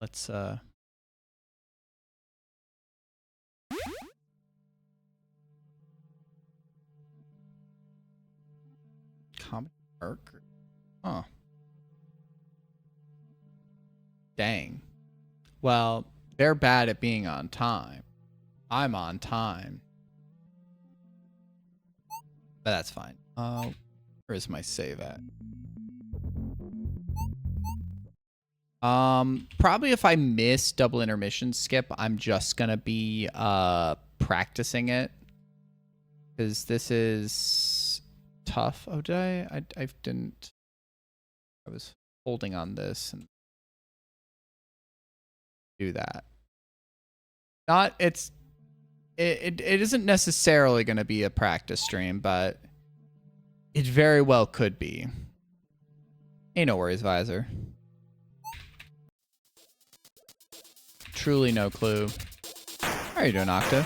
Let's comedy arc. Huh. Dang. Well, they're bad at being on time. I'm on time. But that's fine. Where is my save at? Probably if I miss double intermission skip, I'm just gonna be practicing it. Because this is tough. Oh, did I didn't. I was holding on this and do that. It isn't necessarily going to be a practice stream, but it very well could be. Ain't no worries, Visor. Truly no clue. How are you doing, Octa?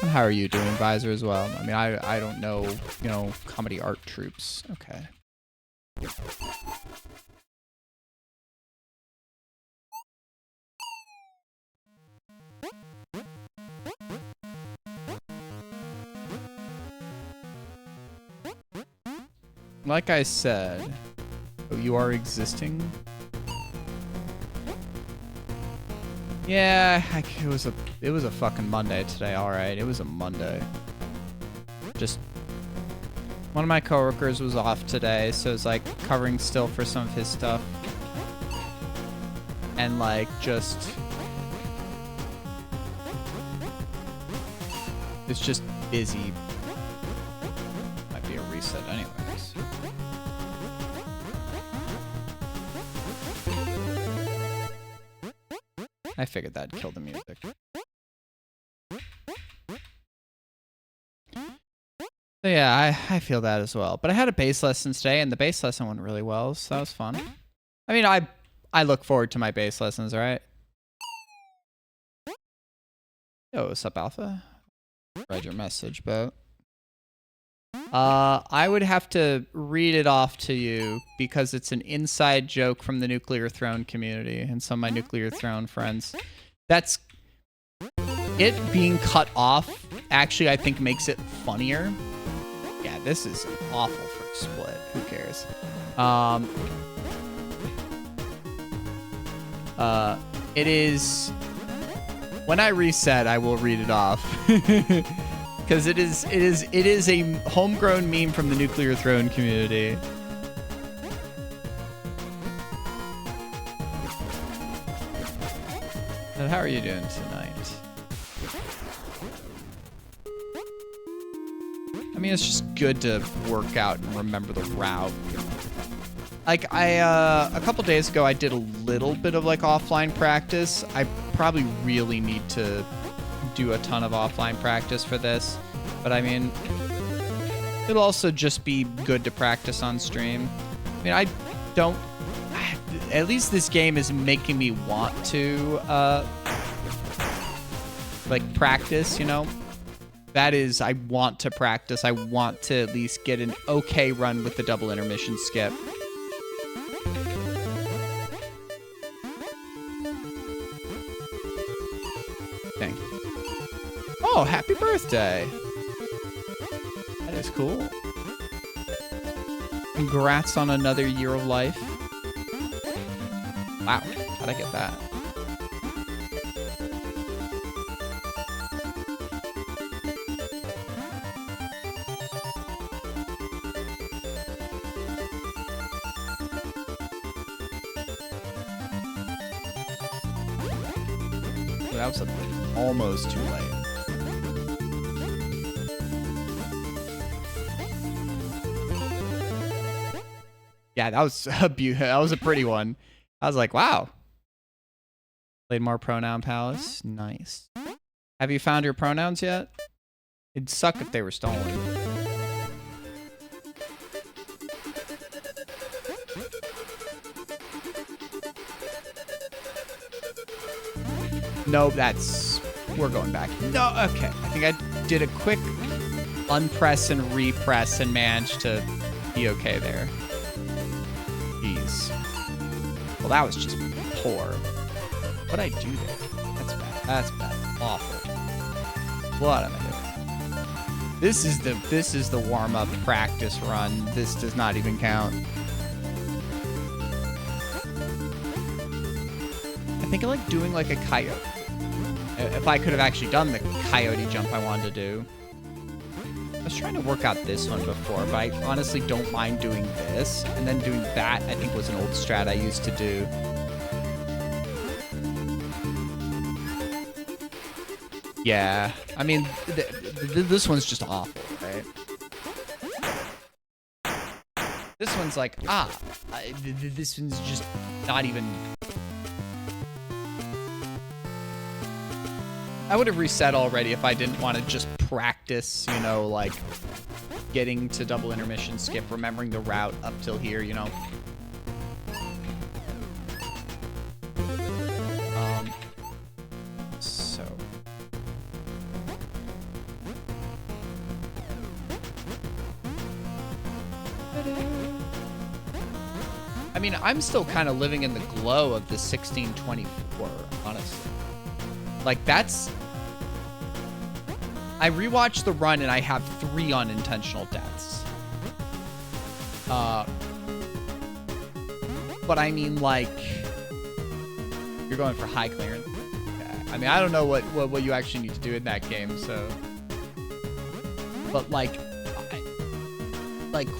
And how are you doing, Visor, as well? I mean, I don't know, you know, comedy art troops. Okay. Like I said, oh, you are existing? Yeah, it was a fucking Monday today, alright. It was a Monday. Just one of my coworkers was off today, so it's like covering still for some of his stuff. And like just it's just busy. Might be a reset anyways. I figured that'd kill the music. So yeah, I feel that as well. But I had a bass lesson today, and the bass lesson went really well, so that was fun. I mean, I look forward to my bass lessons, right? Yo, what's up, Alpha? Read your message, but I would have to read it off to you because it's an inside joke from the Nuclear Throne community and some of my Nuclear Throne friends. That's it being cut off. Actually, I think makes it funnier. Yeah, this is awful for a split. Who cares? It is. When I reset, I will read it off. Because it is a homegrown meme from the Nuclear Throne community. And how are you doing tonight? I mean, it's just good to work out and remember the route. Like a couple days ago, I did a little bit of like offline practice. I probably really need to do a ton of offline practice for this, but I mean, it'll also just be good to practice on stream. I mean, at least this game is making me want to like practice, you know? That is, I want to practice. I want to at least get an okay run with the double intermission skip. Dang. Oh, happy birthday. That is cool. Congrats on another year of life. Wow, how'd I get that? That was almost too late. Yeah, that was a pretty one. I was like, wow. Played more Pronoun Palace. Nice. Have you found your pronouns yet? It'd suck if they were stolen. No, we're going back. No, okay. I think I did a quick unpress and repress and managed to be okay there. Jeez. Well, that was just poor. What'd I do there? That's bad. That's bad. Awful. What am I doing? This is the warm-up practice run. This does not even count. I think I like doing like a coyote. If I could have actually done the coyote jump I wanted to do. I was trying to work out this one before, but I honestly don't mind doing this. And then doing that, I think, was an old strat I used to do. Yeah, I mean, this one's just awful, right? This one's like, this one's just not even... I would have reset already if I didn't want to just practice, you know, like getting to double intermission skip, remembering the route up till here, you know. So. I mean, I'm still kind of living in the glow of the 1624, honestly. Like, that's... I rewatched the run and I have 3 unintentional deaths. But I mean, like... You're going for high clearance. Yeah. I mean, I don't know what you actually need to do in that game, so... But, like...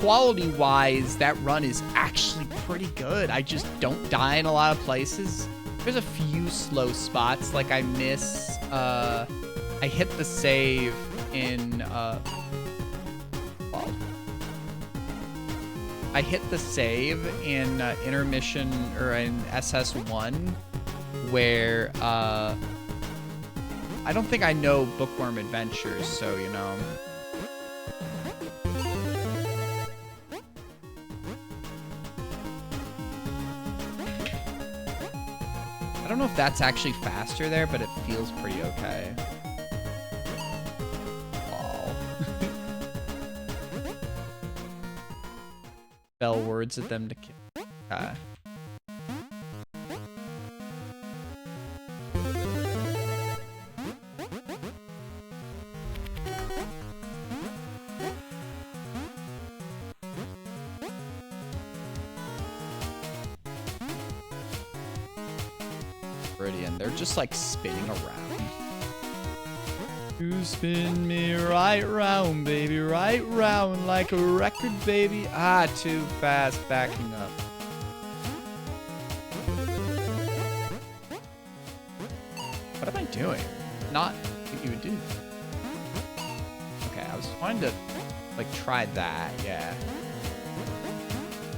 quality-wise, that run is actually pretty good. I just don't die in a lot of places. There's a few slow spots, like I miss, I hit the save in, well, I hit the save in intermission, or in SS1, where, I don't think I know Bookworm Adventures, so, you know. I don't know if that's actually faster there, but it feels pretty okay. Oh. Spell words at them to kill. Okay. And they're just like spinning around. You spin me right round, baby, right round like a record, baby. Ah, too fast, backing up. What am I doing? Not what you would do. Okay, I was trying to like try that, yeah.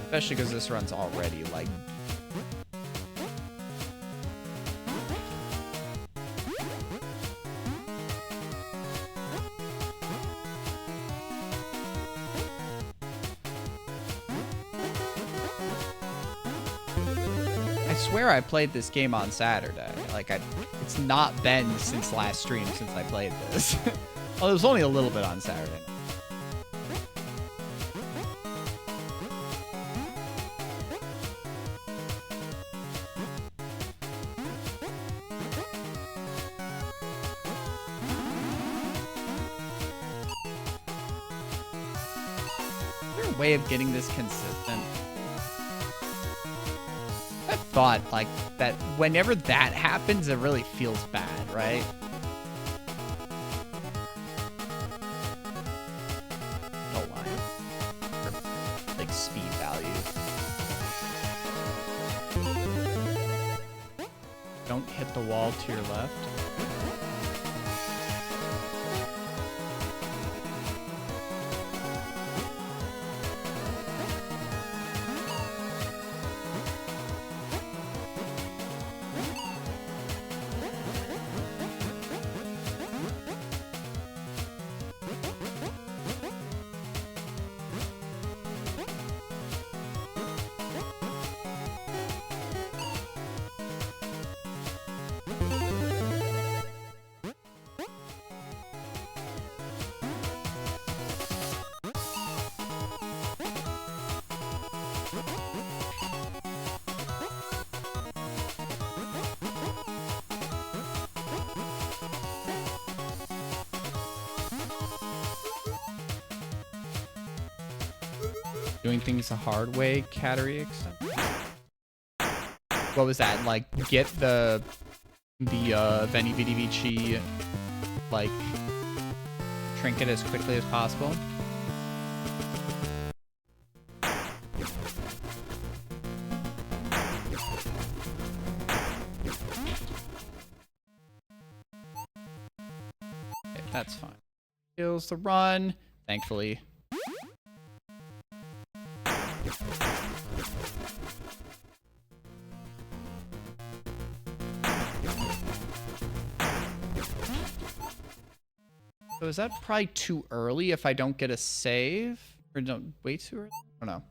Especially because this run's already like. I swear I played this game on Saturday. Like, it's not been since last stream since I played this. Well, it was only a little bit on Saturday. Is there a way of getting this consistent? I thought like that whenever that happens, it really feels bad, right? No line. Or, like speed value. Don't hit the wall to your left. Doing things the hard way, Cattery extension. What was that? Like, get the Veni Vidi Vici, like, trinket as quickly as possible. Okay, that's fine. Kills the run, thankfully. So is that probably too early if I don't get a save? Or don't wait too early? I don't know.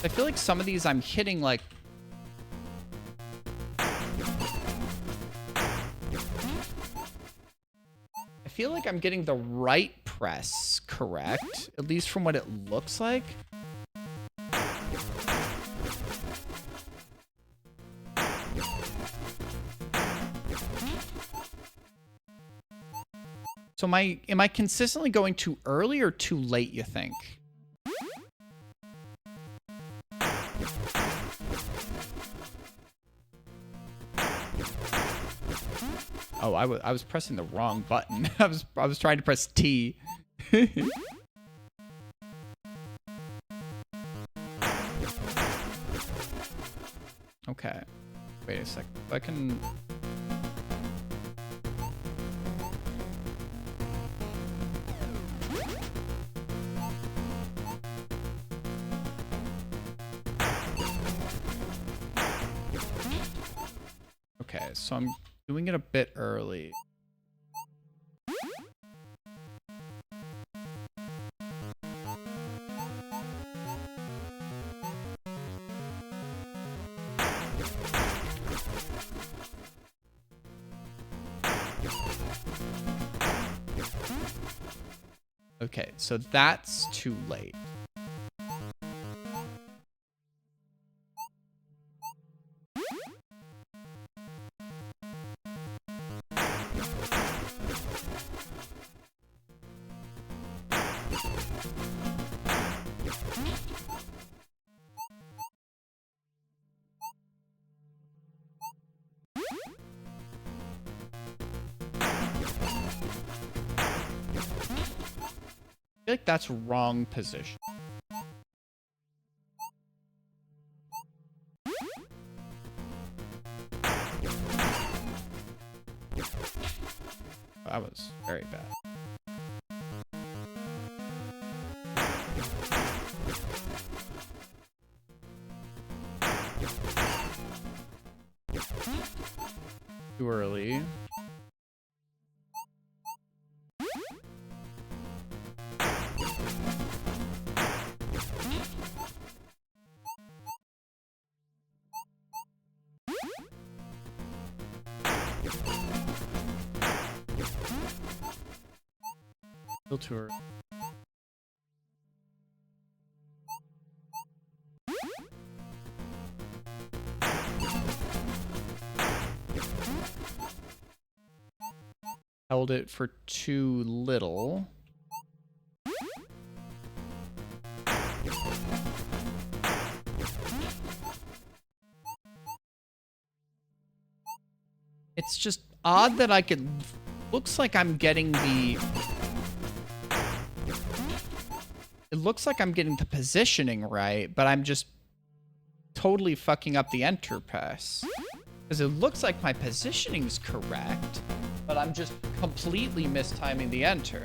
I feel like some of these I'm hitting like... I feel like I'm getting the right press correct, at least from what it looks like. So am I consistently going too early or too late, you think? Oh, I was pressing the wrong button. I was trying to press T. Okay. Wait a second. I can... Okay, so I'm doing it a bit early. Okay, so that's too late. I feel like that's wrong position. That was very bad. Too early. Still too early. Held it for too little. It's just odd that I could... Looks like I'm getting the... It looks like I'm getting the positioning right, but I'm just totally fucking up the enter press. Because it looks like my positioning's correct, but I'm just completely mistiming the enter.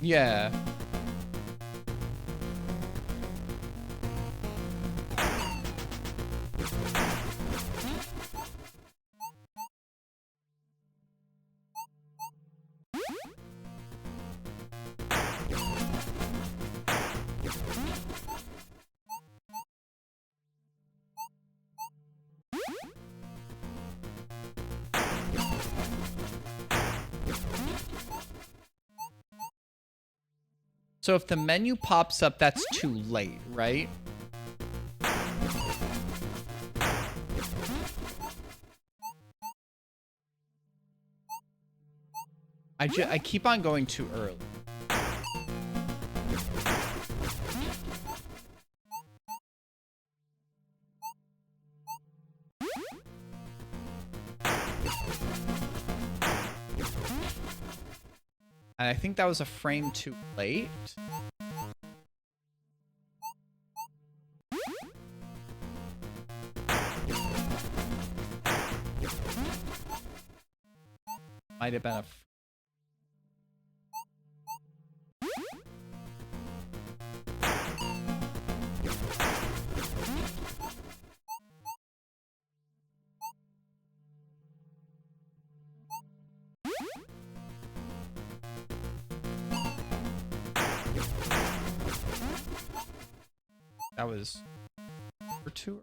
Yeah. So if the menu pops up, that's too late, right? I keep on going too early. And I think that was a frame too late. Might have been a... That was for 2.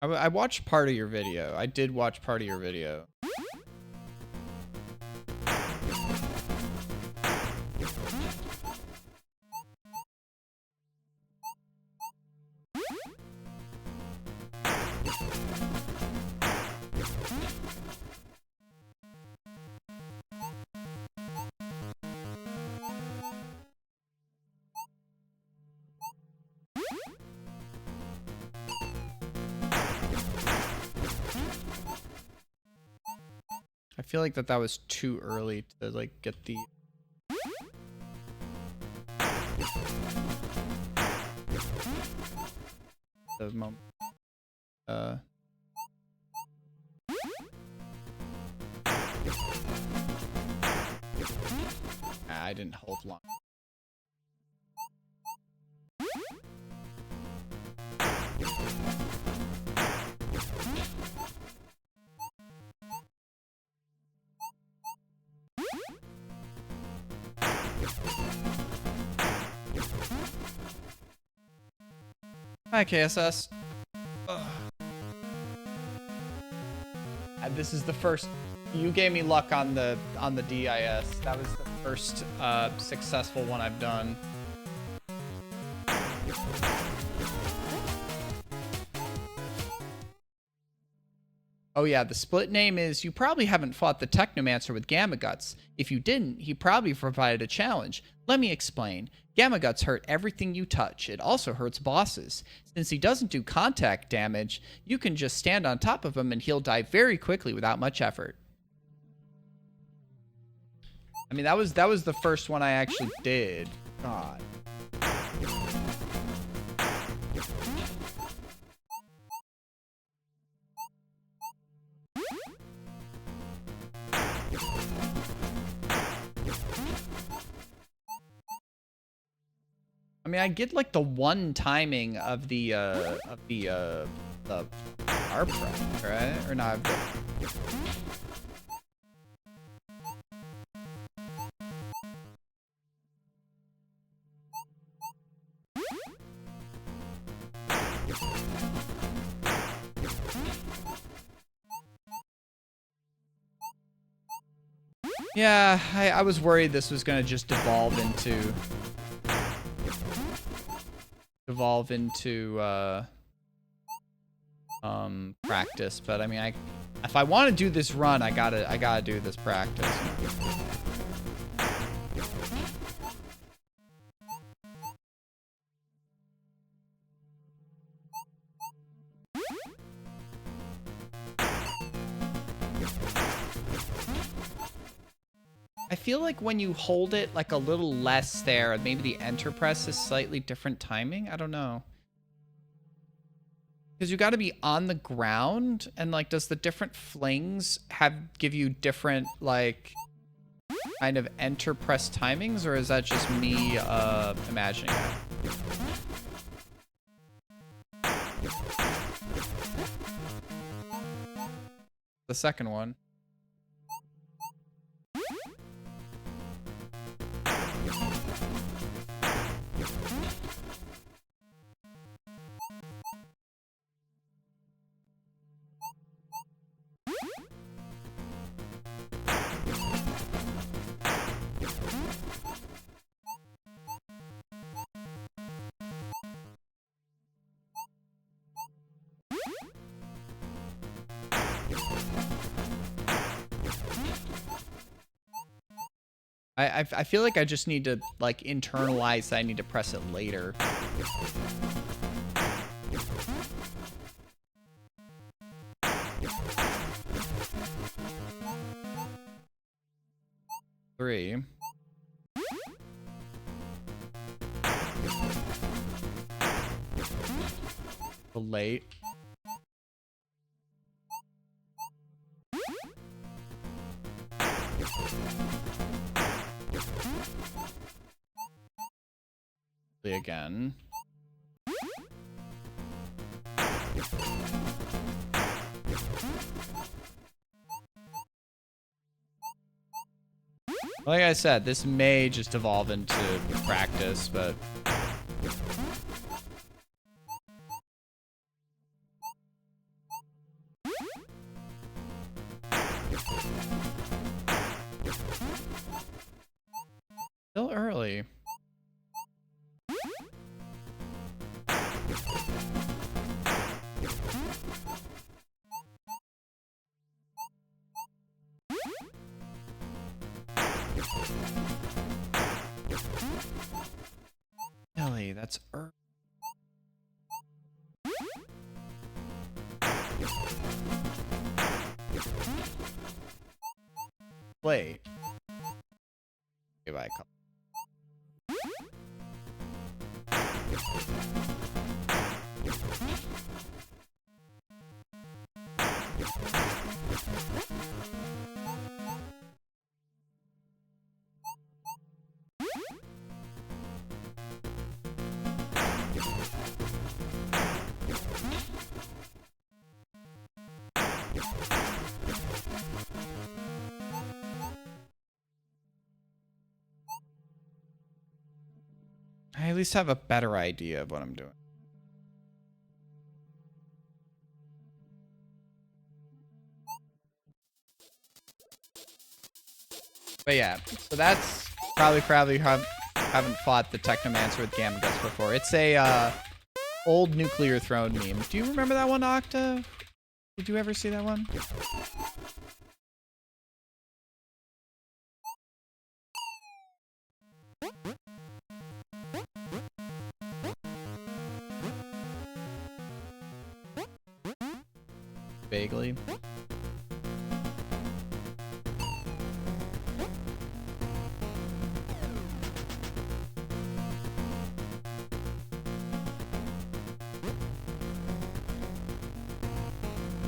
I watched part of your video. I did watch part of your video. I feel like that was too early to like get the moment. I didn't hold long. Hi, KSS. This is the first. You gave me luck on the DIS. That was the first successful one I've done. Oh yeah, the split name is, you probably haven't fought the Technomancer with Gamma Guts. If you didn't, he probably provided a challenge. Let me explain. Gamma Guts hurt everything you touch. It also hurts bosses. Since he doesn't do contact damage, you can just stand on top of him and he'll die very quickly without much effort. I mean, that was the first one I actually did. God. I mean, I get like the one timing of the R press, right? Or not? Yeah, I was worried this was gonna just devolve into practice, but I mean, if I want to do this run, I gotta do this practice. I feel like when you hold it like a little less there, maybe the enter press is slightly different timing. I don't know. Because you got to be on the ground, and like, does the different flings give you different like kind of enter press timings, or is that just me imagining that? The second one. I feel like I just need to like internalize that I need to press it later. Three. Late. Again. Like I said, this may just evolve into practice, but still early. Really, that's early. Wait. Give I a couple. I at least have a better idea of what I'm doing. But yeah, so that's probably haven't fought the Technomancer with Gamma Guts before. It's a old Nuclear Throne meme. Do you remember that one, Octa? Did you ever see that one? Vaguely.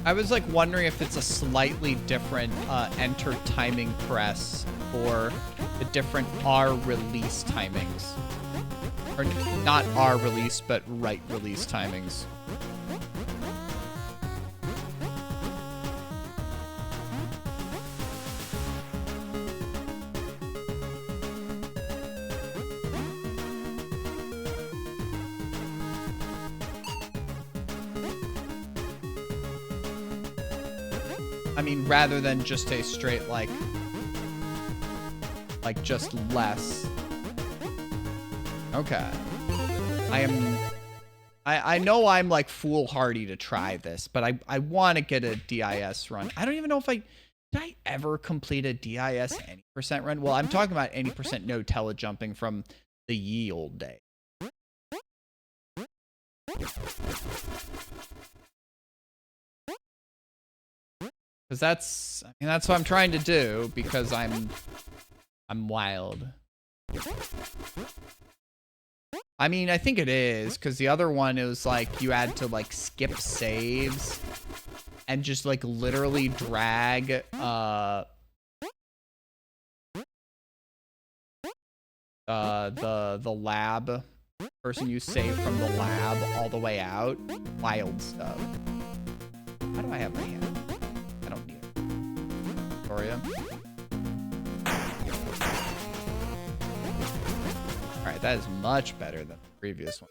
I was like wondering if it's a slightly different enter timing press for the different R release timings. Or not R release, but right release timings. I mean, rather than just a straight, like just less. Okay. I know I'm like foolhardy to try this, but I want to get a DIS run. I don't even know if did I ever complete a DIS any percent run? Well, I'm talking about any percent no telejumping from the ye old day. Because that's what I'm trying to do, because I'm wild. I mean, I think it is, because the other one is like you had to like skip saves and just like literally drag the lab person you saved from the lab all the way out. Wild stuff. How do I have my hand? I don't need it. Victoria. Alright, that is much better than the previous one.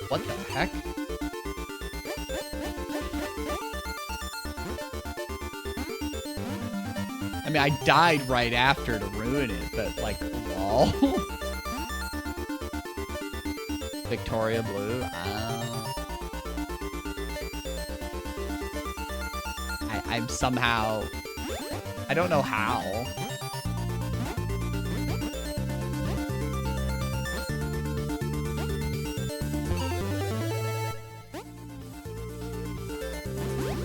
What the heck? I mean, I died right after to ruin it, but like, lol. Victoria Blue. I'm somehow... I don't know how.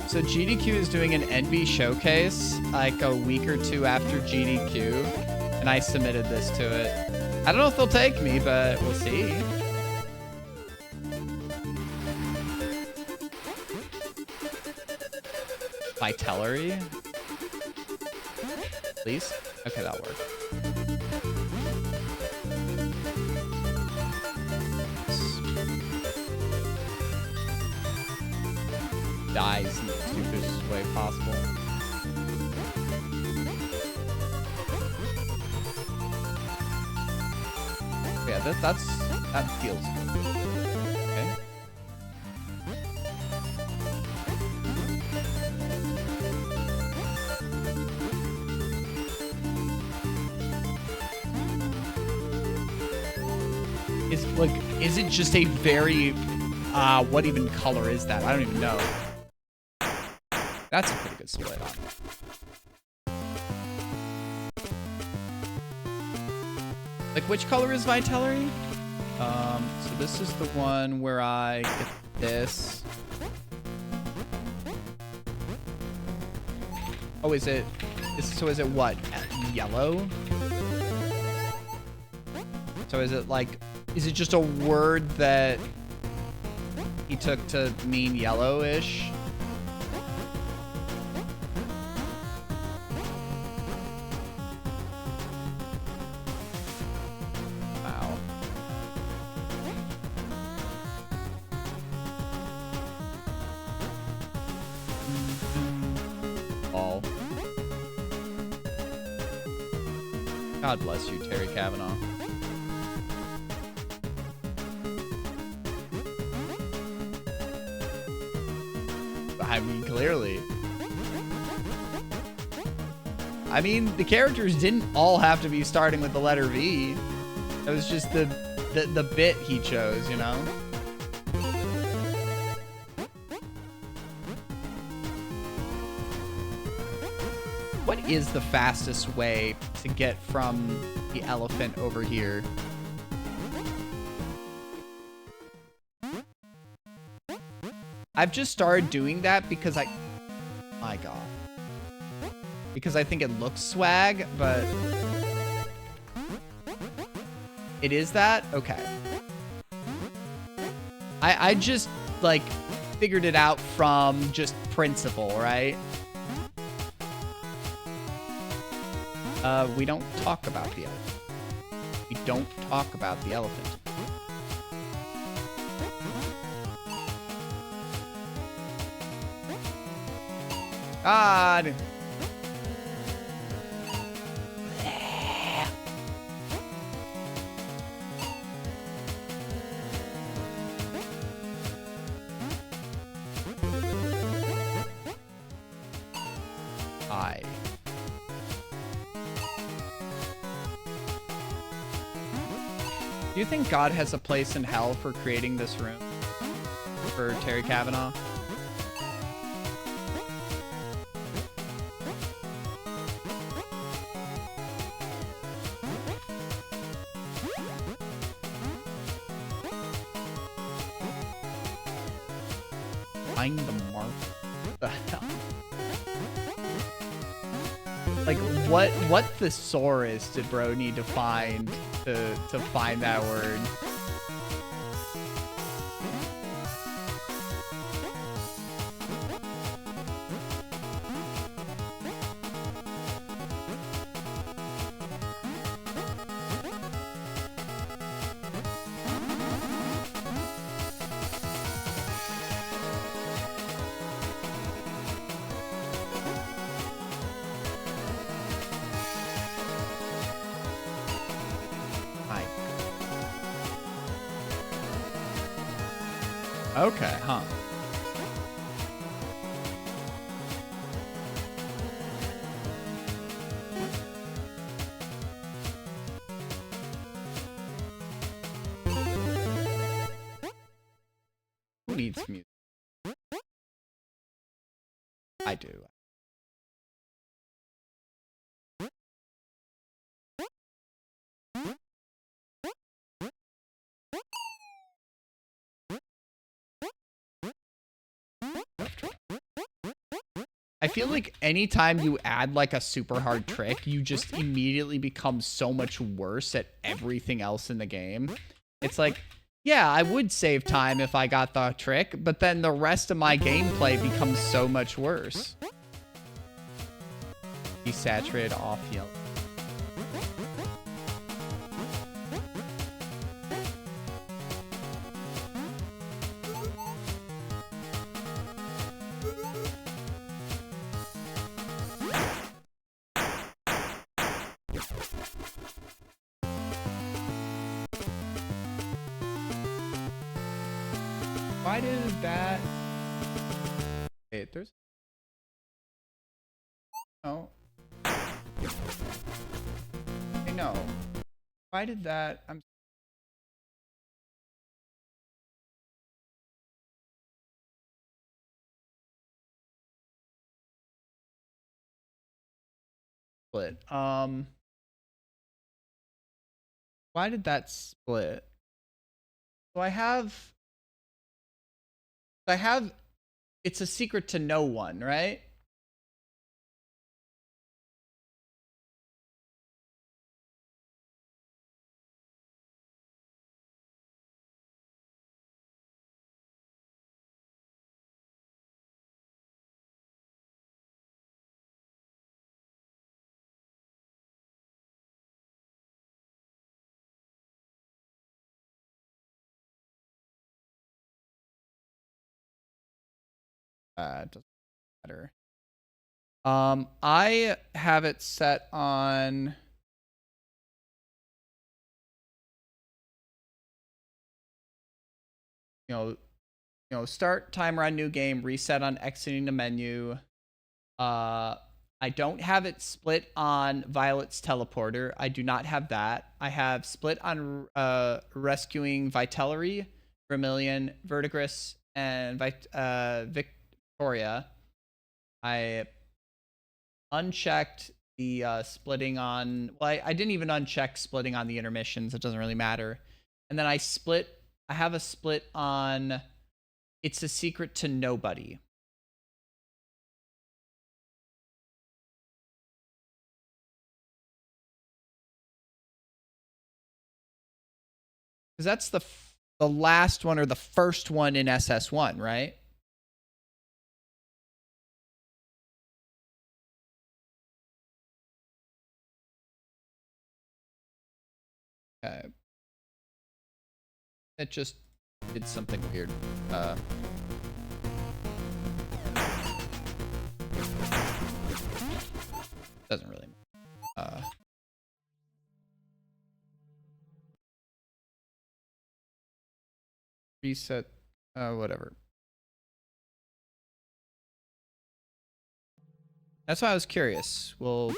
So GDQ is doing an NB showcase like a week or two after GDQ, and I submitted this to it. I don't know if they'll take me, but we'll see. Vitellery? Please? Okay, that'll work. Dies in the stupidest way possible. Yeah, that feels good. Okay. Is it just a very what even color is that? I don't even know. That's a pretty good split on it. Like, which color is Vitellery? So this is the one where I get this. Oh, is it what? Yellow? So is it like, is it just a word that he took to mean yellowish? Wow. All. God bless you, Terry Kavanaugh. I mean, clearly. I mean, the characters didn't all have to be starting with the letter V. It was just the bit he chose, you know? What is the fastest way to get from the elephant over here? I've just started doing that because my God. Because I think it looks swag, but it is that? Okay. I just, like, figured it out from just principle, right? We don't talk about the elephant. We don't talk about the elephant. God. Do you think God has a place in hell for creating this room for Terry Kavanaugh? Find the mark. What the hell? Like, what thesaurus did bro need to find to find that word? Okay, huh. Who needs music? I do. I feel like anytime you add like a super hard trick, you just immediately become so much worse at everything else in the game. It's like, yeah, I would save time if I got the trick, but then the rest of my gameplay becomes so much worse. Desaturated off yellow. Why did that? Wait, there's. Oh. I know. Why did that? I'm. Split. Why did that split? So I have. It's a secret to no one, right? It doesn't matter. I have it set on. You know, start timer on new game, reset on exiting the menu. I don't have it split on Violet's teleporter. I do not have that. I have split on rescuing Vitellary, Vermilion, Verdigris, and Victoria. I unchecked the splitting on. Well, I didn't even uncheck splitting on the intermissions. It doesn't really matter. And then I have a split on It's a Secret to Nobody. Because that's the last one or the first one in SS1, right? Okay. It just did something weird. Doesn't really matter. Reset, whatever. That's why I was curious. Well,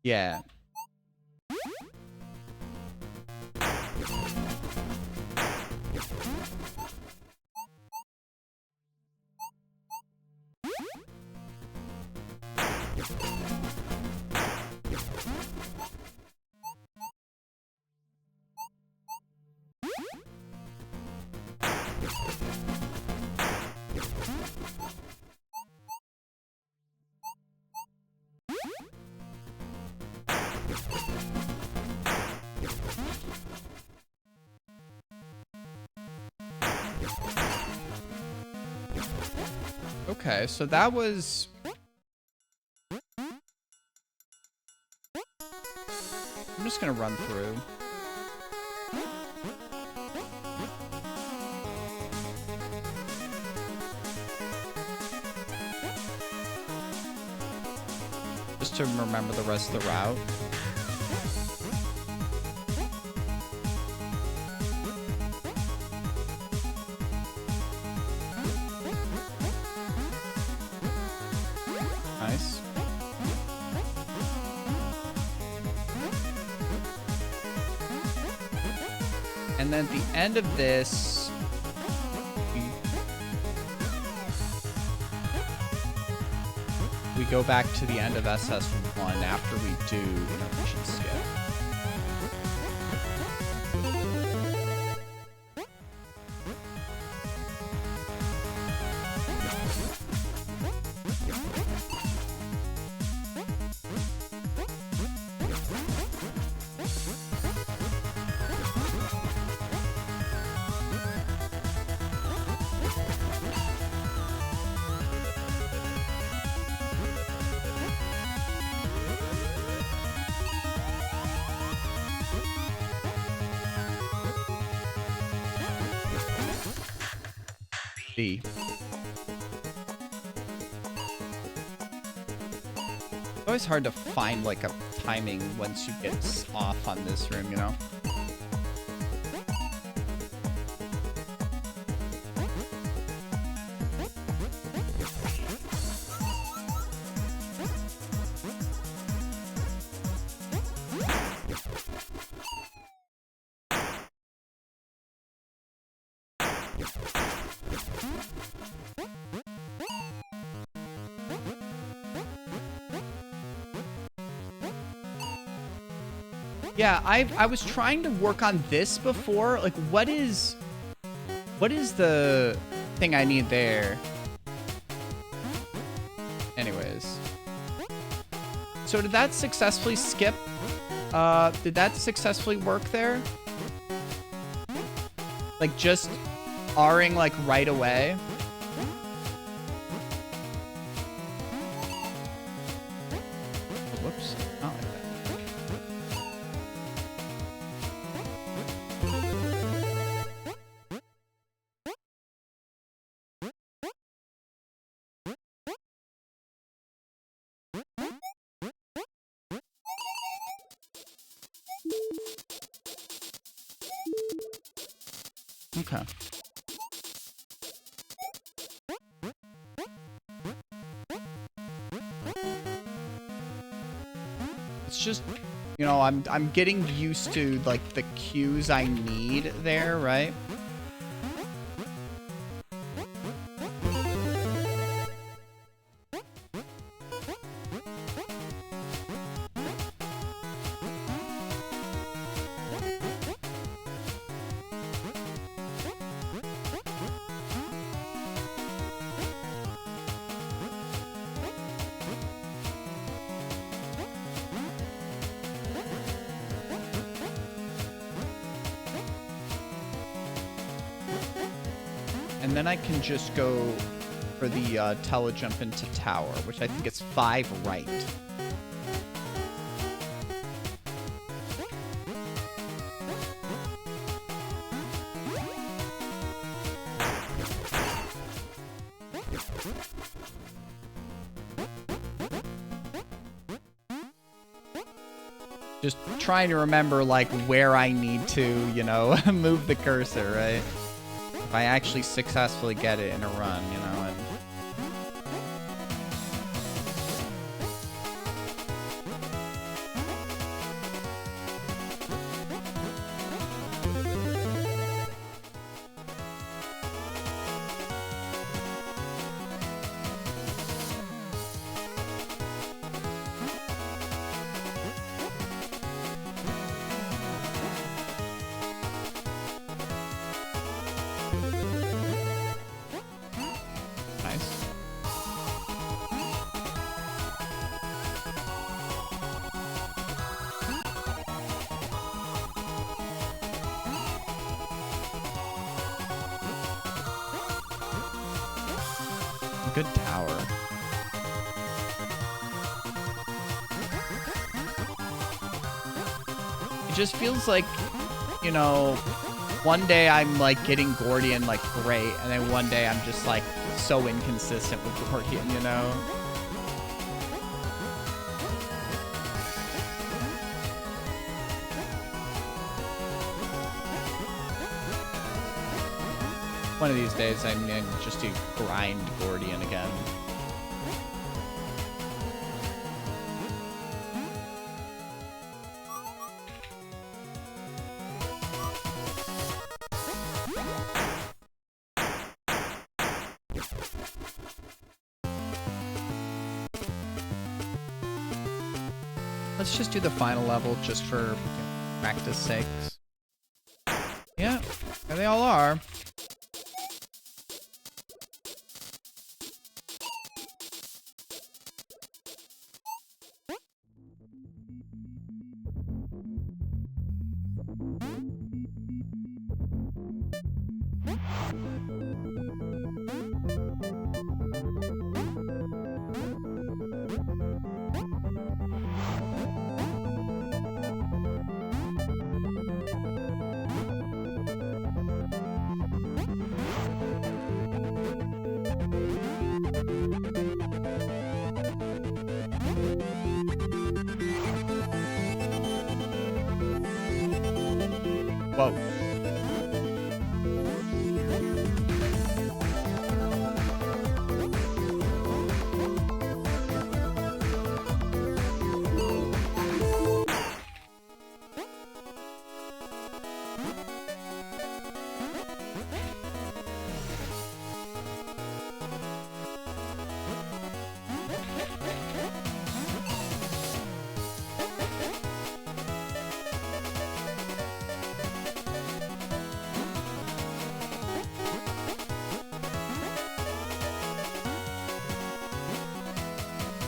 yeah. Okay, so that was... I'm just gonna run through. Just to remember the rest of the route. And then at the end of this, we go back to the end of SS1 after we do intermission skip. It's always hard to find like a timing once you get off on this room, you know? Yeah, I was trying to work on this before. Like, what is the thing I need there? Anyways. So did that successfully skip? Did that successfully work there? Like, just R-ing, like, right away? Whoops. Not like that. Okay. It's just, you know, I'm getting used to like the cues I need there, right? And then I can just go for the telejump into tower, which I think is 5 right. Just trying to remember, like, where I need to, you know, move the cursor, right? If I actually successfully get it in a run, you know, and... Good tower. It just feels like, you know, one day I'm like getting Gordian like great, and then one day I'm just like so inconsistent with Gordian, you know? One of these days I'm going to just do grind Gordian again. Let's just do the final level just for practice sakes. Yeah, there they all are. Whoa.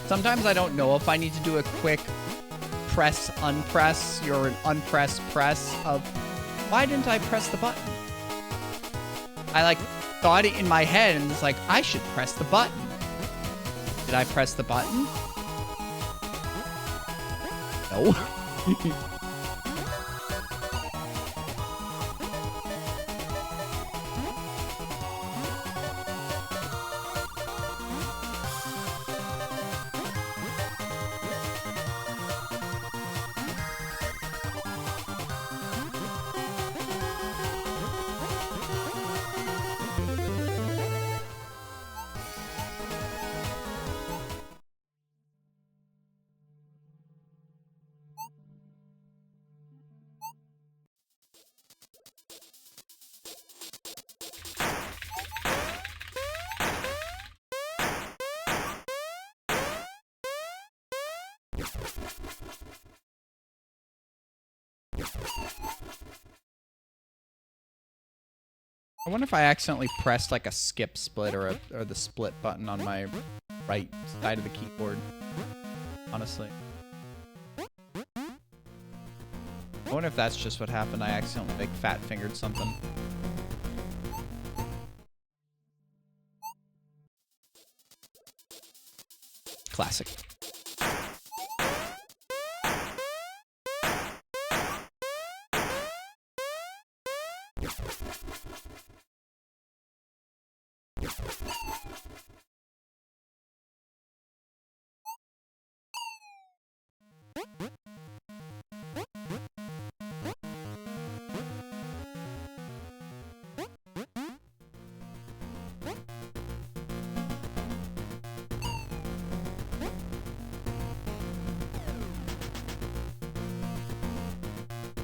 Sometimes I don't know if I need to do a quick press, unpress, or an unpress, press of why didn't I press the button? I like thought it in my head and was like, I should press the button. Did I press the button? No. I wonder if I accidentally pressed like a skip split or the split button on my right side of the keyboard. Honestly. I wonder if that's just what happened. I accidentally like fat fingered something. Classic.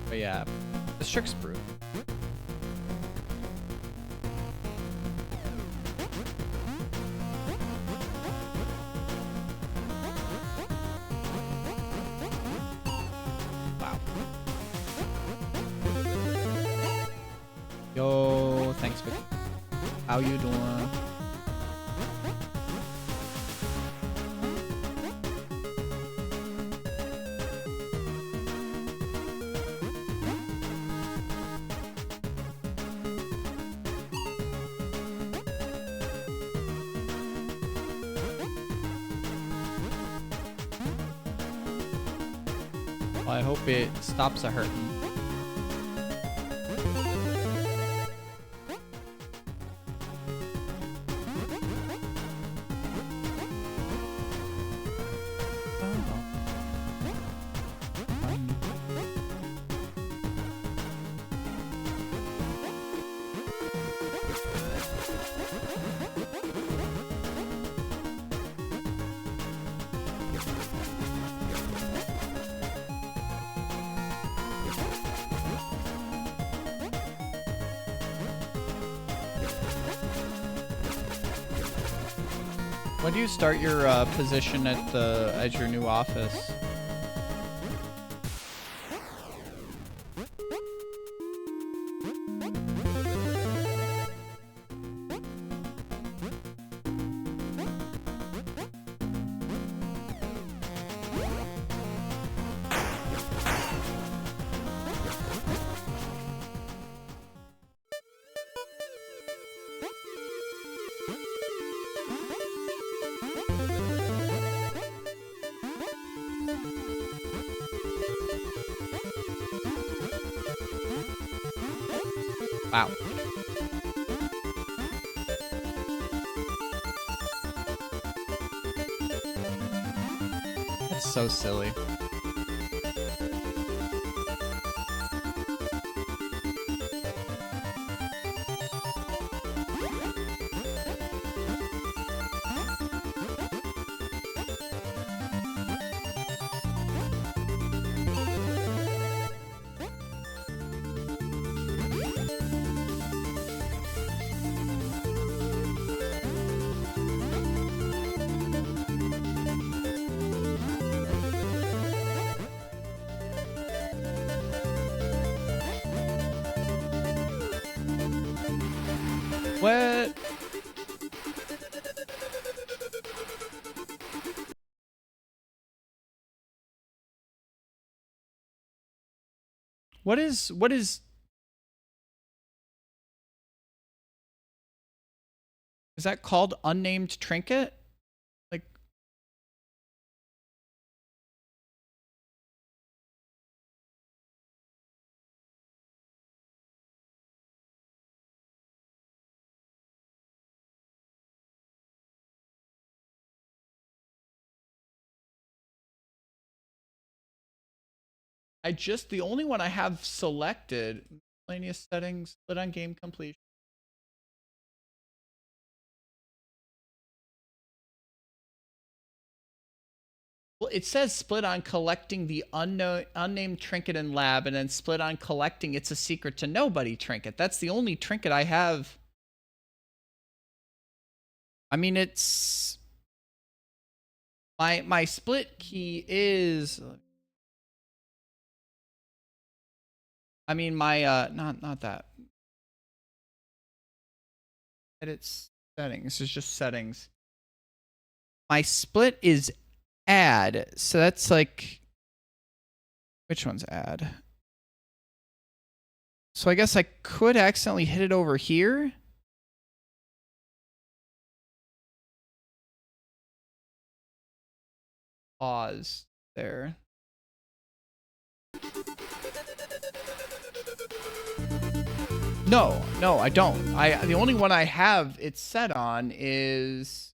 But yeah, this trick's brute. Wow. Yo, thanks, Vicky. How you doing? Well, I hope it stops a hurting. When do you start your position at your new office? Wow. That's so silly. What? What is that called? Unnamed trinket? Like, the only one I have selected, miscellaneous settings, split on game completion. Well, it says split on collecting the unnamed trinket in lab, and then split on collecting It's a Secret to Nobody trinket. That's the only trinket I have. I mean, it's my split key is. I mean, my not that. Edit settings. This is just settings. My split is add, so that's like, which one's add? So I guess I could accidentally hit it over here. Pause there. No, I don't. The only one I have it set on is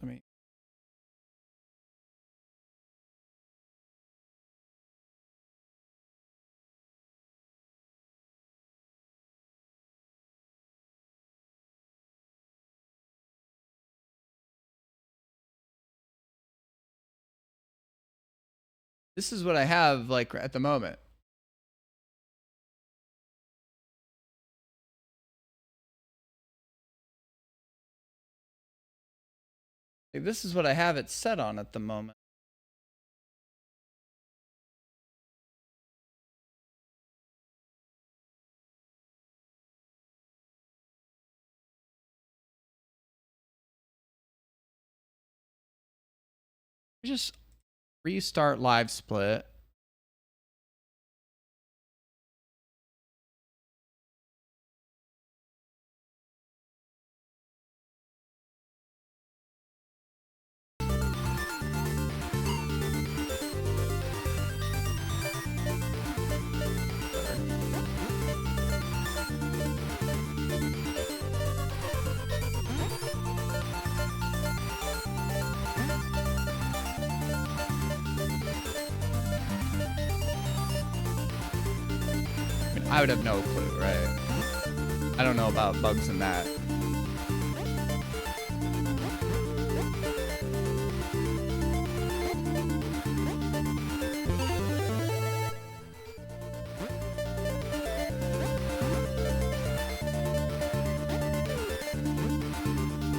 let me. This is what I have like at the moment. Like, this is what I have it set on at the moment. Just restart live split. I would have no clue, right? I don't know about bugs in that.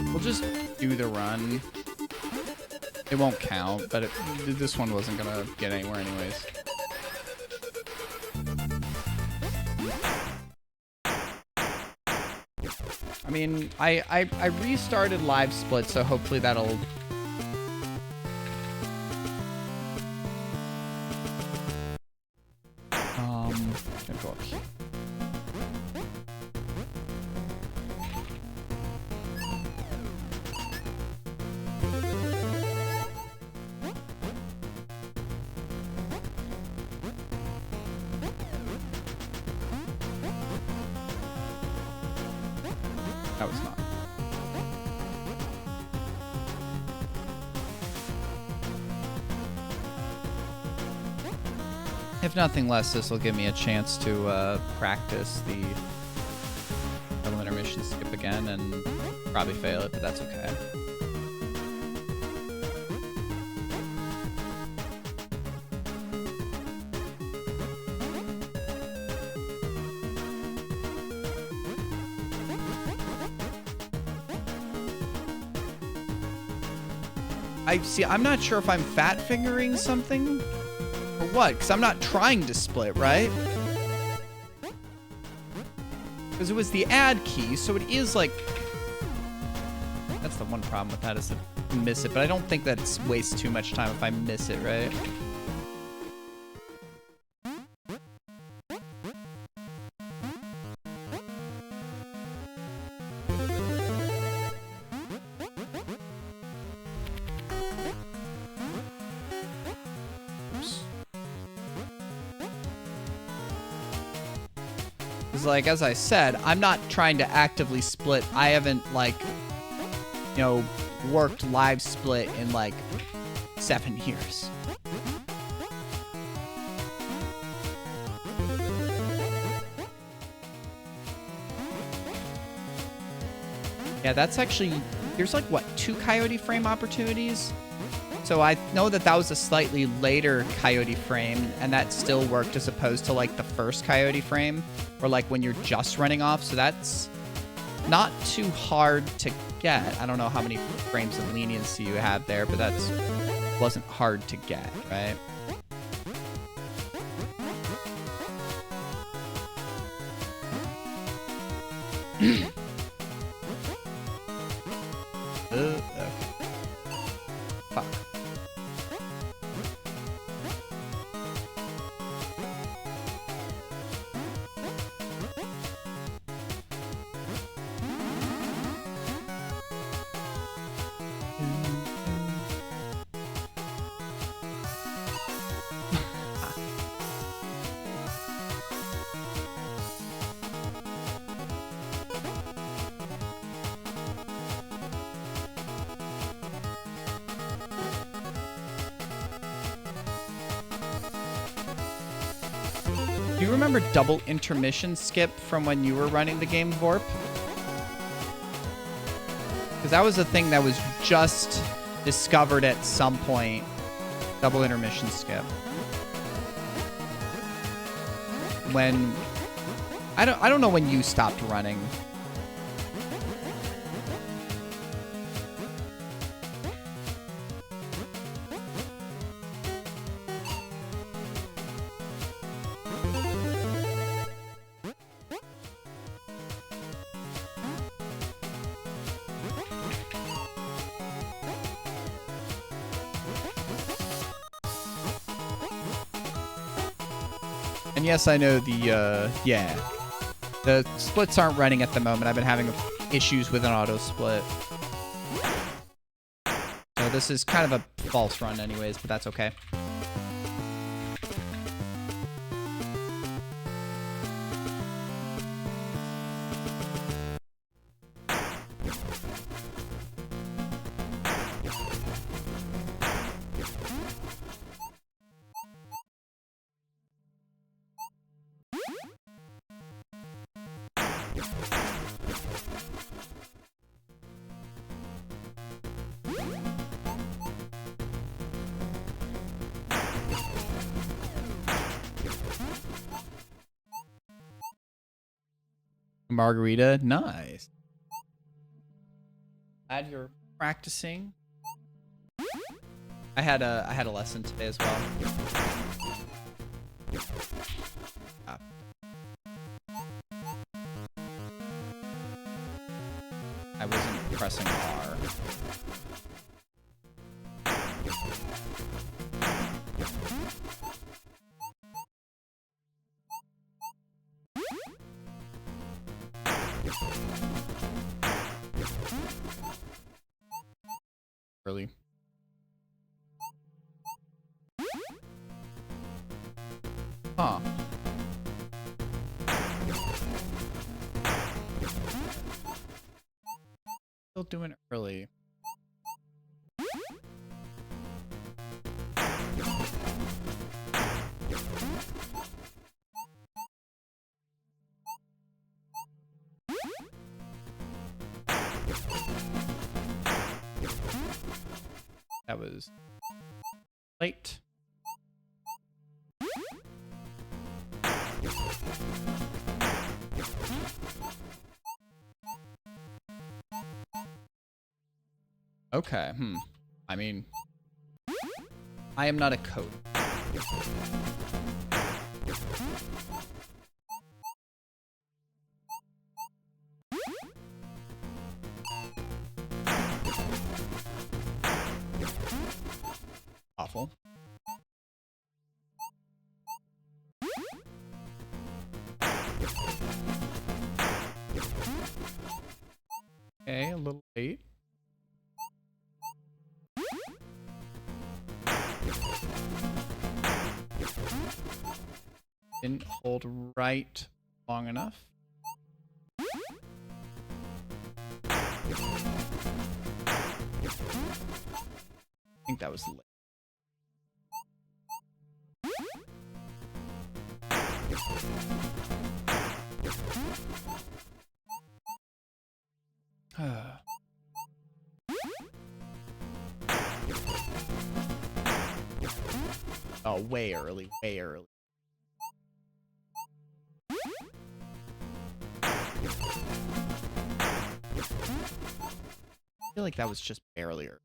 We'll just do the run. It won't count, but this one wasn't gonna get anywhere anyways. I mean, I restarted live split, so hopefully that'll. Gonna go up here. That was not. If nothing less, this will give me a chance to practice the double intermission skip again and probably fail it, but that's okay. I'm not sure if I'm fat fingering something or what, because I'm not trying to split, right? Because it was the add key, so it is like... That's the one problem with that, is that I miss it, but I don't think that it wastes too much time if I miss it, right? Like, as I said, I'm not trying to actively split. I haven't, like, you know, worked live split in, like, 7 years. Yeah, that's actually... There's, like, what, 2 Coyote frame opportunities? So I know that that was a slightly later Coyote frame, and that still worked as opposed to, like, the first Coyote frame, or, like, when you're just running off. So that's not too hard to get. I don't know how many frames of leniency you have there, but that wasn't hard to get, right? Okay. Fuck. Do you remember double intermission skip from when you were running the game, Vorp? Because that was a thing that was just discovered at some point. Double intermission skip. When... I don't know when you stopped running. And yes, I know the, yeah. The splits aren't running at the moment. I've been having issues with an auto split. So this is kind of a false run anyways, but that's okay. Margarita, nice. Glad you're practicing. I had a lesson today as well. Ah. I wasn't pressing R. Really? Huh. still doing early? That was late. Okay, I mean, I am not a coder. Awful. Okay, a little late. Didn't hold right long enough. I think that was late. Oh, way early, way early. I feel like that was just barely early.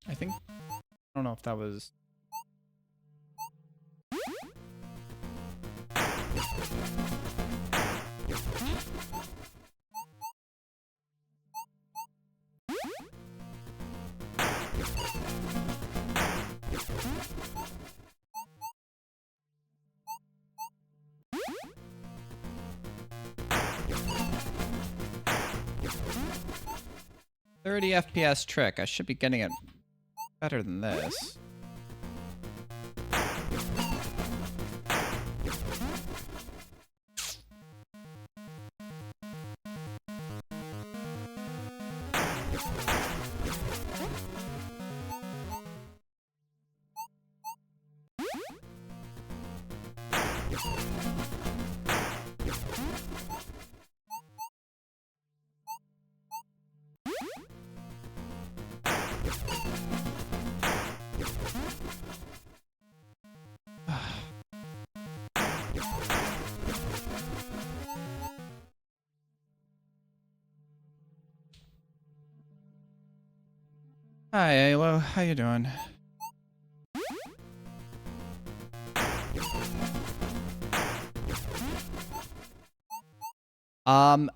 I think, I don't know if that was... FPS trick. I should be getting it better than this. Hi, Alo. How you doing? I'm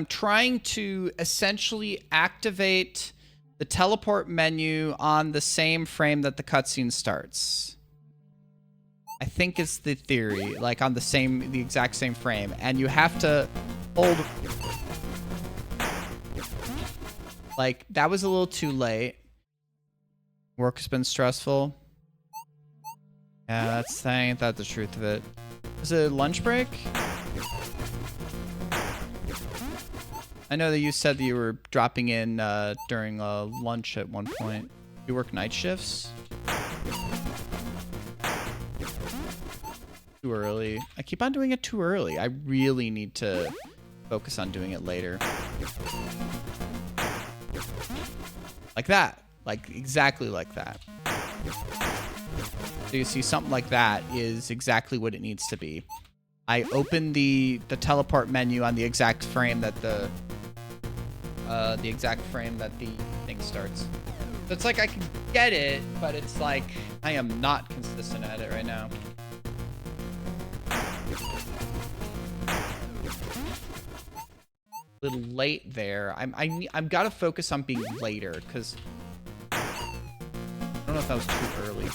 trying to essentially activate the teleport menu on the same frame that the cutscene starts. I think it's the theory, like on the exact same frame, and you have to hold. Like, that was a little too late. Work has been stressful. Yeah, ain't that the truth of it. Is it lunch break? I know that you said that you were dropping in during lunch at one point. You work night shifts? Too early. I keep on doing it too early. I really need to focus on doing it later. Like that. Like exactly like that. So you see something like that is exactly what it needs to be. I open the teleport menu on the exact frame that the thing starts. So it's like I can get it, but it's like I am not consistent at it right now. A little late there. I'm gotta focus on being later because I don't know if that was too early.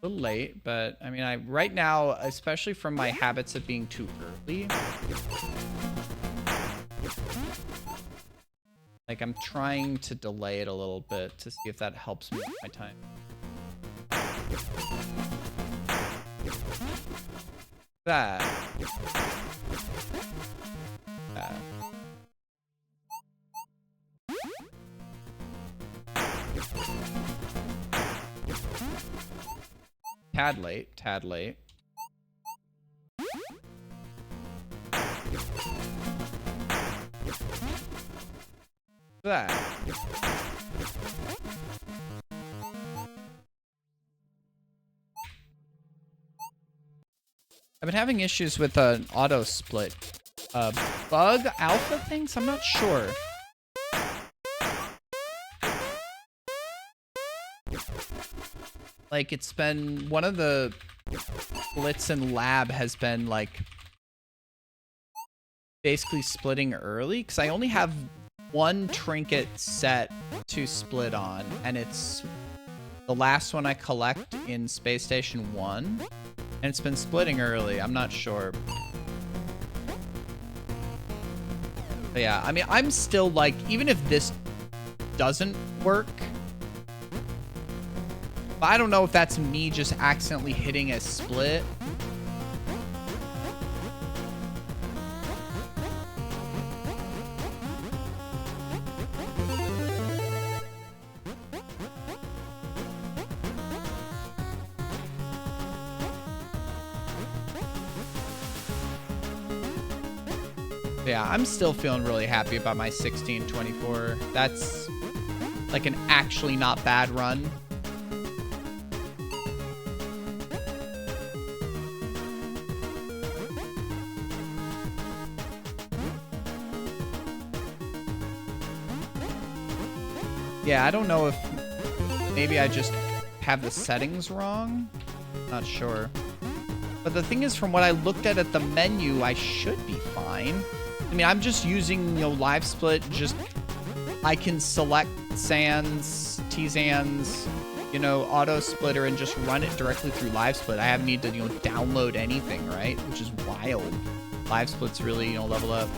A little late, but I mean, right now, especially from my habits of being too early, like I'm trying to delay it a little bit to see if that helps me with my time. That. Tad late, tad late. That. I've been having issues with an auto split bug alpha things. I'm not sure. Like it's been one of the splits in lab has been like basically splitting early because I only have one trinket set to split on, and it's the last one I collect in Space Station 1, and it's been splitting early. I'm not sure. But yeah, I mean, I'm still like, even if this doesn't work, but I don't know if that's me just accidentally hitting a split. Yeah, I'm still feeling really happy about my 1624. That's like an actually not bad run. Yeah, I don't know if maybe I just have the settings wrong. Not sure. But the thing is, from what I looked at the menu, I should be fine. I mean, I'm just using, you know, live split. Just I can select sans, T-sans, you know, auto splitter and just run it directly through live split. I haven't need to, you know, download anything, right? Which is wild. Live split's really, you know, level up.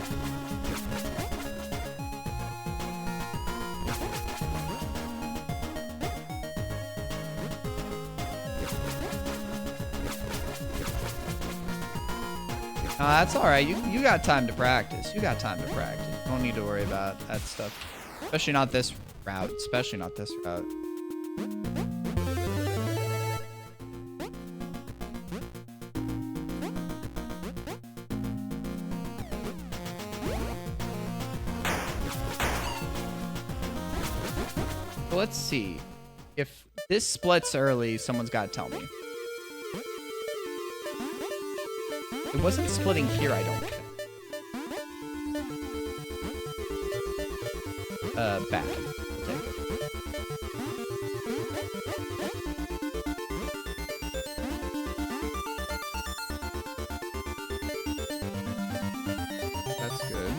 That's all right. You got time to practice. You got time to practice. Don't need to worry about that stuff. Especially not this route. Especially not this route. So let's see. If this splits early, someone's got to tell me. It wasn't splitting here, I don't think. Bad. I'll take it. That's good.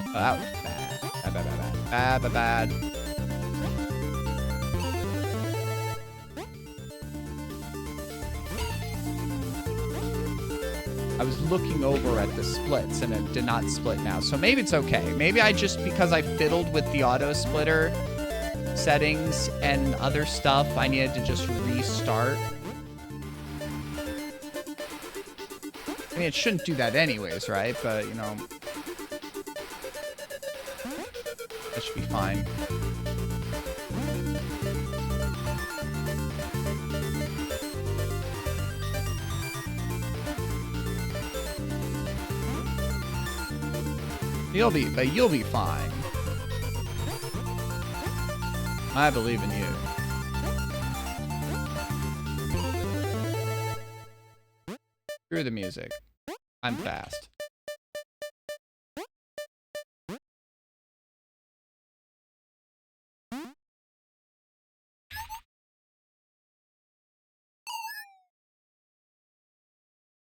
Oh, that was bad. Bad. I was looking over at the splits and it did not split now. So maybe it's okay. Maybe I just, because I fiddled with the auto splitter settings and other stuff, I needed to just restart. I mean, it shouldn't do that anyways, right? But, you know, that should be fine. You'll be fine. I believe in you. Screw the music. I'm fast.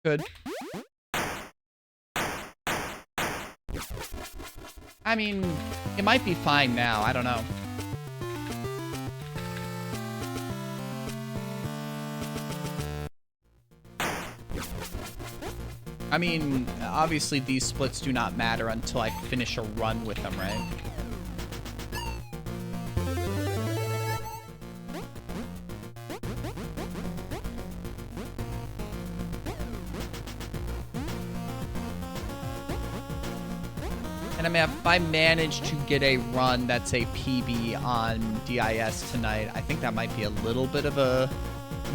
Good. I mean, it might be fine now. I don't know. I mean, obviously these splits do not matter until I finish a run with them, right? And I mean, if I manage to get a run that's a PB on DIS tonight, I think that might be a little bit of a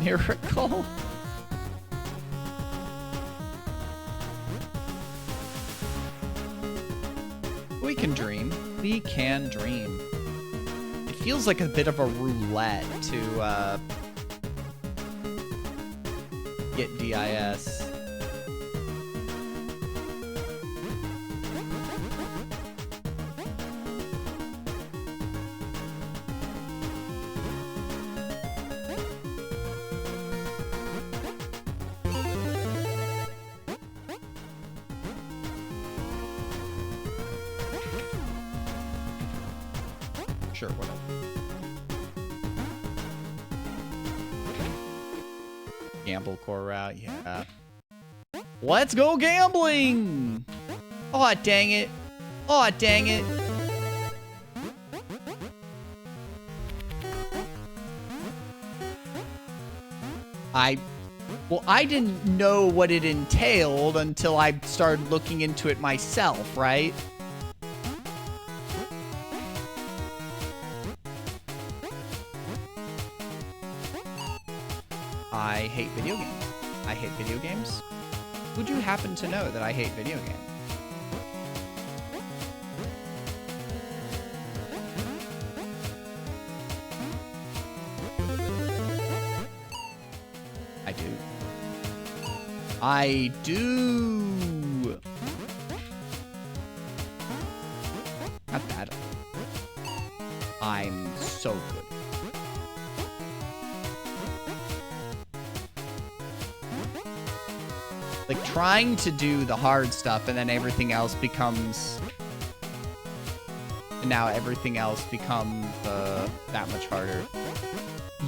miracle. We can dream. We can dream. It feels like a bit of a roulette to get DIS. Sure, whatever. Gamble core route, yeah. Let's go gambling! Aw, dang it. Aw, dang it. Well, I didn't know what it entailed until I started looking into it myself, right? I hate video games. I hate video games. Would you happen to know that I hate video games? I do. I do. Not that. I'm so good. Like, trying to do the hard stuff and then everything else becomes... And now everything else becomes that much harder.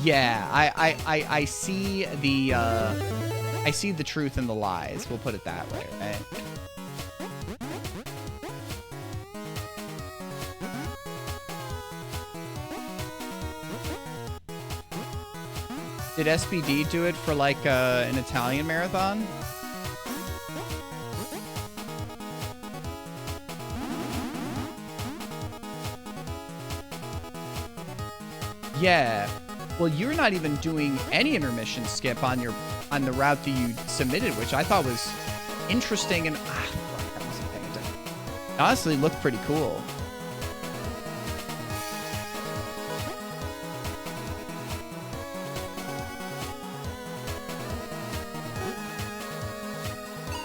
Yeah, I see the... I see the truth in the lies. We'll put it that way, right? Did SPD do it for, like, an Italian marathon? Yeah. Well, you're not even doing any intermission skip on the route that you submitted, which I thought was interesting and fuck, I wasn't paying attention. It honestly looked pretty cool.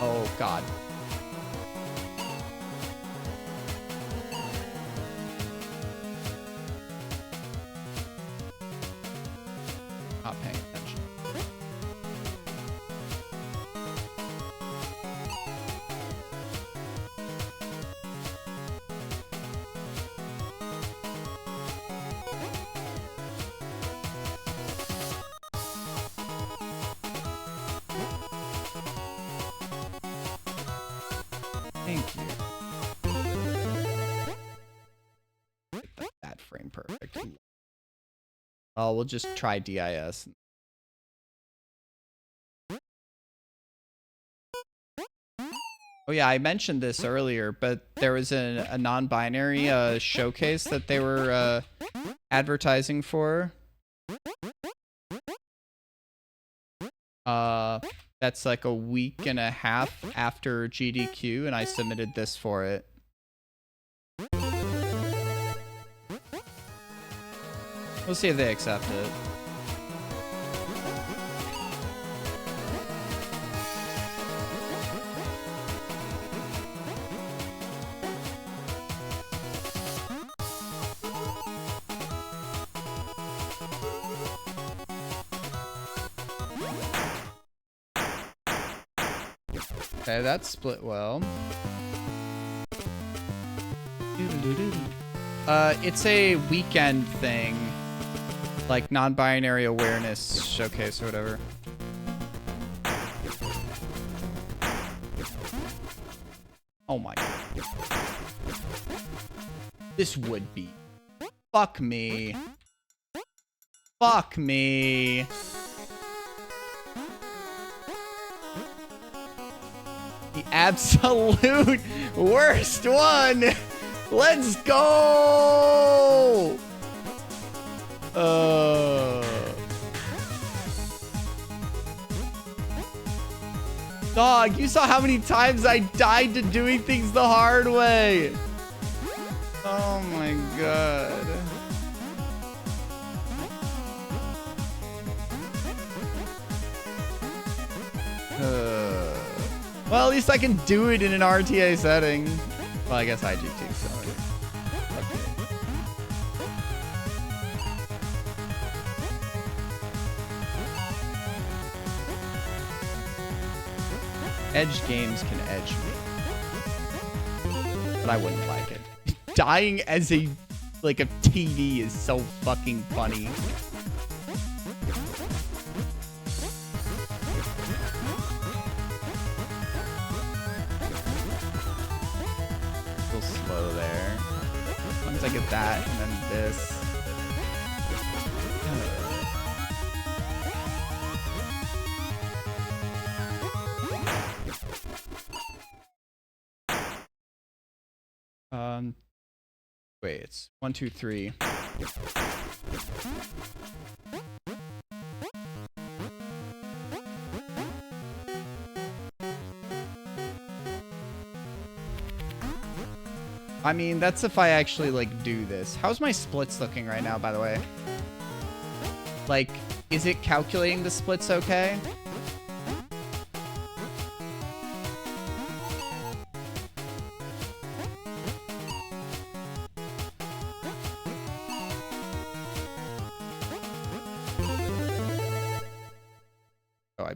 Oh God. Not paying attention. Thank you. Get that frame perfect. Oh, we'll just try DIS. Oh yeah, I mentioned this earlier, but there was a non-binary showcase that they were advertising for. That's like a week and a half after GDQ, and I submitted this for it. We'll see if they accept it. Okay, that split well. It's a weekend thing. Like non-binary awareness showcase or whatever. Oh my god. This would be. Fuck me. Fuck me. The absolute worst one. Let's go. Dog, you saw how many times I died to doing things the hard way. Oh my god. Well, at least I can do it in an RTA setting. Well, I guess IGT, sorry. Okay. Edge games can edge me. But I wouldn't like it. Dying as a TD is so fucking funny. Slow there. Once I get that, and then this. Wait, it's 1, 2, 3. I mean, that's if I actually, do this. How's my splits looking right now, by the way? Is it calculating the splits okay? Oh,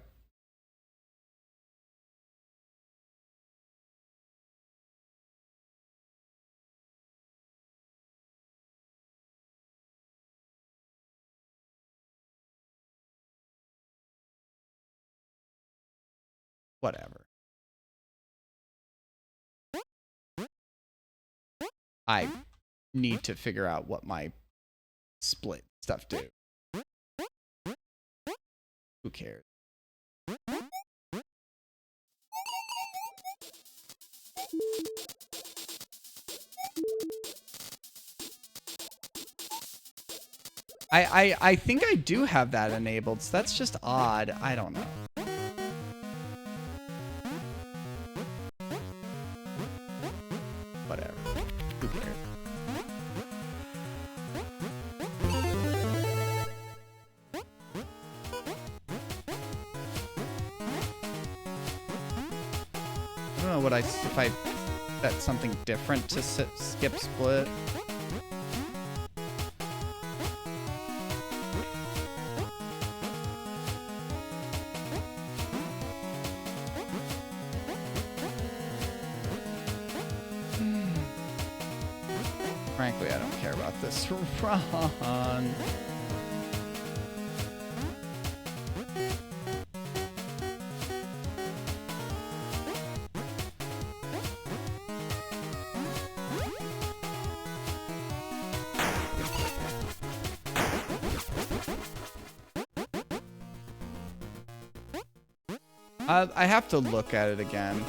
whatever. I need to figure out what my split stuff do. Who cares? I think I do have that enabled, so that's just odd. I don't know. Whatever. Who cares? I don't know what if I set something different to skip split. Frankly, I don't care about this run. I have to look at it again.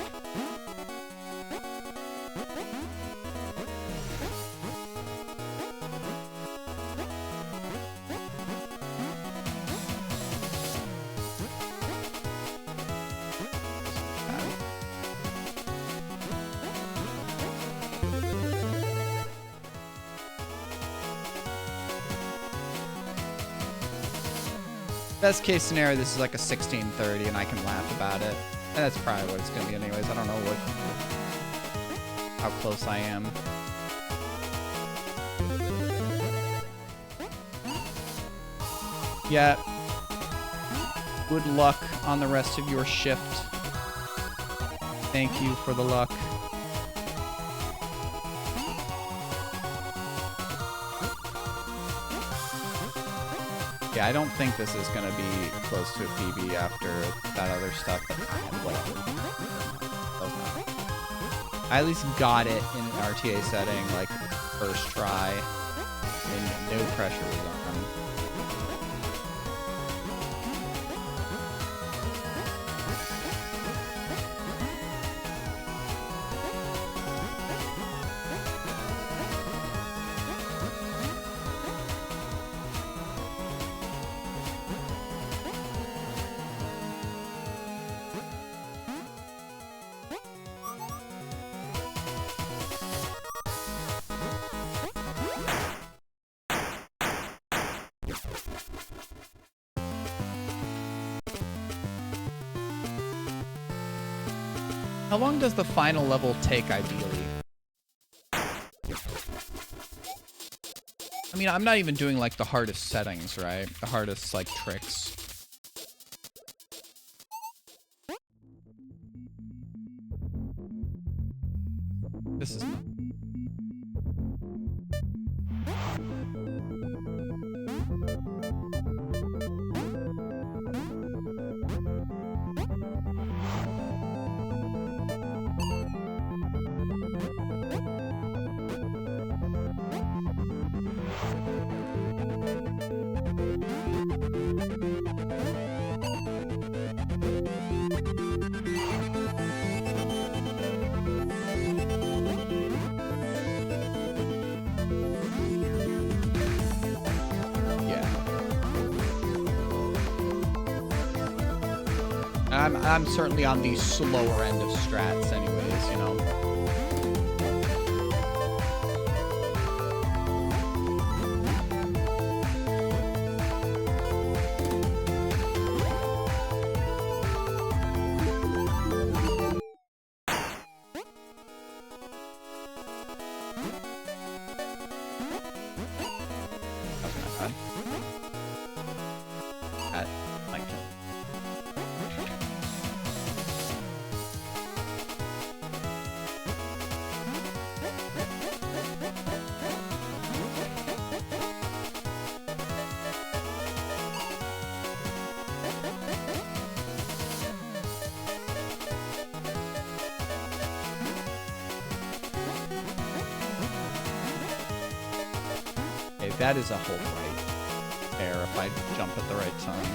Best case scenario, this is like a 1630 and I can laugh about it. And that's probably what it's going to be anyways. I don't know how close I am. Yeah. Good luck on the rest of your shift. Thank you for the luck. Yeah, I don't think this is going to be close to a PB after that other stuff, but whatever. I at least got it in an RTA setting, like, first try, and no pressure was on. How long does the final level take, ideally? I mean, I'm not even doing, like, the hardest settings, right? The hardest, like, tricks. This is not... I'm certainly on the slower end of strats anyways, you know. That is a whole right there if I jump at the right time.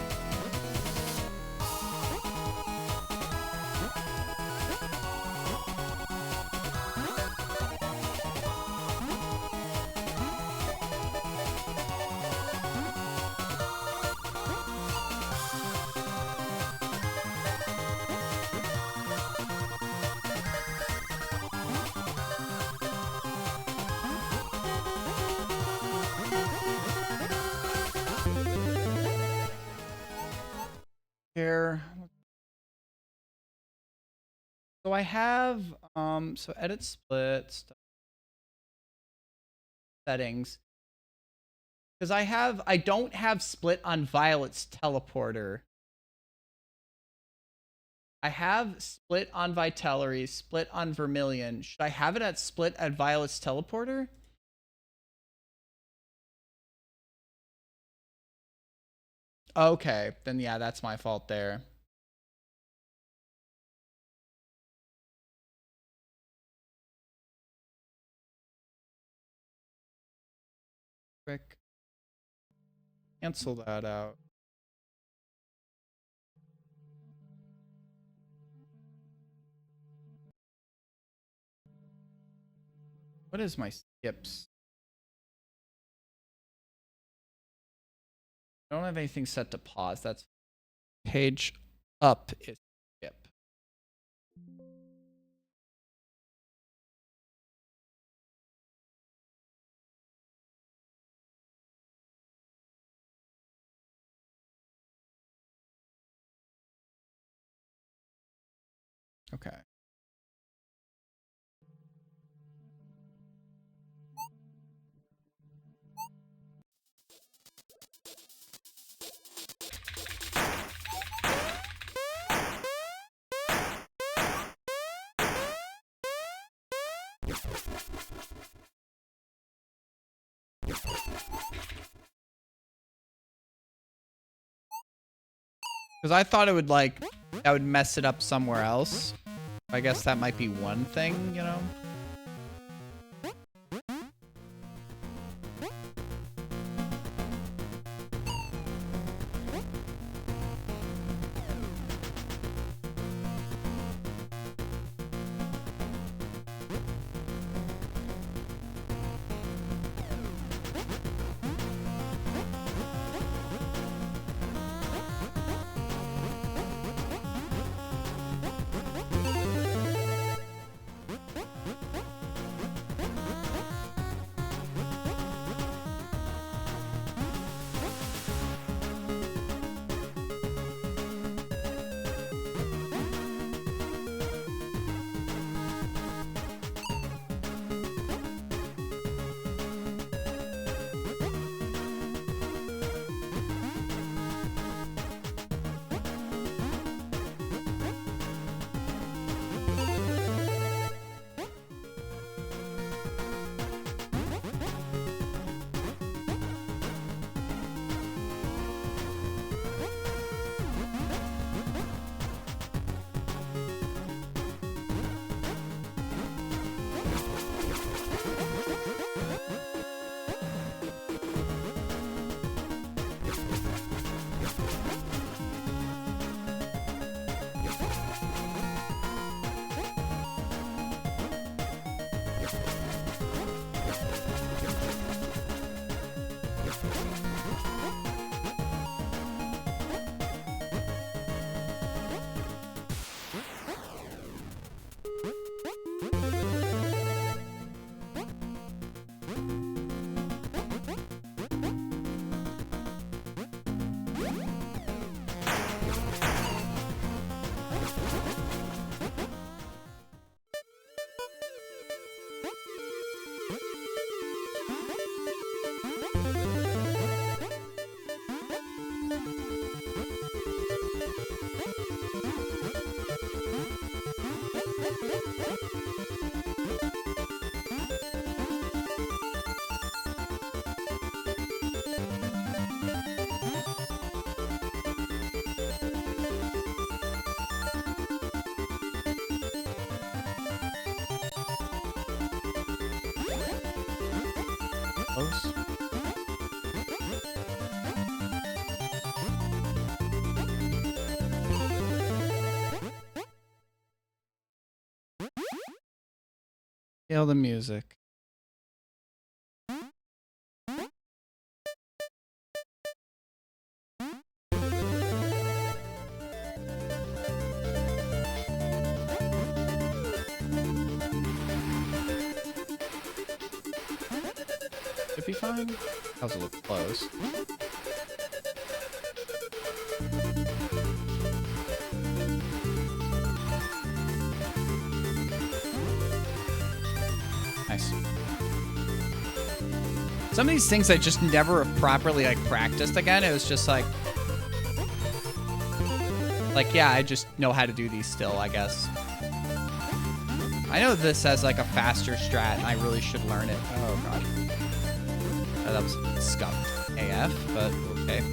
So I have, so edit split, settings. Because I don't have split on Violet's teleporter. I have split on Vitelary, split on Vermilion. Should I have it at split at Violet's teleporter? Okay, then yeah, that's my fault there. Quick. Cancel that out. What is my skips? I don't have anything set to pause. That's page up is skip. Okay. Because I thought it would like, that would mess it up somewhere else. I guess that might be one thing, you know? Close. Feel the music. Should be fine. That was a little close. Nice. Some of these things I just never have properly like practiced again. It was just like, yeah, I just know how to do these still, I guess. I know this has like a faster strat and I really should learn it. Oh god. That was scuffed AF, but okay.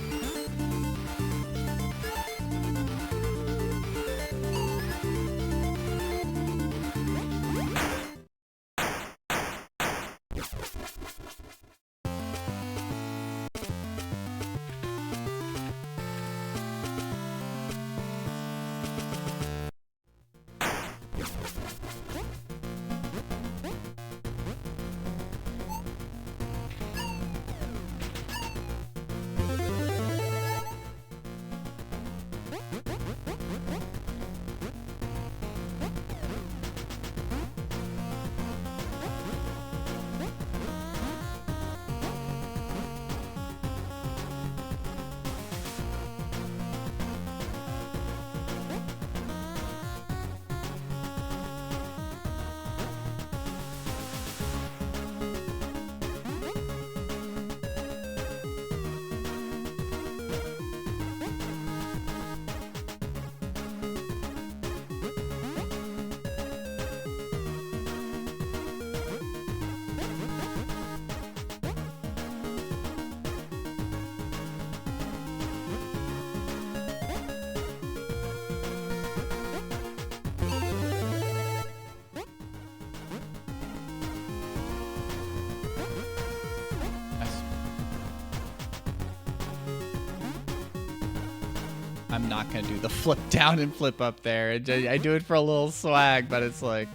I'm not gonna do the flip down and flip up there. I do it for a little swag, but it's like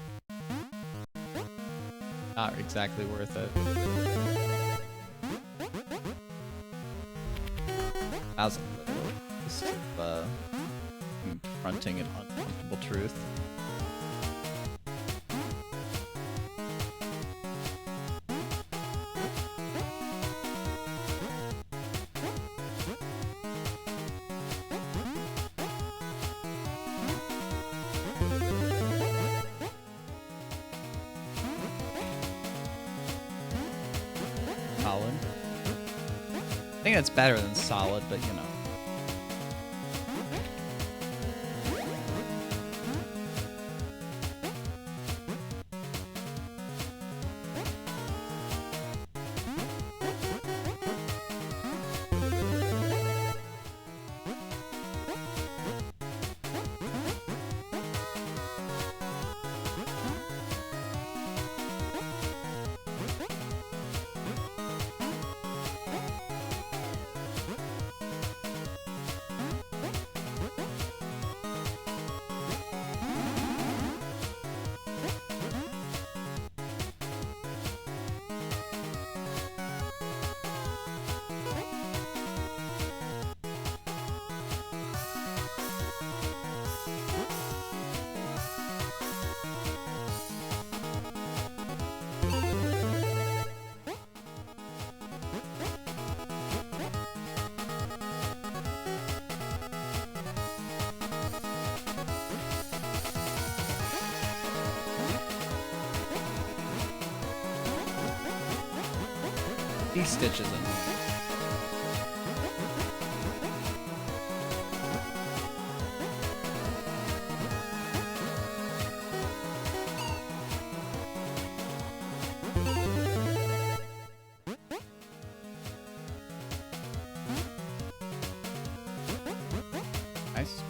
not exactly worth it. That was a little just confronting an uncomfortable truth. Solid. I think that's better than solid, but you know. These stitches in. Nice.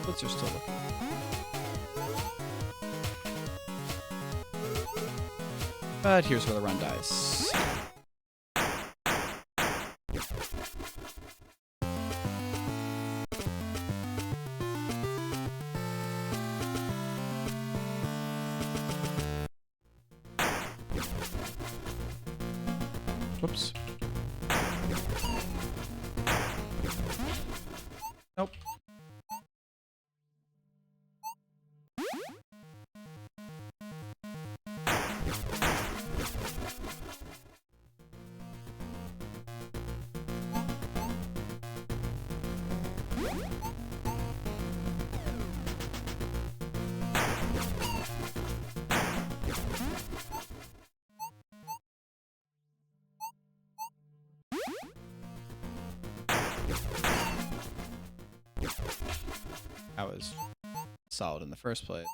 Splits are still looking. But here's where the run dies. Whoops. Nope. That was solid in the first place.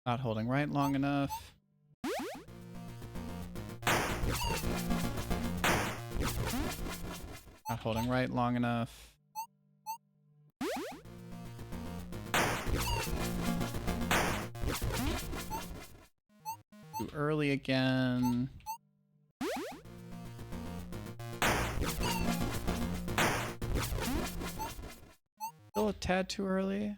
Not holding right long enough. Not holding right long enough. Too early again. Still a tad too early.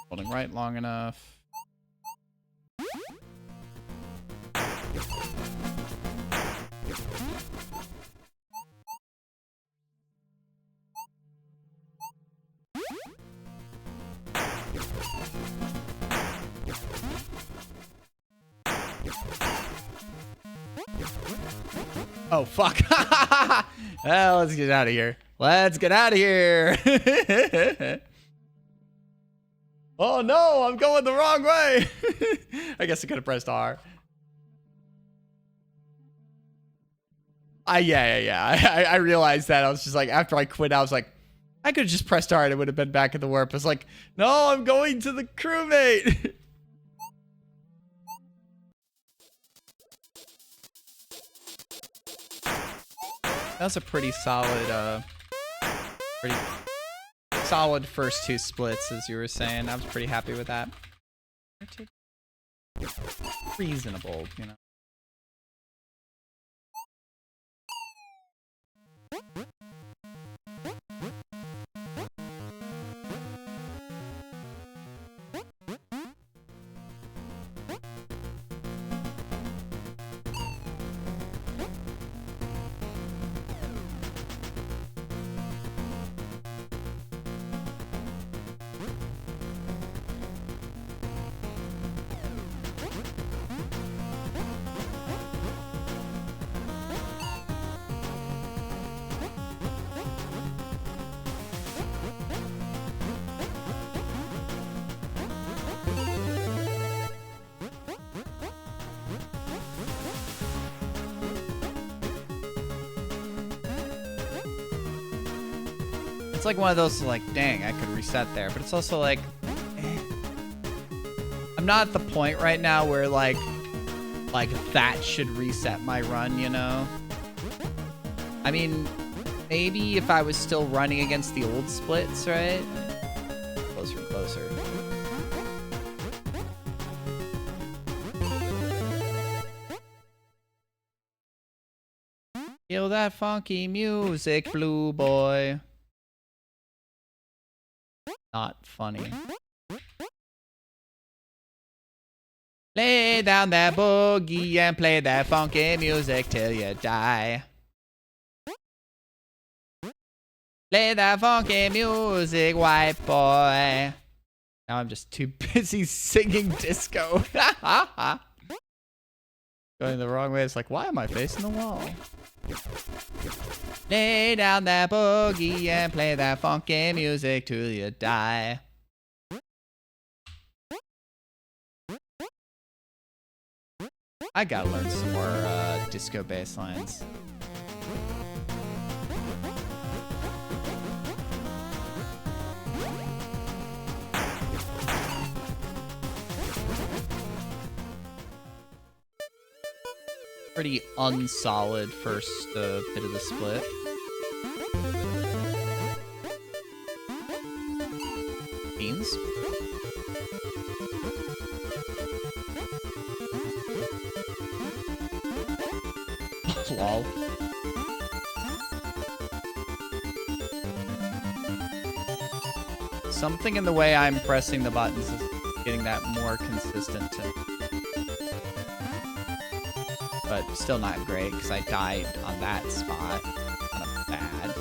Holding right long enough. Oh, fuck. Well, let's get out of here. Let's get out of here. Oh, no, I'm going the wrong way. I guess I could have pressed R. Yeah. I realized that. I was just like, after I quit, I was like, I could have just pressed R and it would have been back in the warp. I was like, no, I'm going to the crewmate. That was a pretty solid first two splits, as you were saying. I was pretty happy with that. Reasonable, you know. It's like one of those like, dang, I could reset there. But it's also like, I'm not at the point right now where like that should reset my run, you know? I mean, maybe if I was still running against the old splits, right? Closer and closer. Feel that funky music, blue boy. Not funny. Lay down that boogie and play that funky music till you die. Play that funky music, white boy. Now I'm just too busy singing disco. Going the wrong way. It's like, why am I facing the wall? Lay down that boogie and play that funky music till you die. I gotta learn some more disco bass lines. Pretty unsolid first bit of the split. Beans. Lol. Something in the way I'm pressing the buttons is getting that more consistent to. But still not great because I died on that spot. Kind of bad.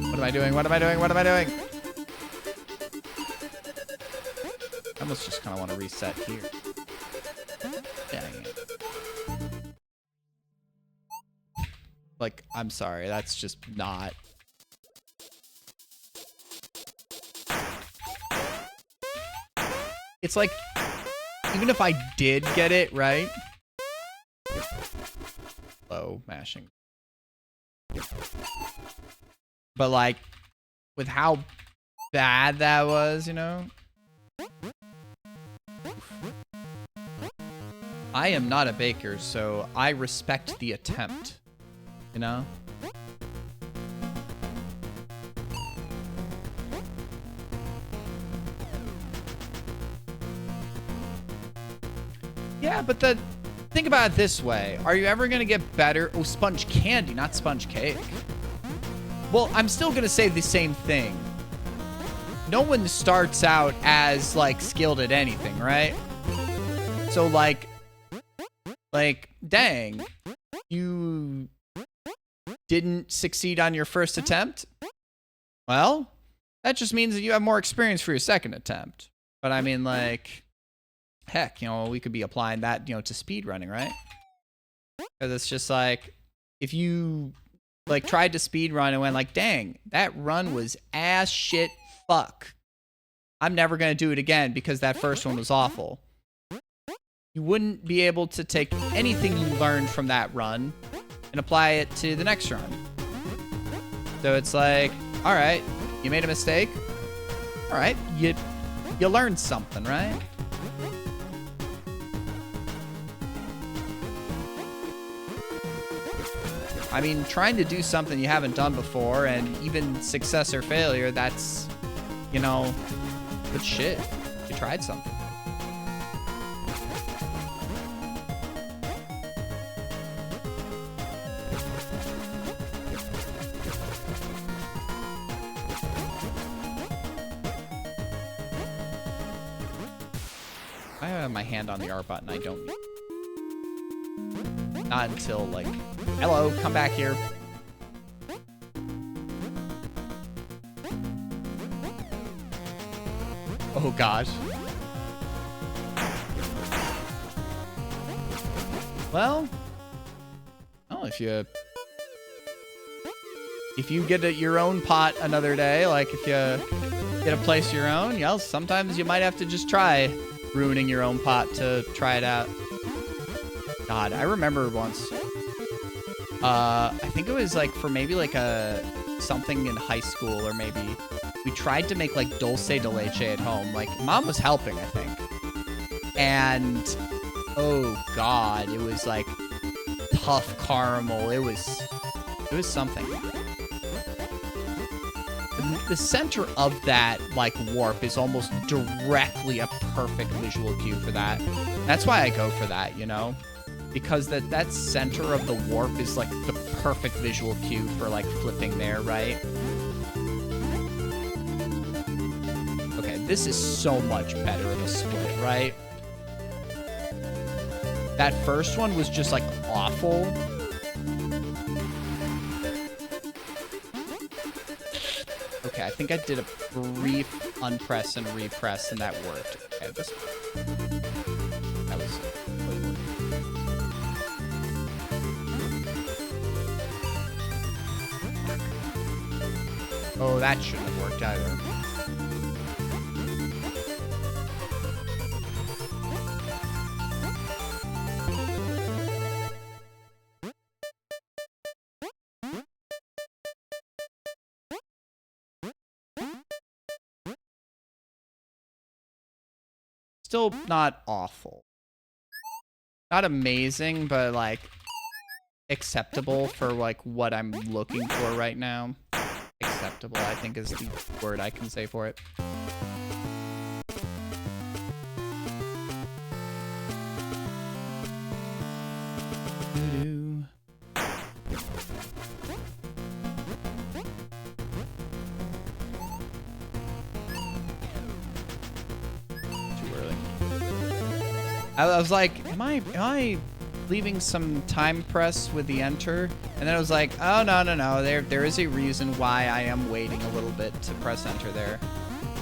What am I doing? What am I doing? What am I doing? I almost just kind of want to reset here. Dang it. Like, I'm sorry. That's just not... It's like, even if I did get it right... Low mashing. But like, with how bad that was, you know? I am not a baker, so I respect the attempt, you know? Yeah, but think about it this way. Are you ever gonna get better? Oh, sponge candy, not sponge cake. Well, I'm still gonna say the same thing. No one starts out as like skilled at anything, right? So like, dang, you didn't succeed on your first attempt? Well, that just means that you have more experience for your second attempt. But I mean, like, heck, you know, we could be applying that, you know, to speedrunning, right? Because it's just like, if you, like, tried to speedrun and went like, dang, that run was ass shit fuck. I'm never going to do it again because that first one was awful. You wouldn't be able to take anything you learned from that run and apply it to the next run. So it's like, all right, you made a mistake. All right, you learned something, right? I mean, trying to do something you haven't done before, and even success or failure, that's, you know, good shit. You tried something. I have my hand on the R button. I don't need. Not until, like, hello, come back here. Oh, gosh. Well, oh, if you get your own pot another day, like if you get a place of your own, yeah, sometimes you might have to just try ruining your own pot to try it out. God, I remember once. I think it was like for maybe like something in high school, or maybe we tried to make like dulce de leche at home. Like mom was helping, I think. And oh God, it was like tough caramel. It was something. The center of that like warp is almost directly a perfect visual cue for that. That's why I go for that, you know? Because that center of the warp is like the perfect visual cue for like flipping there, right? Okay, this is so much better of a split, right? That first one was just like awful. Okay, I think I did a brief unpress and repress and that worked. Okay, that was oh, that shouldn't have worked either. Still not awful. Not amazing, but like acceptable for like what I'm looking for right now. Acceptable, I think, is the word I can say for it. I was like, am I leaving some time press with the enter? And then I was like, oh, no. There is a reason why I am waiting a little bit to press enter there.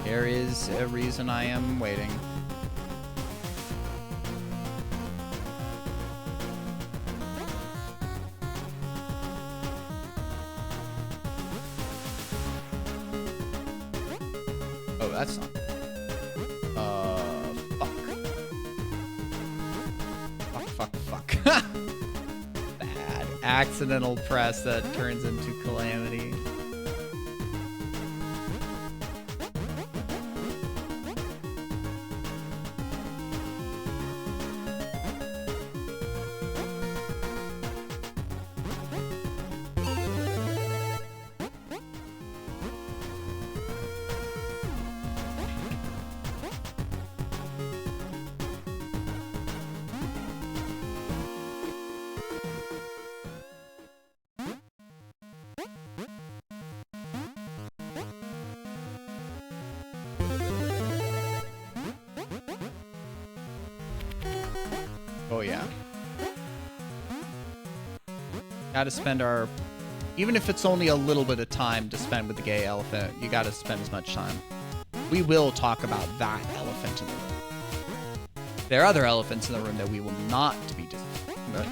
There is a reason I am waiting. Oh, that's not. Fuck. Bad. Accidental press that turns into calamity. Oh yeah. Gotta spend our Even if it's only a little bit of time to spend with the gay elephant, you gotta spend as much time. We will talk about that elephant in the room. There are other elephants in the room that we will not be discussing, but...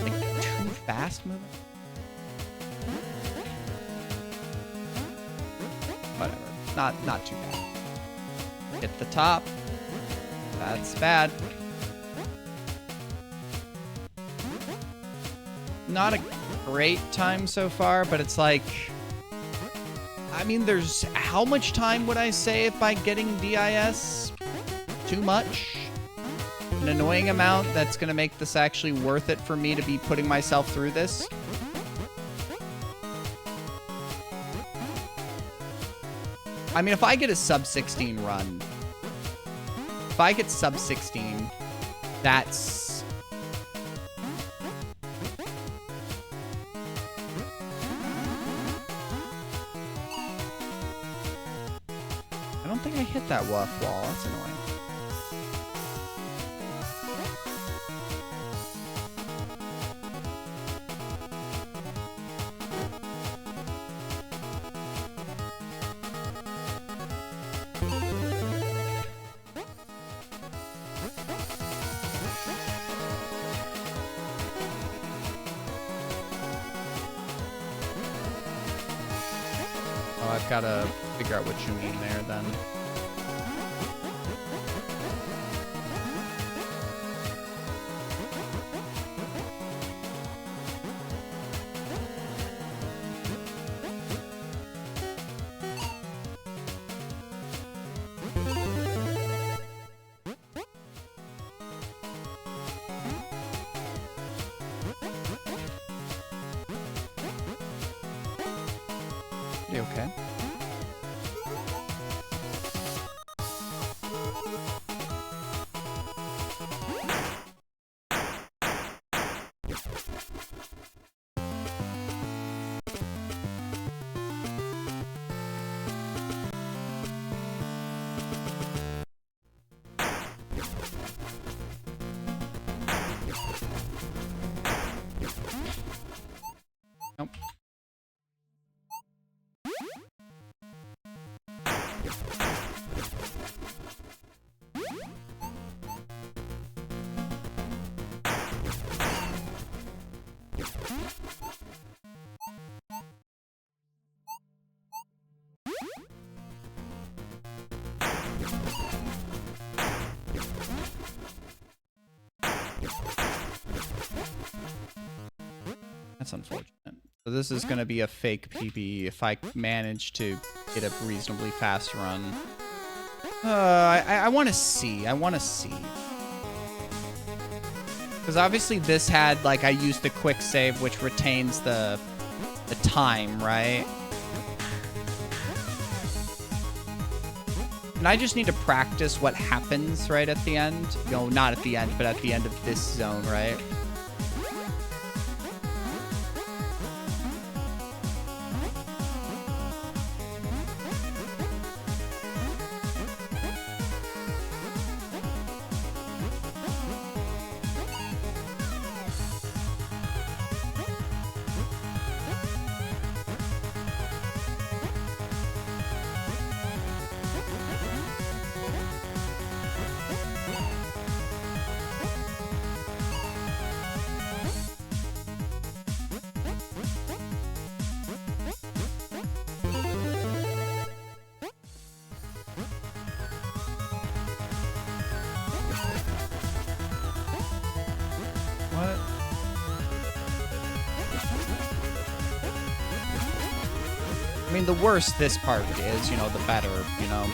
like, too fast moving? Whatever. Not too bad. Hit the top. That's bad. Not a great time so far, but it's like... I mean, there's... How much time would I save by getting DIS? Too much? An annoying amount that's gonna make this actually worth it for me to be putting myself through this? I mean, if I get a sub 16 run... If I get sub 16, that's... I don't think I hit that woof wall. That's annoying. I've got to figure out what you mean there, then. You okay? Nope. That's unfortunate. So this is going to be a fake PB if I manage to get a reasonably fast run. I want to see. I want to see. Because obviously this had, like, I used the quick save, which retains the time, right? And I just need to practice what happens right at the end. No, not at the end, but at the end of this zone, right? What? I mean, the worse this part is, you know, the better, you know.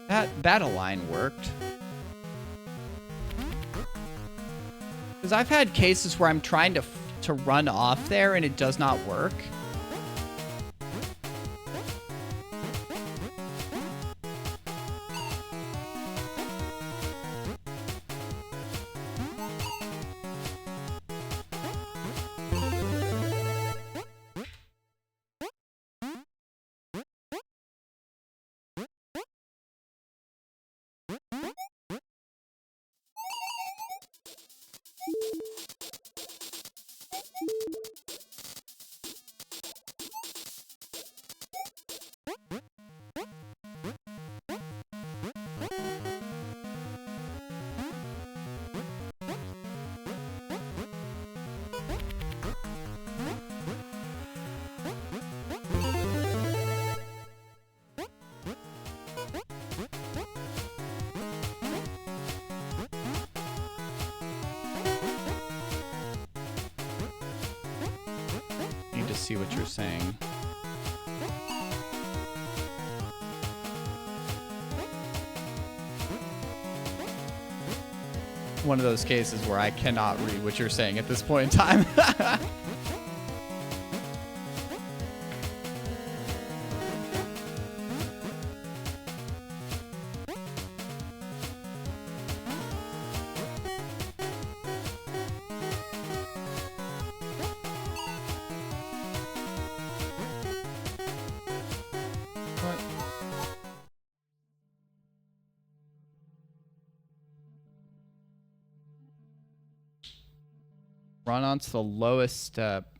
That battle line worked. Because I've had cases where I'm trying to run off there and it does not work. See what you're saying. One of those cases where I cannot read what you're saying at this point in time. Run onto the lowest step.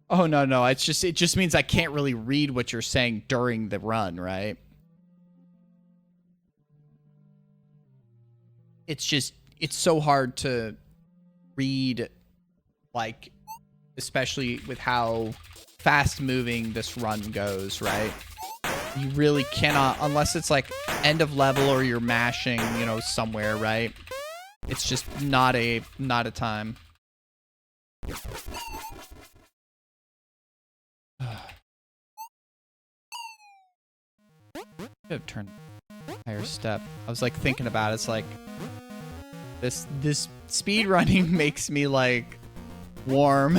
Oh, no. It just means I can't really read what you're saying during the run, right? It's so hard to read, like, especially with how fast moving this run goes, right? You really cannot, unless it's like end of level or you're mashing, you know, somewhere, right? It's just not a time. Could have turned higher step. I was like thinking about it. It's like this speed running makes me like warm.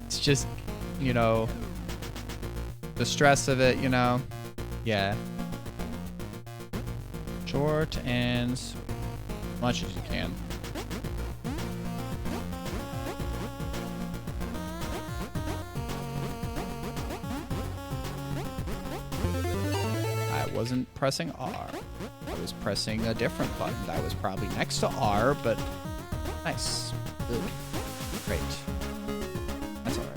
It's just, you know, the stress of it, you know. Yeah. Short and as much as you can. I wasn't pressing R. I was pressing a different button that was probably next to R, but nice. Good. Great. That's all right.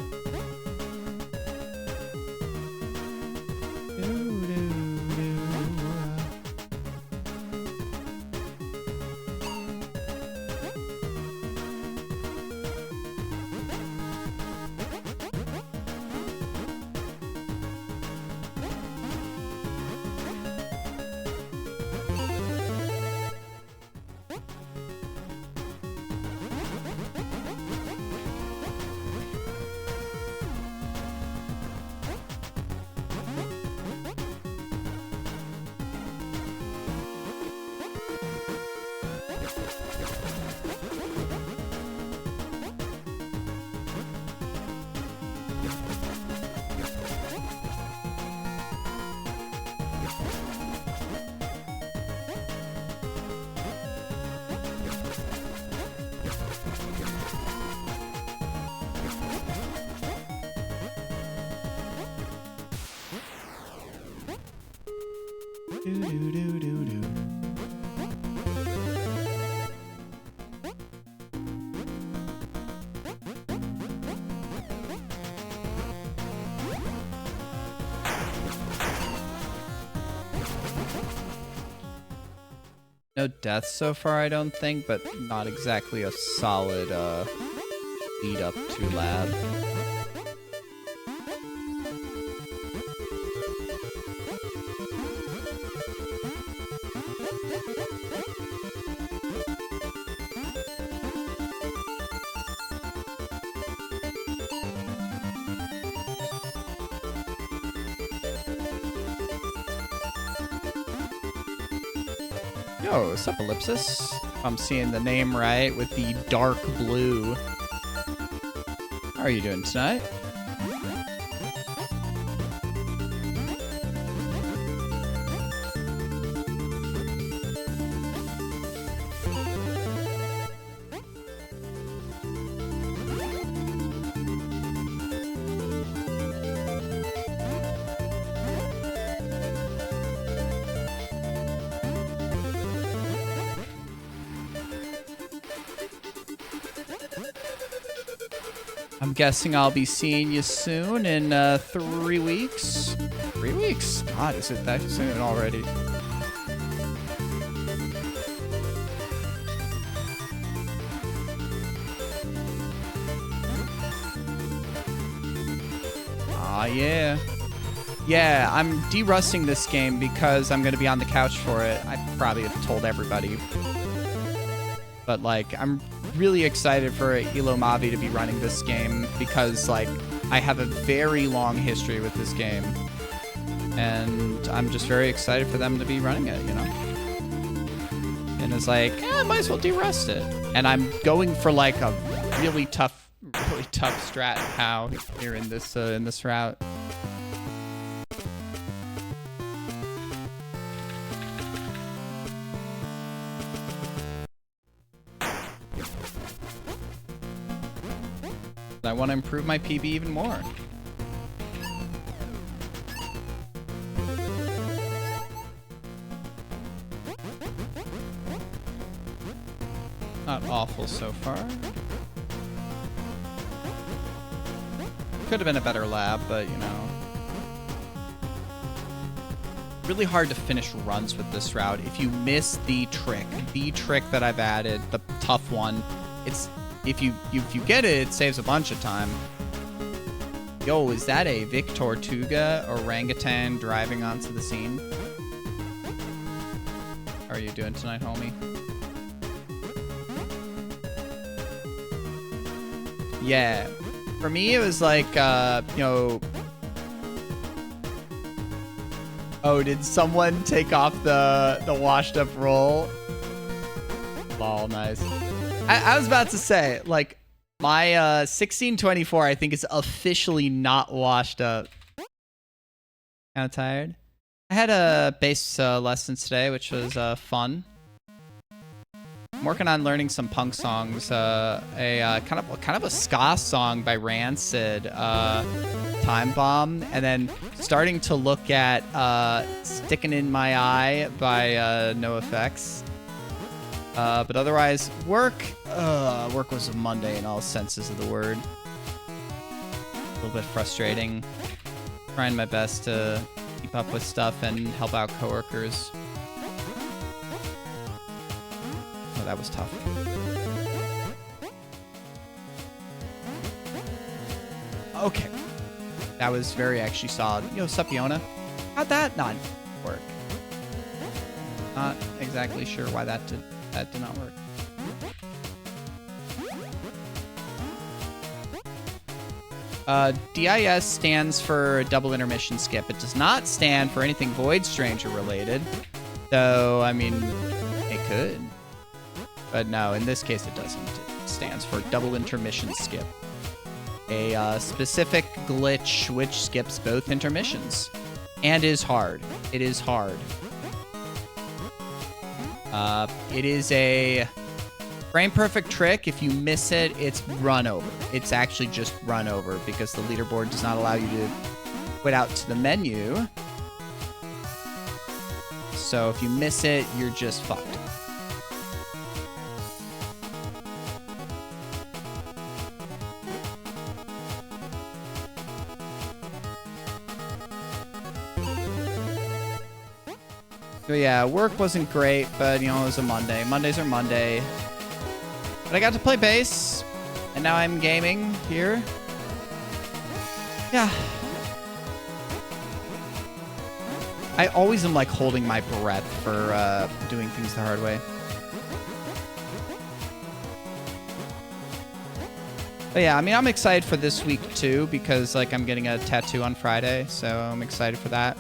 No deaths so far, I don't think, but not exactly a solid lead up to lab. Yo, what's up, Ellipsis? If I'm seeing the name right with the dark blue. How are you doing tonight? I'm guessing I'll be seeing you soon in 3 weeks. 3 weeks? God, is it that soon already? Ah, yeah. Yeah, I'm de-rusting this game because I'm going to be on the couch for it. I probably have told everybody. But, like, I'm really excited for Elo Mavi to be running this game because, like, I have a very long history with this game. And I'm just very excited for them to be running it, you know? And it's like, I might as well de-rust it. And I'm going for, like, a really tough strat how here in this route. I want to improve my PB even more. Not awful so far. Could have been a better lap, but you know. Really hard to finish runs with this route. If you miss the trick that I've added, the tough one, it's if you get it, it saves a bunch of time. Yo, is that a Vic Tortuga orangutan driving onto the scene? How are you doing tonight, homie? Yeah. For me, it was like, you know... Oh, did someone take off the washed up roll? Lol, nice. I was about to say, like, my 1624, I think, is officially not washed up. Kind of tired. I had a bass lesson today, which was fun. I'm working on learning some punk songs. A kind of a ska song by Rancid, Time Bomb, and then starting to look at "Sticking in My Eye" by NoFX. But otherwise, work was a Monday in all senses of the word. A little bit frustrating. Trying my best to keep up with stuff and help out coworkers. Oh, that was tough. Okay. That was very actually solid. Yo, sup, Yona? How'd that not work? Not exactly sure why that did not work. DIS stands for double intermission skip. It does not stand for anything Void Stranger related. So, I mean, it could. But no, in this case it doesn't. It stands for double intermission skip. A specific glitch which skips both intermissions. And is hard. It is hard. It is a frame perfect trick. If you miss it, it's run over. It's actually just run over because the leaderboard does not allow you to quit out to the menu. So if you miss it, you're just fucked. So yeah, work wasn't great, but you know, it was a Monday. Mondays are Monday. But I got to play bass, and now I'm gaming here. Yeah. I always am like holding my breath for doing things the hard way. But yeah, I mean, I'm excited for this week too, because like I'm getting a tattoo on Friday, so I'm excited for that.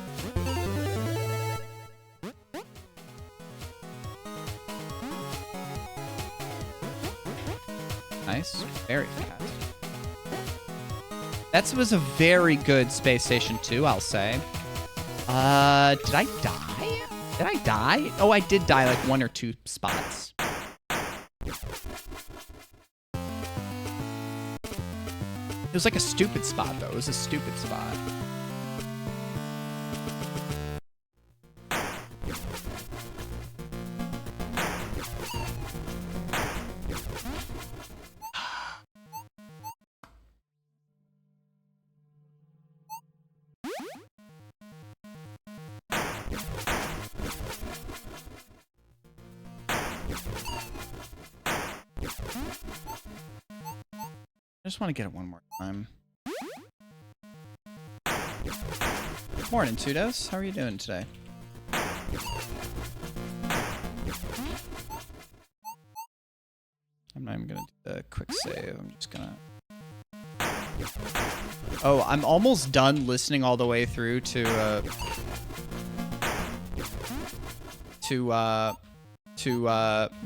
nice. Very fast. That was a very good Space Station 2, I'll say. Did I die? Did I die? Oh, I did die like 1 or 2 spots. It was like a stupid spot, though. It was a stupid spot. I just want to get it one more time. Morning, Tudos. How are you doing today? I'm not even going to do the quick save. I'm just going to... Oh, I'm almost done listening all the way through to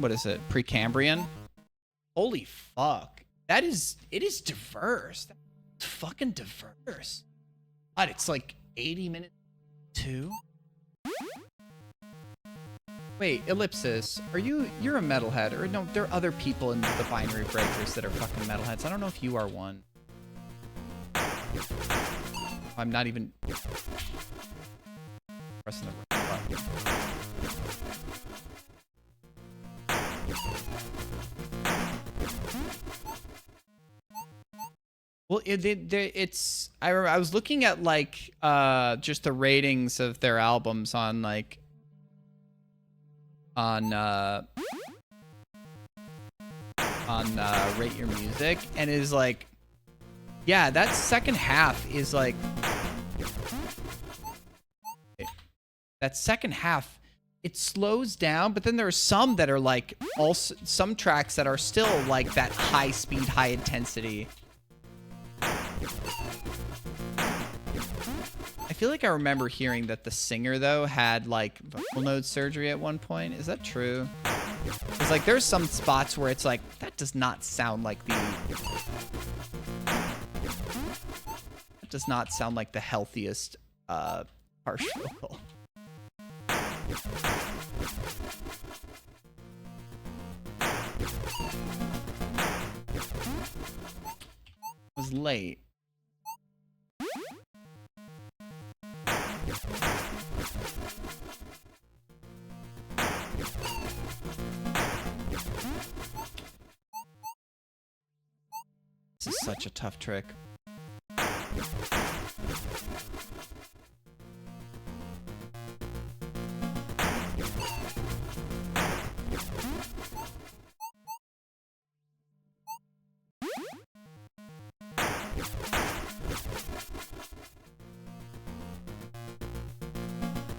what is it? Precambrian? Holy fuck. It is diverse. That's fucking diverse. God, it's like 80 minutes too. Wait, Ellipsis, you're a metalhead, or no, there are other people in the binary breakers that are fucking metalheads. I don't know if you are one. I'm not even pressing the right button. Well, I was looking at like just the ratings of their albums on like on Rate Your Music, and it is like, yeah, that second half is like, that second half, it slows down, but then there are some that are like, also some tracks that are still like that high speed, high intensity. I feel like I remember hearing that the singer, though, had, like, vocal node surgery at one point. Is that true? It's like, there's some spots where it's like, that does not sound like the... That does not sound like the healthiest, harsh vocal. It was late. This is such a tough trick.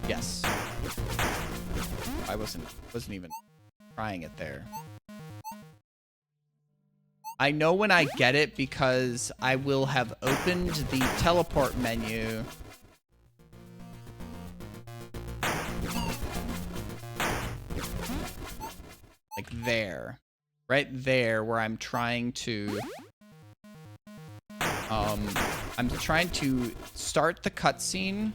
Yes. I wasn't even trying it there. I know when I get it because I will have opened the teleport menu. Like there. Right there where I'm trying to... I'm trying to start the cutscene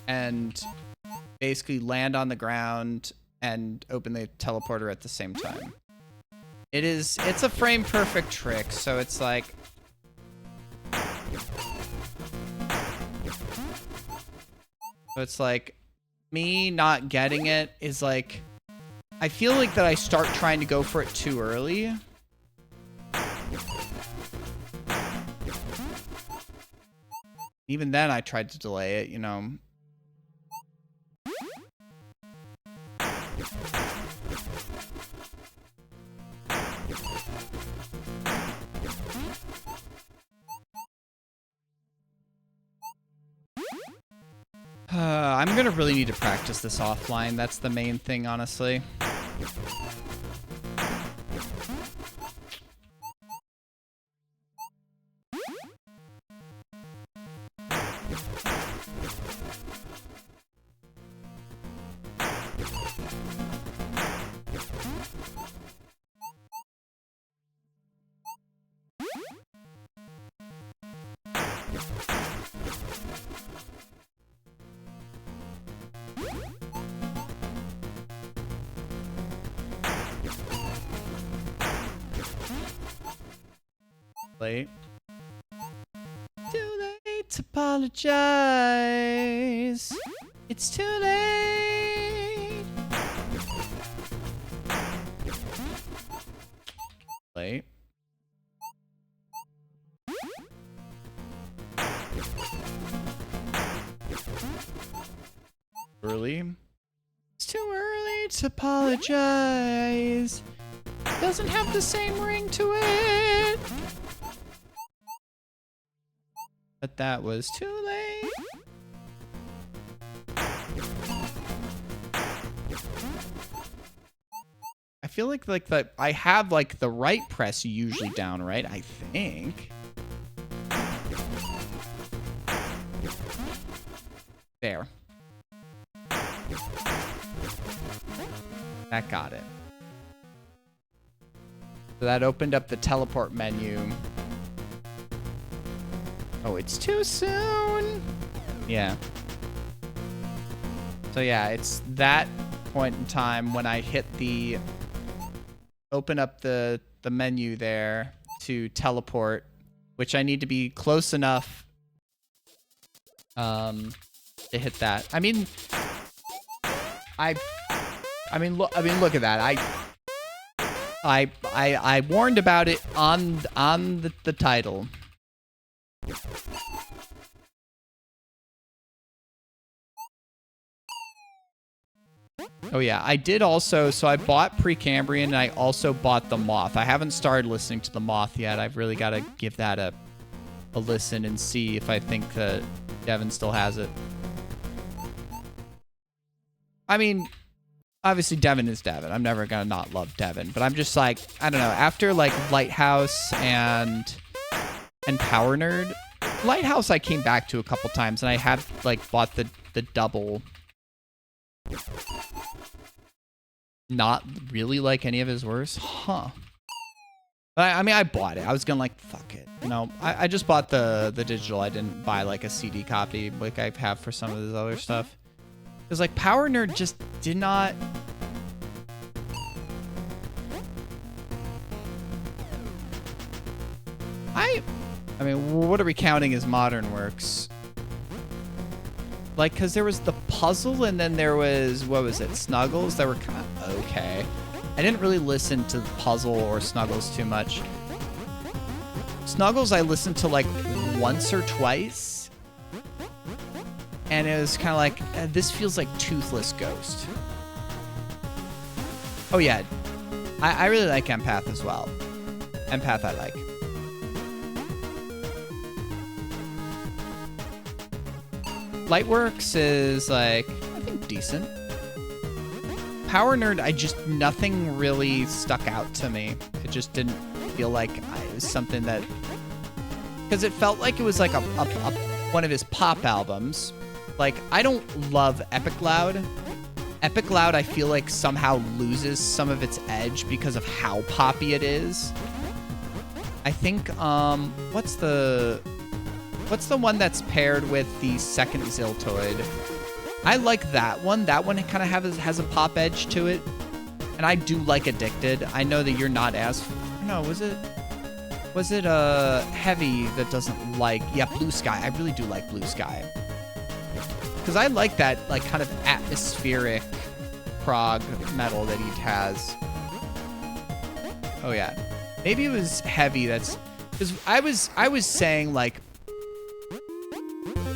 and basically land on the ground and open the teleporter at the same time. It's a frame perfect trick, so it's like... So it's like, me not getting it is like... I feel like that I start trying to go for it too early. Even then, I tried to delay it, you know. I'm gonna really need to practice this offline. That's the main thing, honestly. Late. Too late to apologize. It's too late. Late. Early. It's too early to apologize. Doesn't have the same ring to it. But that was too late. I feel like the I have like the right press usually down, right? I think. There. That got it. So that opened up the teleport menu. Oh, it's too soon. Yeah. So yeah, it's that point in time when I hit the open up the menu there to teleport, which I need to be close enough to hit that. I mean look at that. I warned about it on the title. Oh yeah, I did also, so I bought Precambrian and I also bought the Moth. I haven't started listening to the Moth yet. I've really got to give that a listen and see if I think that Devin still has it. I mean, obviously Devin is Devin. I'm never gonna not love Devin, but I'm just like, I don't know, after like Lighthouse and Power Nerd. Lighthouse I came back to a couple times and I had like bought the double. Not really like any of his works. Huh. But I mean, I bought it. I was gonna like, fuck it. You know, I just bought the digital. I didn't buy like a CD copy like I have for some of this other stuff. Because like Power Nerd just did not... I mean, what are we counting as modern works? Like, because there was the puzzle and then there was, what was it, Snuggles that were kind of okay. I didn't really listen to the puzzle or Snuggles too much. Snuggles I listened to like once or twice. And it was kind of like, this feels like Toothless Ghost. Oh yeah, I really like Empath as well. Empath I like. Lightworks is like, I think decent. Power Nerd, nothing really stuck out to me. It just didn't feel like it was something that, because it felt like it was like one of his pop albums. Like, I don't love Epic Loud. Epic Loud, I feel like somehow loses some of its edge because of how poppy it is. I think, what's the one that's paired with the second Ziltoid? I like that one. That one kind of has a pop edge to it. And I do like Addicted. I know that you're not as... No, was it Heavy that doesn't like... Yeah, Blue Sky. I really do like Blue Sky. Because I like that like kind of atmospheric prog metal that he has. Oh yeah. Maybe it was Heavy that's... Because I was saying like...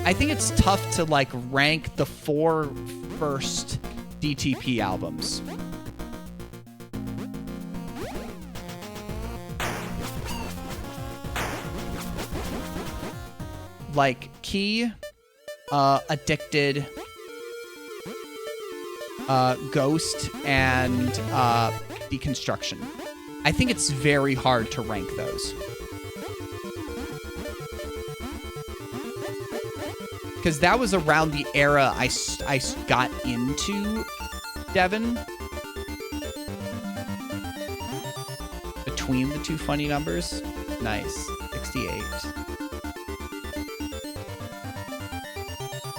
I think it's tough to like rank the 4 first DTP albums. Like Key, Addicted, Ghost, and Deconstruction. I think it's very hard to rank those. Because that was around the era I got into Devin. Between the two funny numbers. Nice. 68.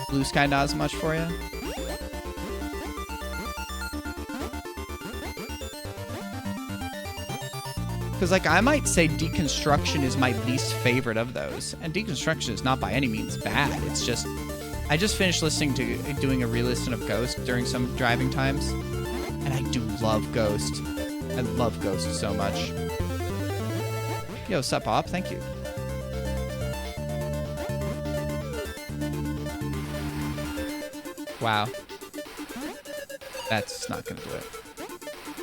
Blue Sky not as much for you? Because, like, I might say Deconstruction is my least favorite of those. And Deconstruction is not by any means bad. It's just, I just finished listening to, doing a re-listen of Ghost during some driving times. And I do love Ghost. I love Ghost so much. Yo, sup, Bob? Thank you. Wow. That's not gonna do it.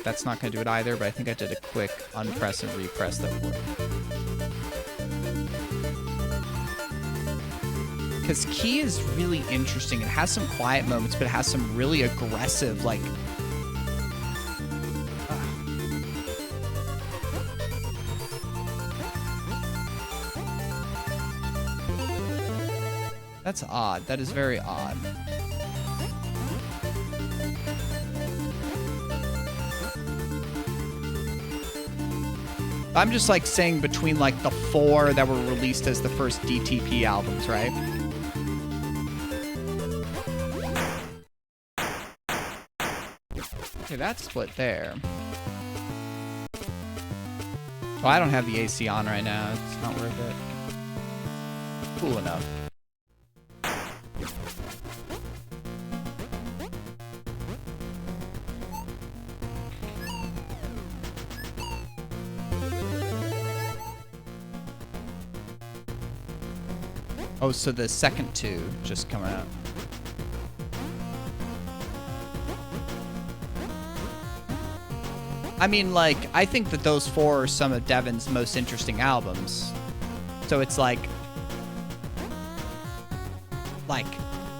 That's not gonna do it either, but I think I did a quick unpress and repress that would work. Because Key is really interesting. It has some quiet moments, but it has some really aggressive, like... That's odd. That is very odd. I'm just like saying between like the 4 that were released as the first DTP albums, right? Okay, that's split there. Well, I don't have the AC on right now. It's not worth it. Cool enough. Oh, so the second 2 just come out. I mean, like, I think that those 4 are some of Devin's most interesting albums. So it's like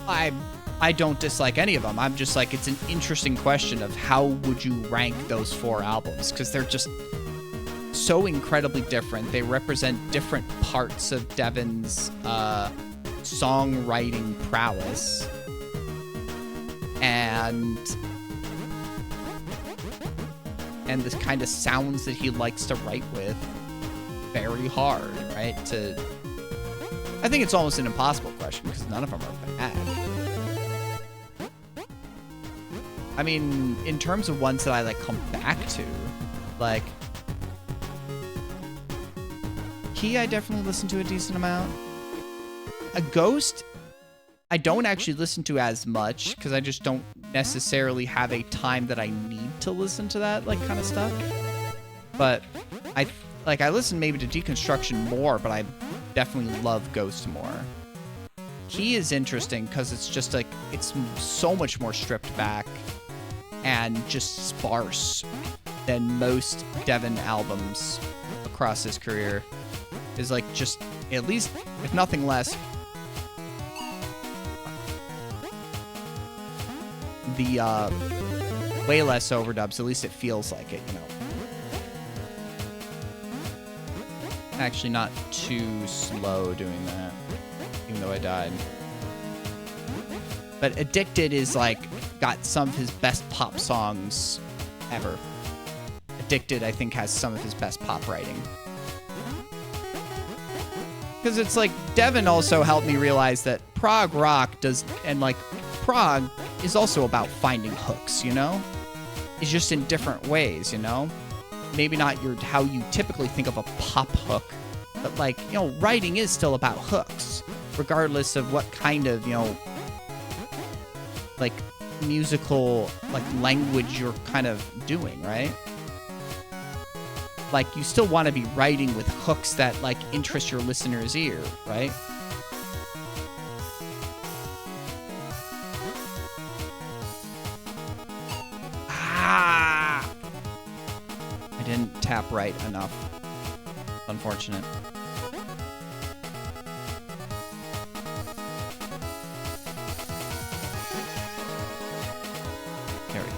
I don't dislike any of them. I'm just like, it's an interesting question of how would you rank those 4 albums? Because they're just so incredibly different. They represent different parts of Devin's songwriting prowess. And the kind of sounds that he likes to write with. Very hard, right? I think it's almost an impossible question because none of them are bad. I mean, in terms of ones that I like come back to, like Key, I definitely listen to a decent amount. A Ghost, I don't actually listen to as much because I just don't necessarily have a time that I need to listen to that like kind of stuff. But I listen maybe to Deconstruction more, but I definitely love Ghost more. Key is interesting because it's just like, it's so much more stripped back and just sparse than most Devin albums across his career. Is like just, at least, if nothing less, the way less overdubs, at least it feels like it, you know. Actually not too slow doing that, even though I died. But Addicted is like got some of his best pop songs ever. Addicted, I think, has some of his best pop writing. Because it's like, Devin also helped me realize that prog rock does, and like prog is also about finding hooks, you know? It's just in different ways, you know? Maybe not how you typically think of a pop hook, but like, you know, writing is still about hooks, regardless of what kind of, you know, like musical, like language you're kind of doing, right? Like, you still want to be writing with hooks that like interest your listener's ear, right? I didn't tap right enough. Unfortunate. There we go.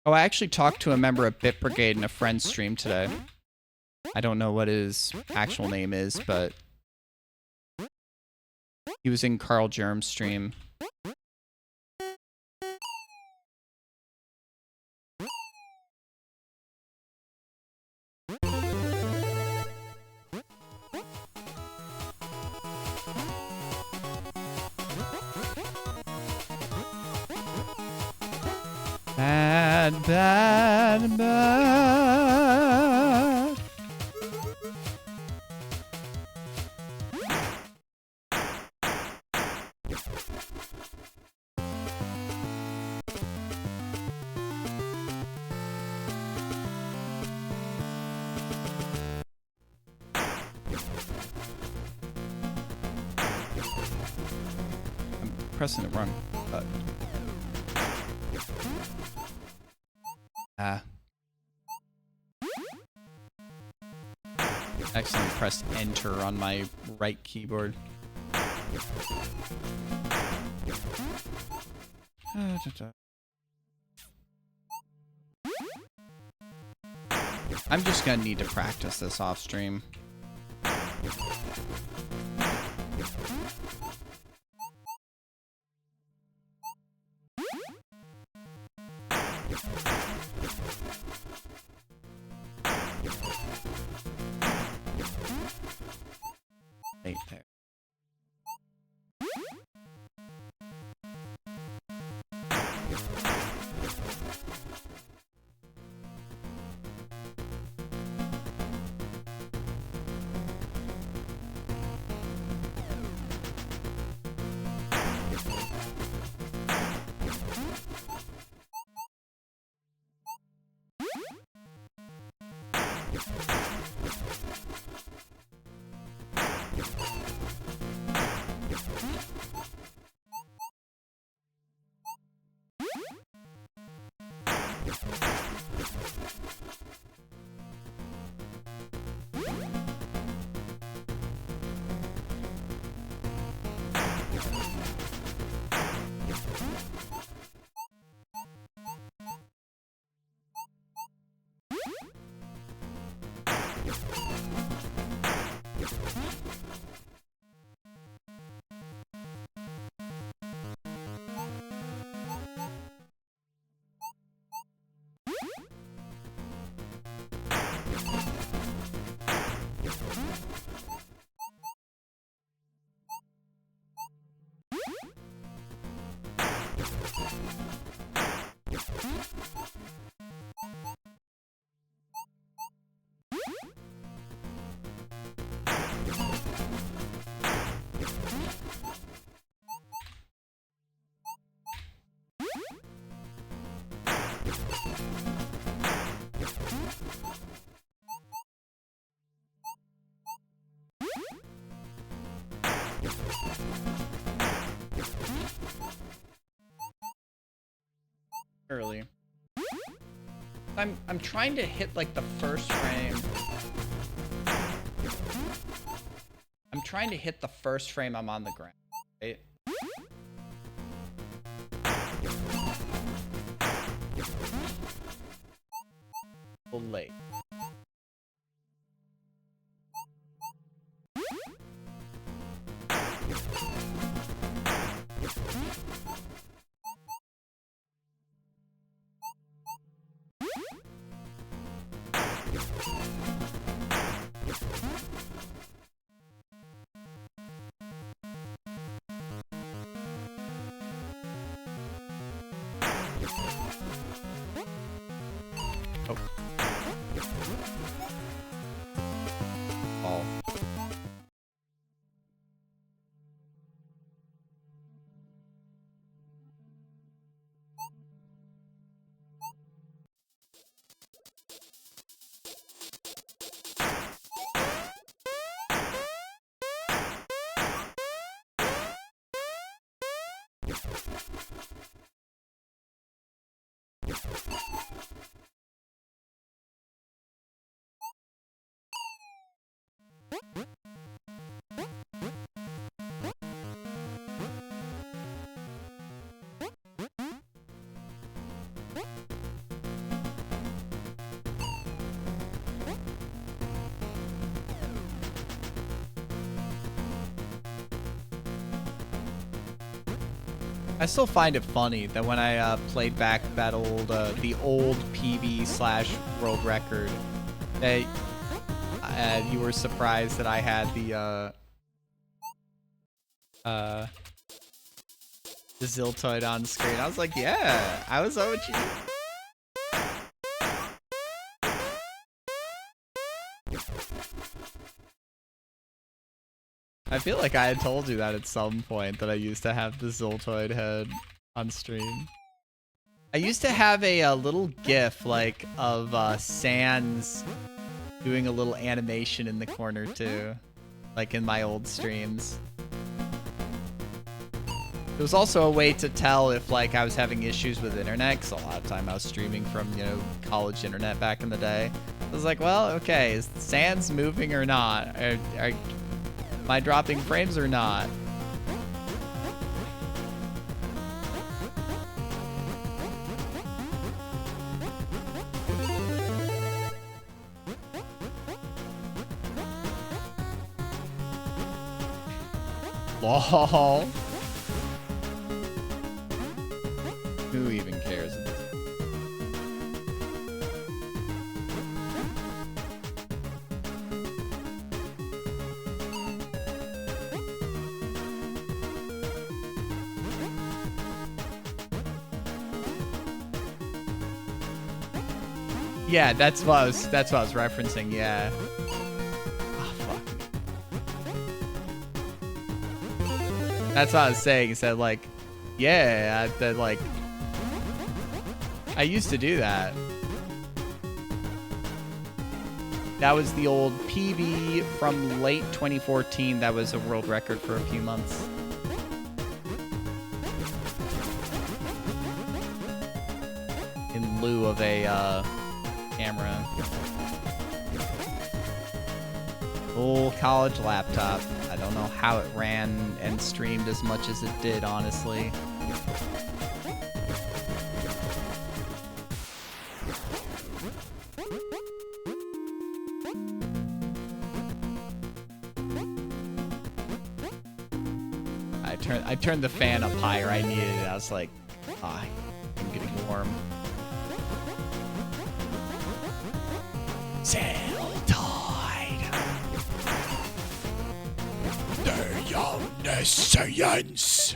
Oh, I actually talked to a member of Bit Brigade in a friend's stream today. I don't know what his actual name is, but he was in Carl Germ's stream. Bad, bad, bad. I'm pressing the wrong button. Accidentally pressed enter on my right keyboard. I'm just gonna need to practice this off stream. Right there. Early. I'm trying to hit like the first frame. I'm trying to hit the first frame I'm on the ground, right? A little late. I still find it funny that when I played back that old, the old PB/world record, that you were surprised that I had the the Ziltoid on screen. I was like, yeah, I was OG. I feel like I had told you that at some point, that I used to have the Ziltoid head on stream. I used to have a little GIF like of Sans doing a little animation in the corner too, like in my old streams. It was also a way to tell if like I was having issues with internet, because a lot of time I was streaming from, you know, college internet back in the day. I was like, well, okay, is Sans moving or not? Am I dropping frames or not? LOL. Who even cares? Yeah, that's what I was referencing, yeah. Oh, fuck. That's what I was saying. He said, like, yeah, that, like, I used to do that. That was the old PB from late 2014. That was a world record for a few months. In lieu of a, camera. Old college laptop. I don't know how it ran and streamed as much as it did, honestly. I turned the fan up higher. I needed it. I was like, ah, I'm getting warm. Ziltoid. The omniscience.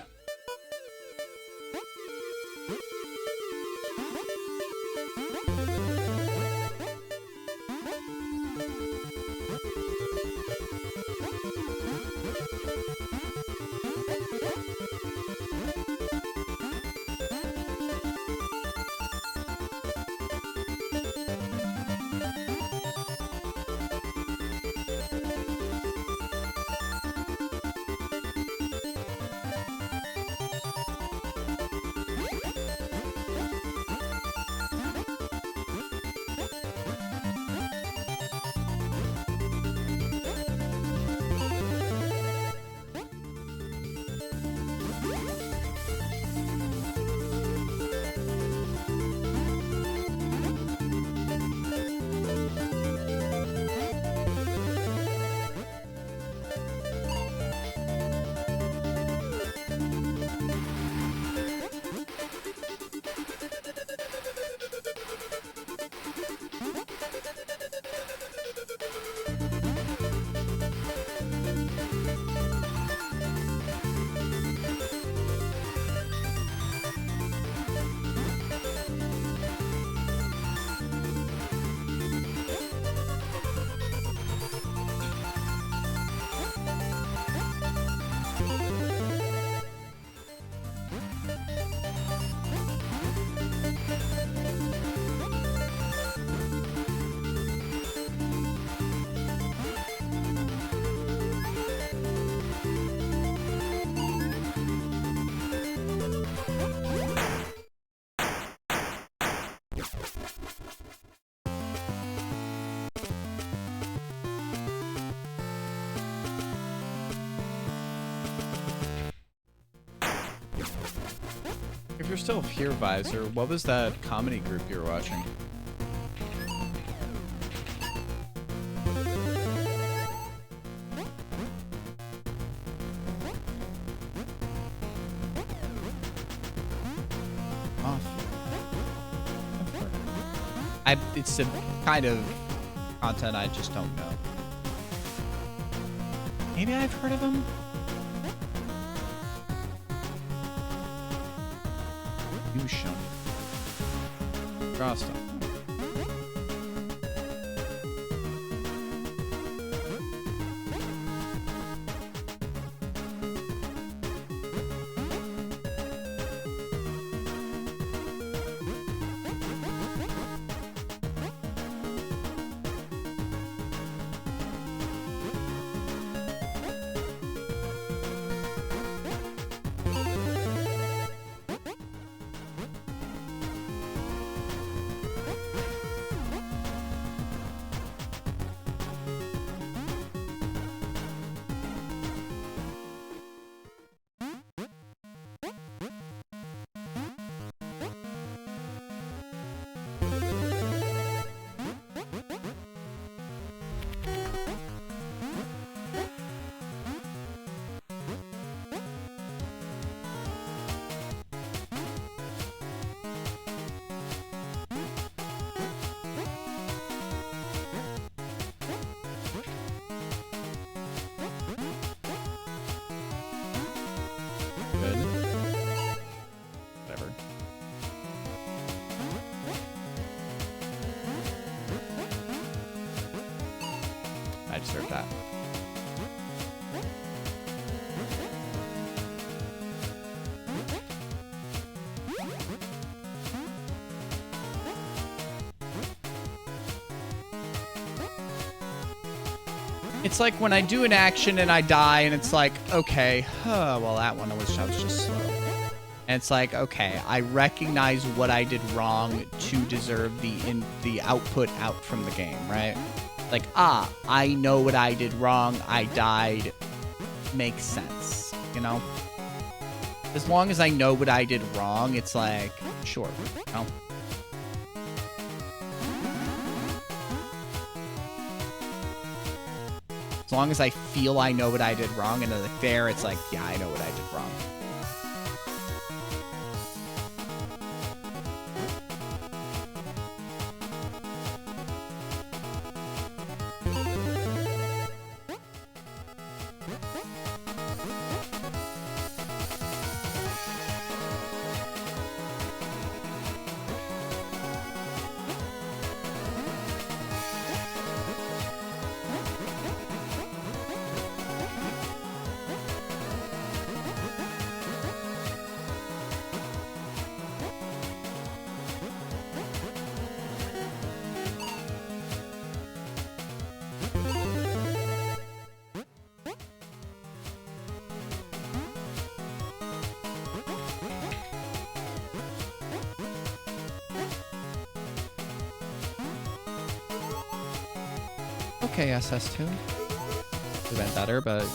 If you're still here, Visor, what was that comedy group you were watching? It's the kind of content I just don't know. Maybe I've heard of them? You show me. Draw stuff. Good. Whatever. I deserve that. It's like when I do an action and I die and it's like, okay, well, that one I was just slow. And it's like, okay, I recognize what I did wrong to deserve the output out from the game, right? Like, I know what I did wrong. I died. Makes sense, you know? As long as I know what I did wrong, it's like, sure, you know? As long as I feel I know what I did wrong, and there, it's like, yeah, I know what I did wrong. Okay, SS2. Could have been better, but...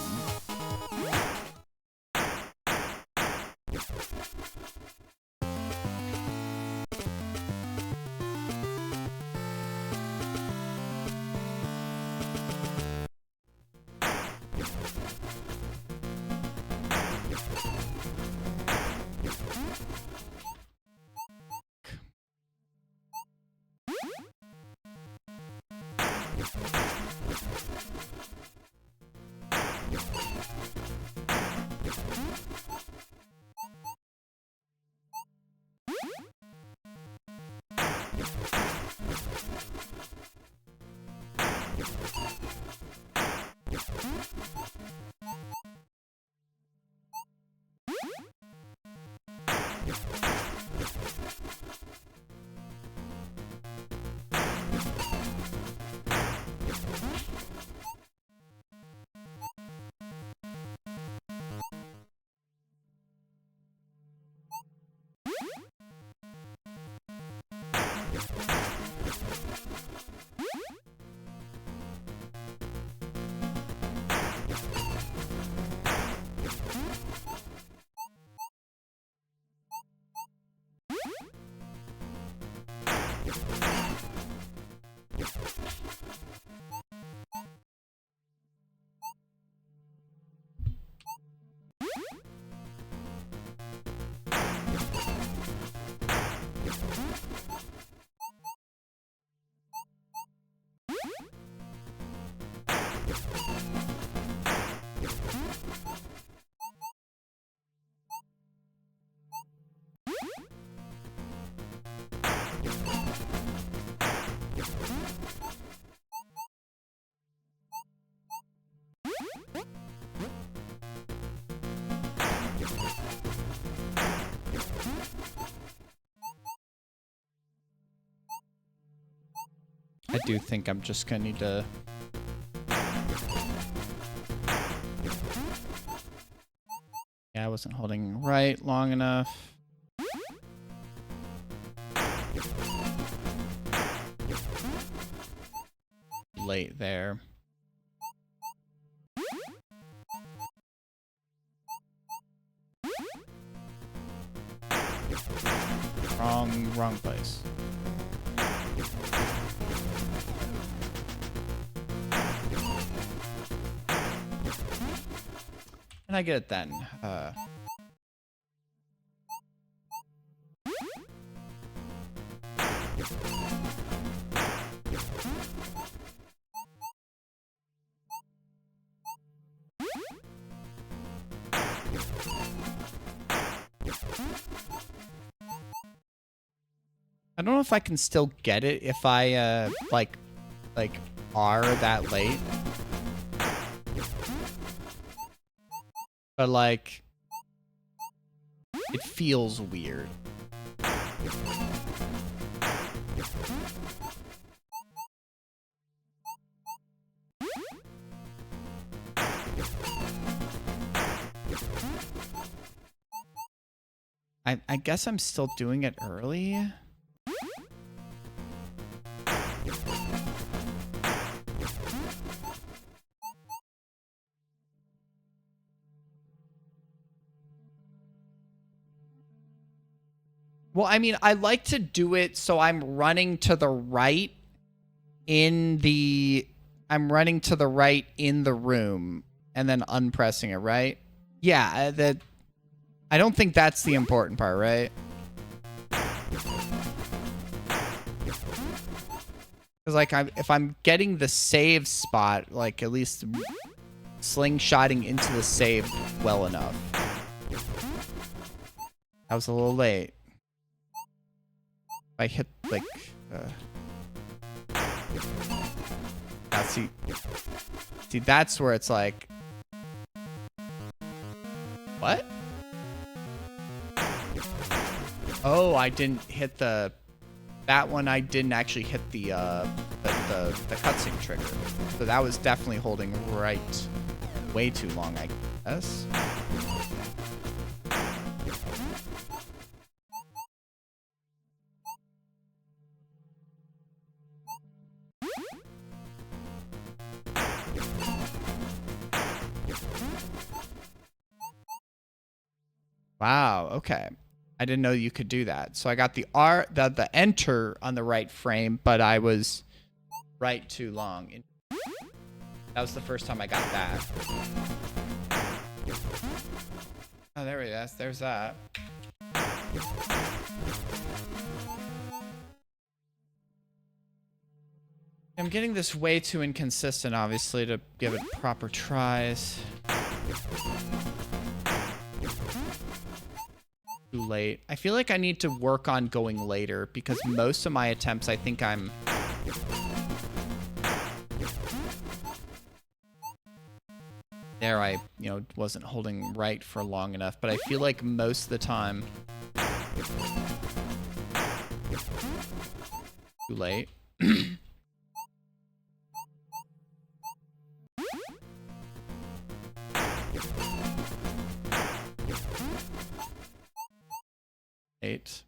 I do think I'm just gonna need to... Yeah, I wasn't holding right long enough. Late there. Wrong place. And I get it then. I don't know if I can still get it if I, like are that late. But, like, it feels weird. I guess I'm still doing it early. Well, I mean, I like to do it so I'm running to the right in the... I'm running to the right in the room and then unpressing it, right? Yeah, that... I don't think that's the important part, right? Because, like, if I'm getting the save spot, like, at least slingshotting into the save well enough. That was a little late. I hit, like, now see, that's where it's like, what? Oh, I didn't hit the, that one I didn't actually hit the cutscene trigger. So that was definitely holding right way too long, I guess. Wow, okay. I didn't know you could do that. So I got the the enter on the right frame, but I was right too long. That was the first time I got that. Oh, there we go. There's that. I'm getting this way too inconsistent, obviously, to give it proper tries. Too late. I feel like I need to work on going later because most of my attempts, I think I'm... There, I, you know, wasn't holding right for long enough, but I feel like most of the time... Too late. Eight.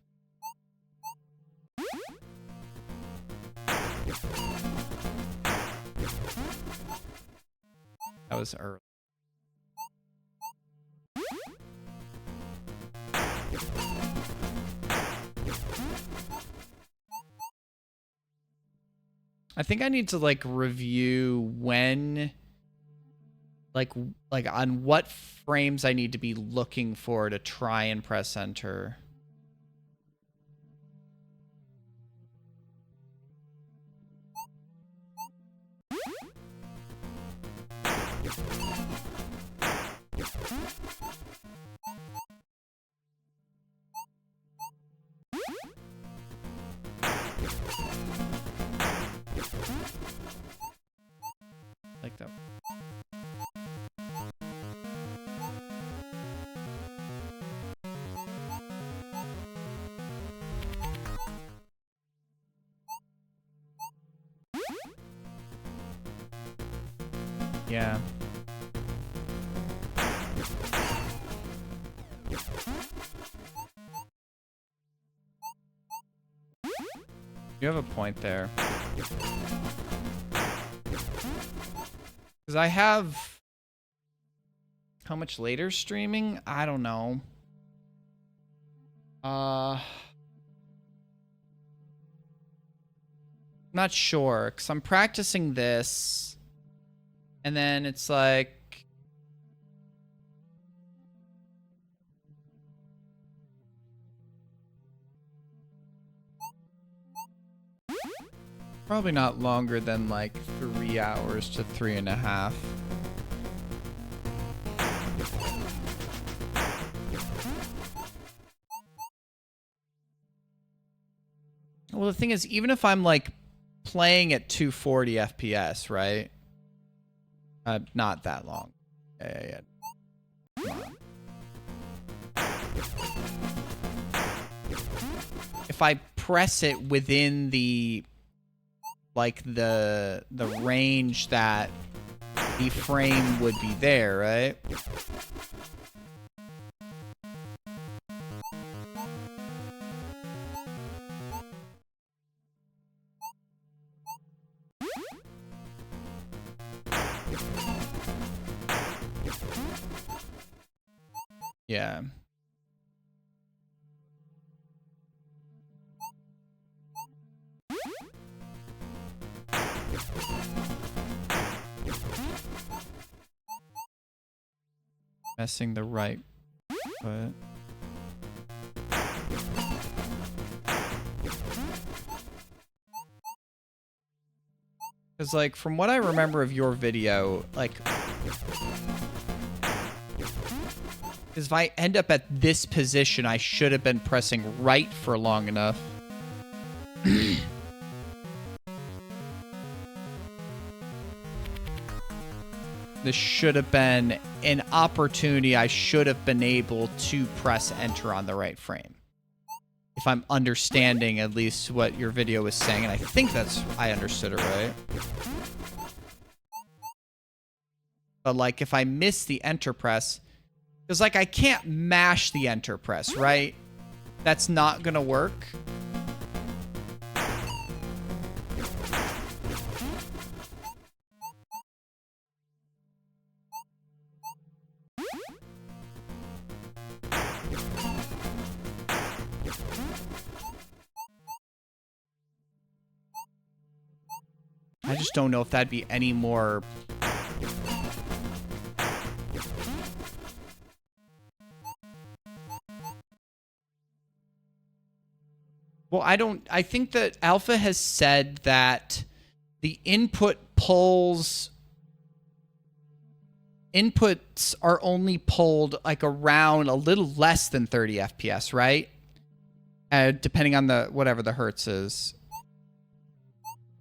That was early. I think I need to like review when like on what frames I need to be looking for to try and press enter. Like that. Yeah. You have a point there. Because I have... How much later streaming? I don't know. Not sure, because I'm practicing this. And then it's like... Probably not longer than like 3 hours to 3.5. Well, the thing is, even if I'm like playing at 240 FPS, right? Not that long. Yeah. If I press it within the like the range that the frame would be there, right? Yeah. Messing the right foot. Because, like, from what I remember of your video, like... Because if I end up at this position, I should have been pressing right for long enough. This should have been an opportunity I should have been able to press enter on the right frame. If I'm understanding at least what your video was saying, and I think I understood it right. But like if I miss the enter press, because like I can't mash the enter press, right? That's not gonna work. I just don't know if that'd be any more... Well, I think that Alpha has said that the inputs are only pulled like around a little less than 30 FPS, right? Depending on whatever the hertz is.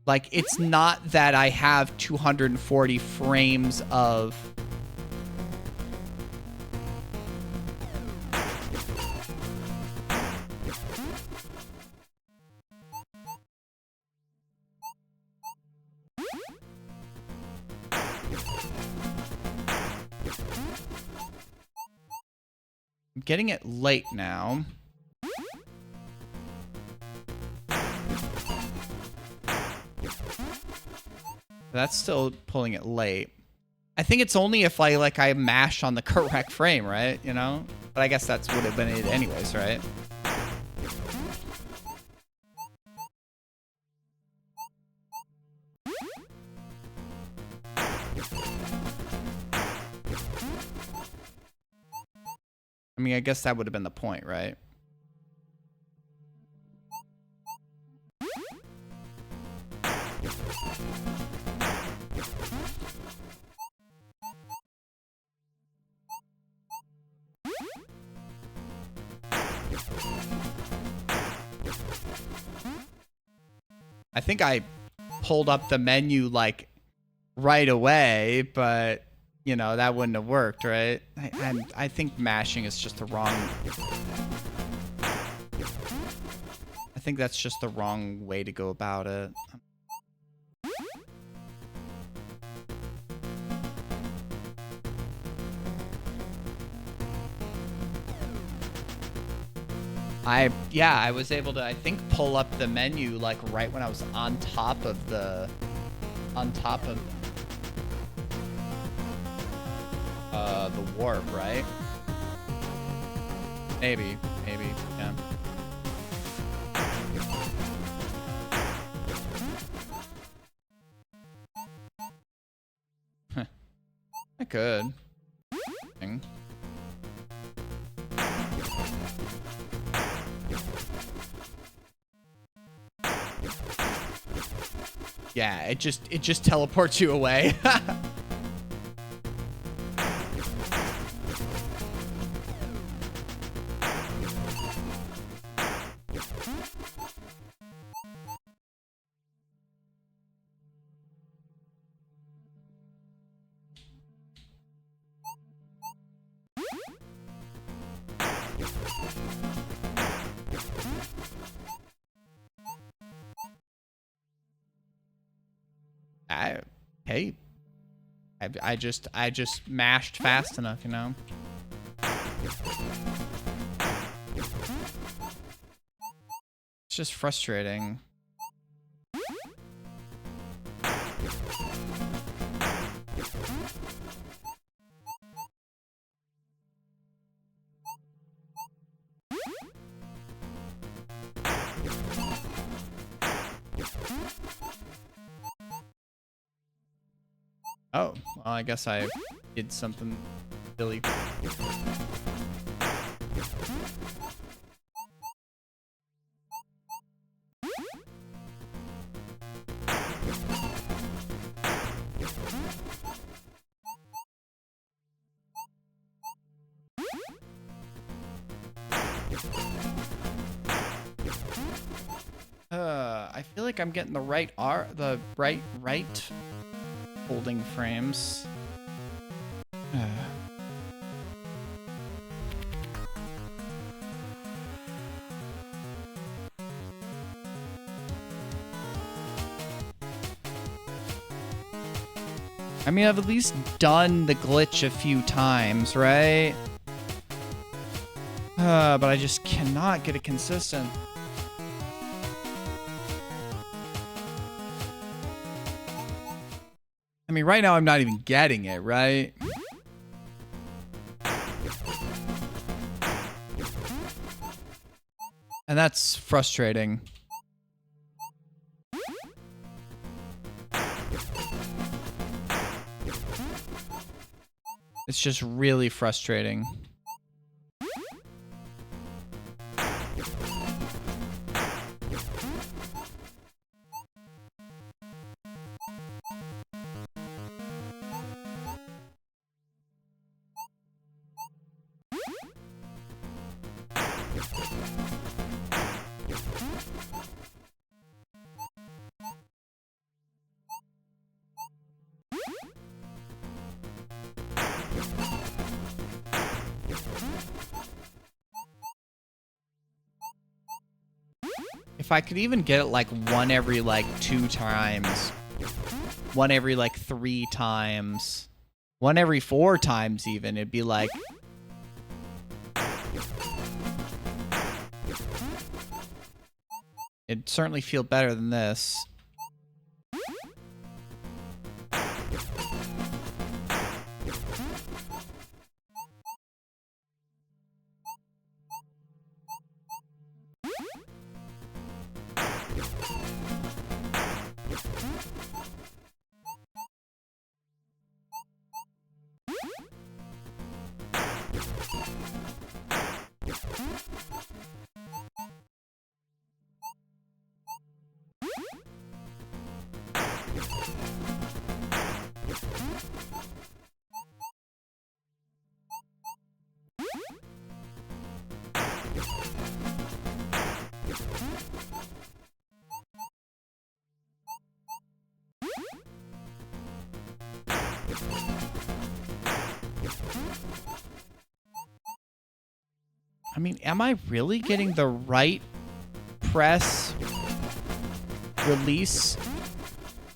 Like, it's not that I have 240 frames of... I'm getting it late now. That's still pulling it late. I think it's only if I mash on the correct frame, right? You know? But I guess that's would have been it anyways, right? I mean, I guess that would have been the point, right? I think I pulled up the menu like right away, but you know, that wouldn't have worked, right? I think mashing is just the wrong... I think that's just the wrong way to go about it. I was able to, I think, pull up the menu like right when I was on top of the warp, right? Maybe, yeah. I could. Yeah, it just teleports you away. Hey, I just mashed fast enough, you know. It's just frustrating. Oh, well, I guess I did something silly. I feel like I'm getting the right right holding frames. I mean, I've at least done the glitch a few times, right? But I just cannot get it consistent. I mean, right now I'm not even getting it, right? And that's frustrating. It's just really frustrating. If I could even get it like one every like 2 times, one every like 3 times, one every 4 times even, it'd be like... It'd certainly feel better than this. I mean, am I really getting the right press release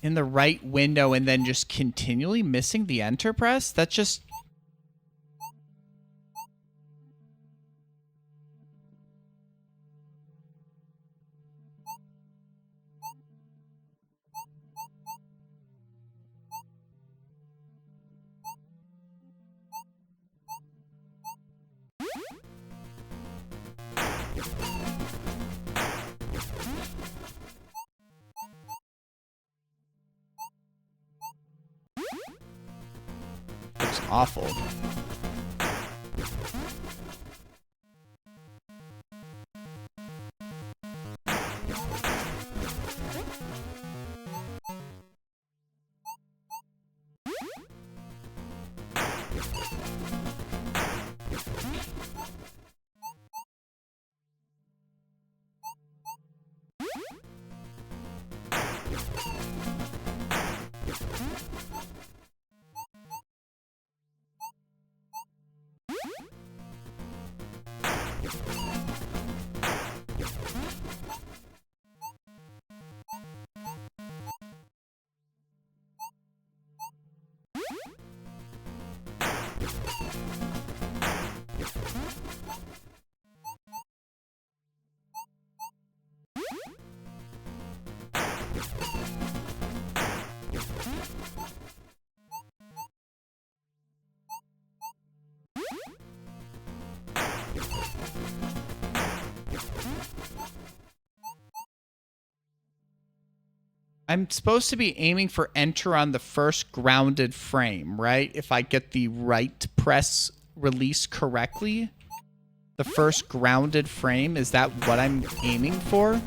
in the right window and then just continually missing the enter press? That's just... Looks awful. I'm supposed to be aiming for enter on the first grounded frame, right? If I get the right press release correctly. The first grounded frame, is that what I'm aiming for?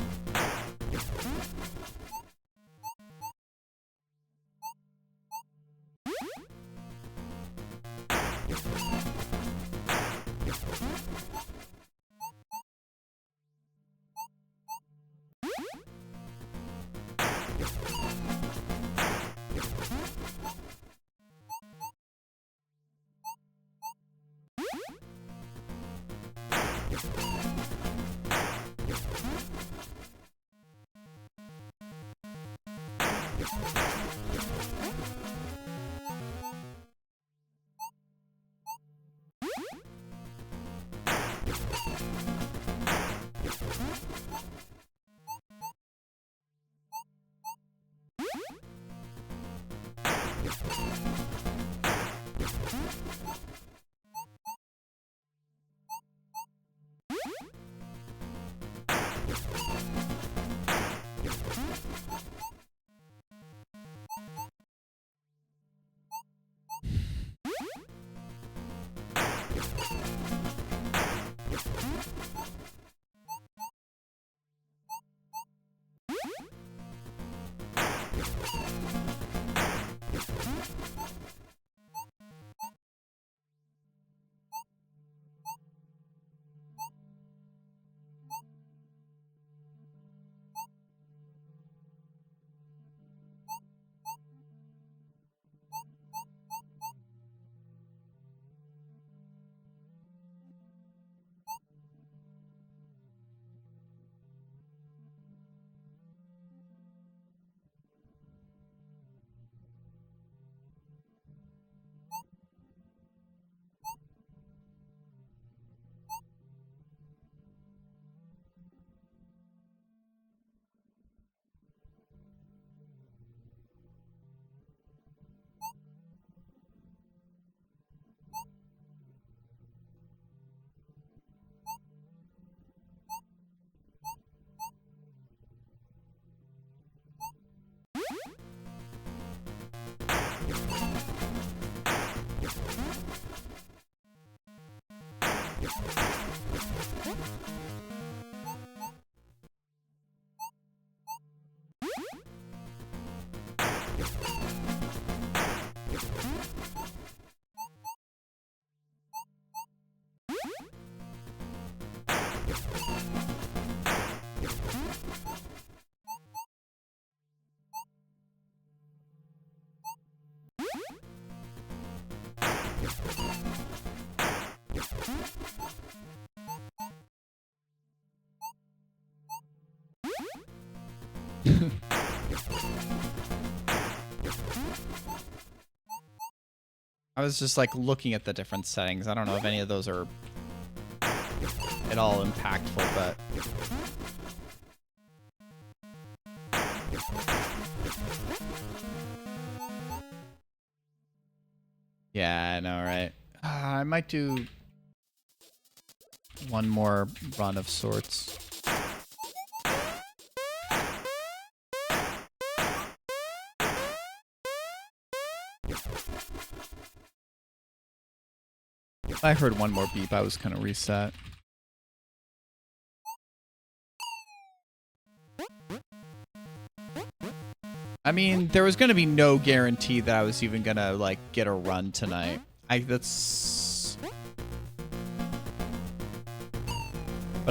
I was just like looking at the different settings. I don't know if any of those are at all impactful, but yeah, I know, right? I might do one more run of sorts. If I heard one more beep, I was going to reset. I mean, there was going to be no guarantee that I was even going to, like, get a run tonight. But,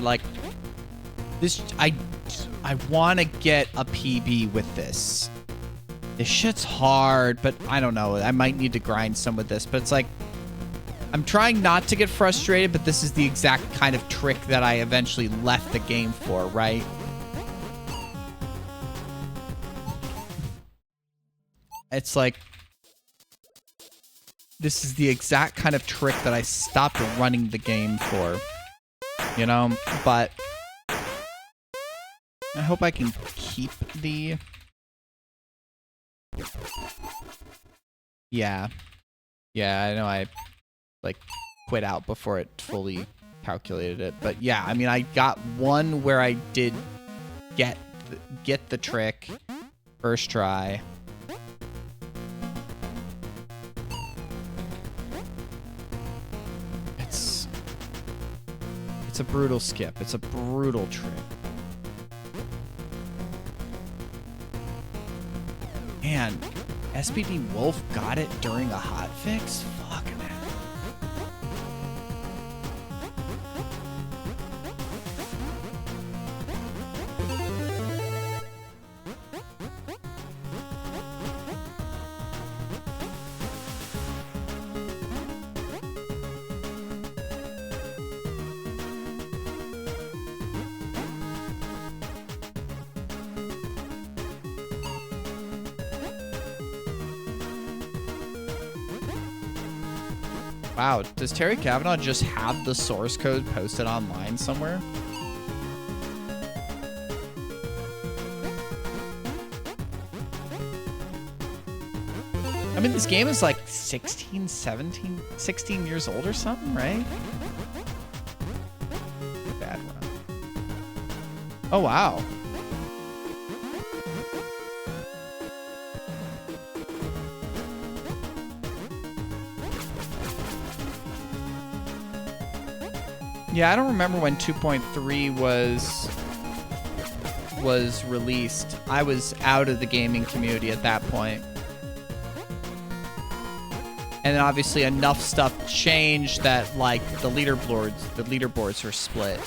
like, this, I want to get a PB with this. This shit's hard, but I don't know. I might need to grind some with this, but it's like, I'm trying not to get frustrated, but this is the exact kind of trick that I eventually left the game for, right? It's like, this is the exact kind of trick that I stopped running the game for, you know? But I hope I can keep the... Yeah. Yeah, I know I, like, quit out before it fully calculated it. But yeah, I mean, I got one where I did get the trick first try. It's a brutal skip. It's a brutal trick. Man, SPD Wolf got it during a hotfix? Fuck, man. Wow, does Terry Kavanaugh just have the source code posted online somewhere? I mean, this game is like 16, 17, 16 years old or something, right? Bad one. Oh, wow. Yeah, I don't remember when 2.3 was released. I was out of the gaming community at that point. And then obviously enough stuff changed that, like, the leaderboards are split.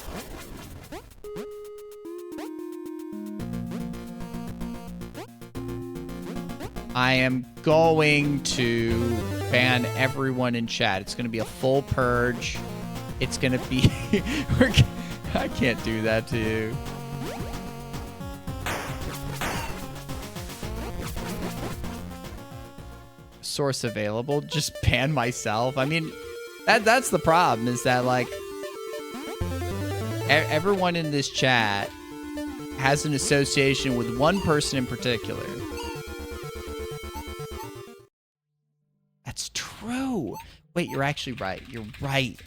I am going to ban everyone in chat. It's going to be a full purge. It's gonna be... I can't do that to you. Source available. Just ban myself. I mean, that's the problem, is that, like, everyone in this chat has an association with one person in particular. That's true. Wait, you're actually right. You're right.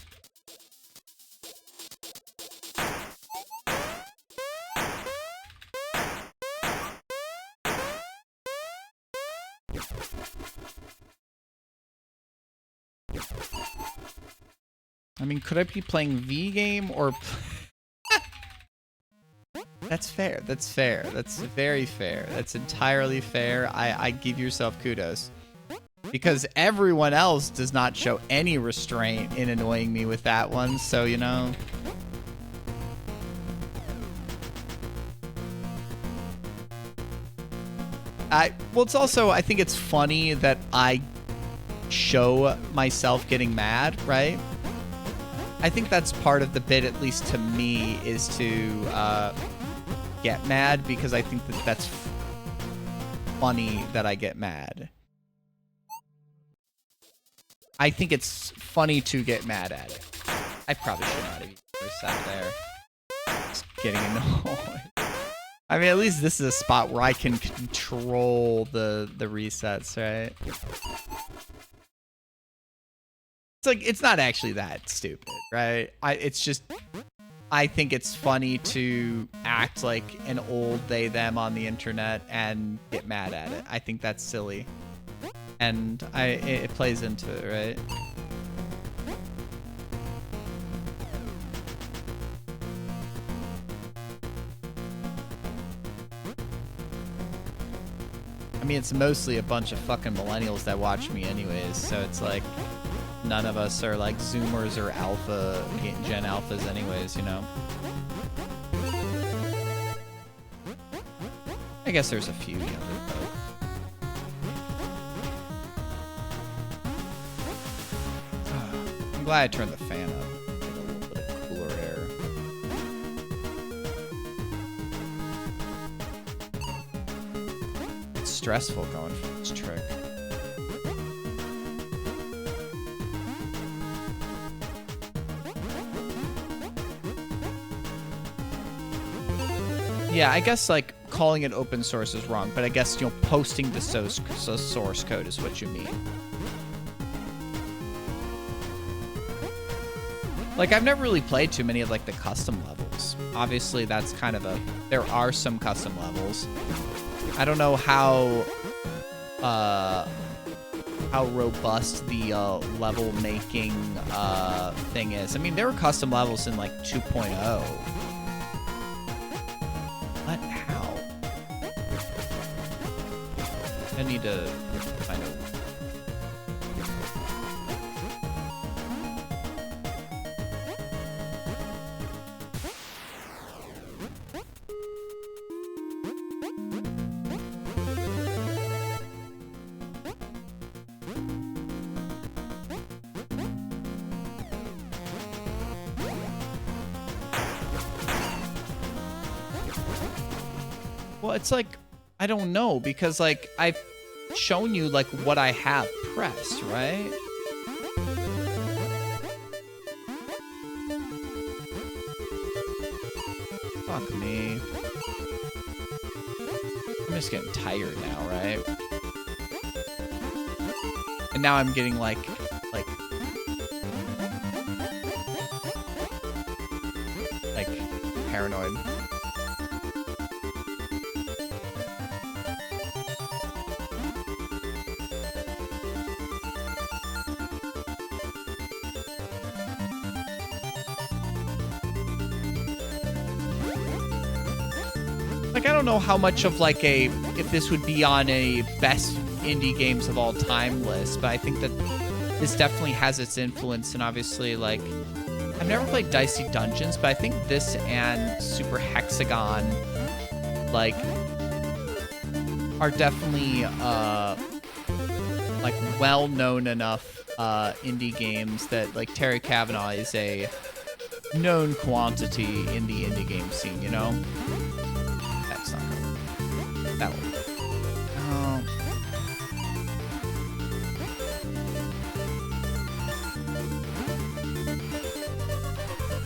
I mean, could I be playing V game or... That's fair. That's fair. That's very fair. That's entirely fair. I give yourself kudos. Because everyone else does not show any restraint in annoying me with that one, so, you know... Well, it's also, I think it's funny that I show myself getting mad, right? I think that's part of the bit, at least to me, is to get mad, because I think that that's funny that I get mad. I think it's funny to get mad at it. I probably should not have even sat there. Just getting annoyed. I mean, at least this is a spot where I can control the resets, right? It's like, it's not actually that stupid, right? It's just, I think it's funny to act like an old they, them on the internet and get mad at it. I think that's silly. And it plays into it, right? I mean, it's mostly a bunch of fucking millennials that watch me anyways, so it's like, none of us are like Zoomers or Gen Alphas anyways, you know? I guess there's a few younger folk. I'm glad I turned the fan up. Get a little bit of cooler air. It's stressful going for this trick. Yeah, I guess like calling it open source is wrong, but I guess, you know, posting the source code is what you mean. Like, I've never really played too many of like the custom levels. Obviously, that's kind of there are some custom levels. I don't know how robust the level making thing is. I mean, there were custom levels in like 2.0. What? How? I need to find out. Well, it's like, I don't know, because like I've shown you like what I have pressed, right? Fuck me. I'm just getting tired now, right? And now I'm getting like paranoid. Like, I don't know how much of like if this would be on a best indie games of all time list, but I think that this definitely has its influence. And obviously, like, I've never played Dicey Dungeons, but I think this and Super Hexagon like are definitely like well-known enough indie games that like Terry Kavanagh is a known quantity in the indie game scene, you know? That's not good. That'll. Oh.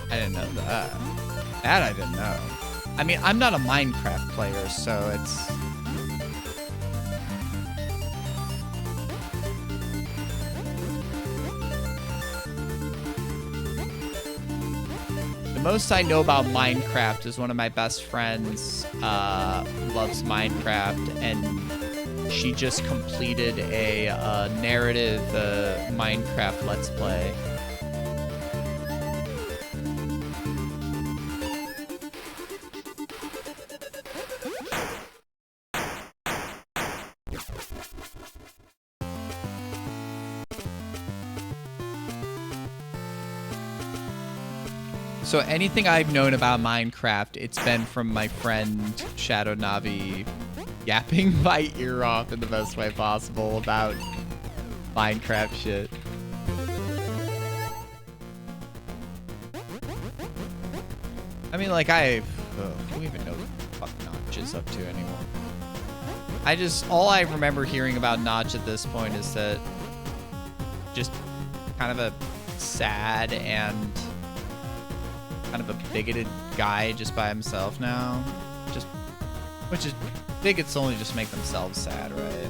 I didn't know that. That I didn't know. I mean, I'm not a Minecraft player, so it's... The most I know about Minecraft is one of my best friends loves Minecraft, and she just completed a narrative Minecraft Let's Play. So anything I've known about Minecraft, it's been from my friend Shadow Navi yapping my ear off in the best way possible about Minecraft shit. I mean, like, who even knows what the fuck Notch is up to anymore? All I remember hearing about Notch at this point is that just kind of a sad and kind of a bigoted guy just by himself now. Which is, bigots only just make themselves sad, right?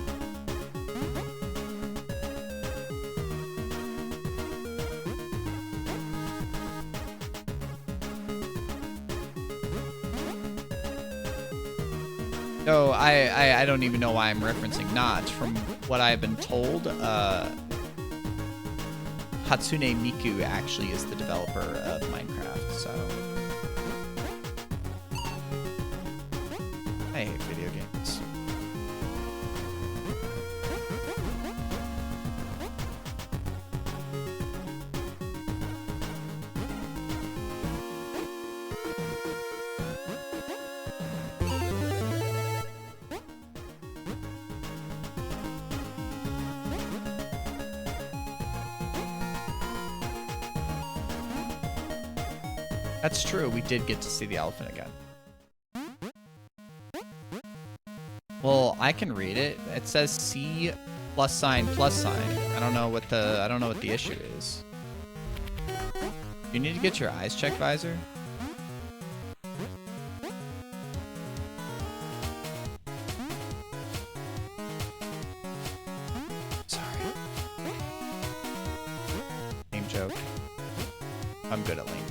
No, I don't even know why I'm referencing Notch. From what I've been told, Hatsune Miku actually is the developer of Minecraft, so... I hate video games. That's true, we did get to see the elephant again. Well, I can read it. It says C +, +. I don't know what the issue is. You need to get your eyes checked, Visor? Sorry. Name joke. I'm good at Link.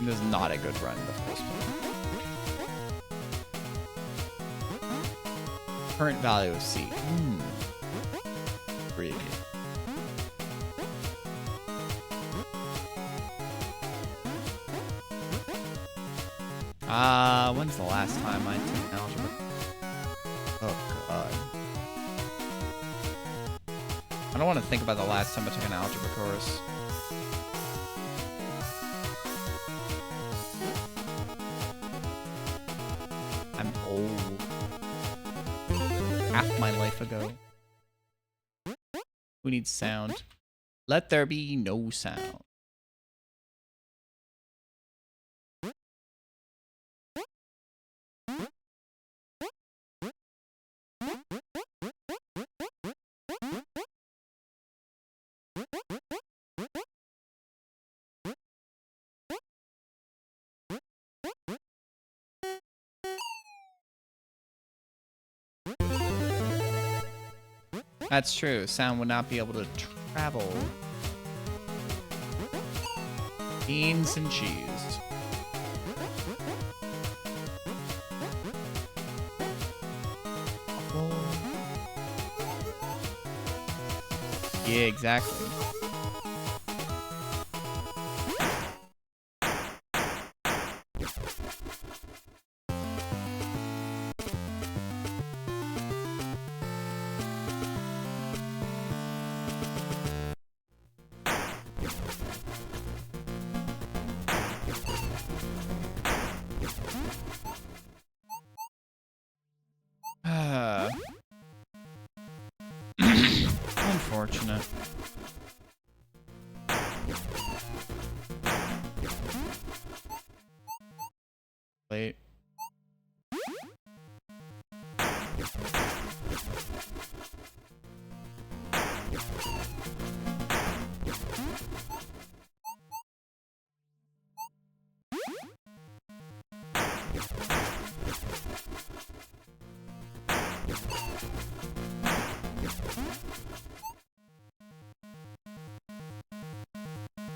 This is not a good run in the first one. Current value of C. Pretty good. When's the last time I took algebra? Oh god. I don't want to think about the last time I took an algebra course. Half my life ago. Who needs sound? Let there be no sound. That's true. Sound would not be able to travel. Beans and cheese. Yeah, exactly. Unfortunate. Wait.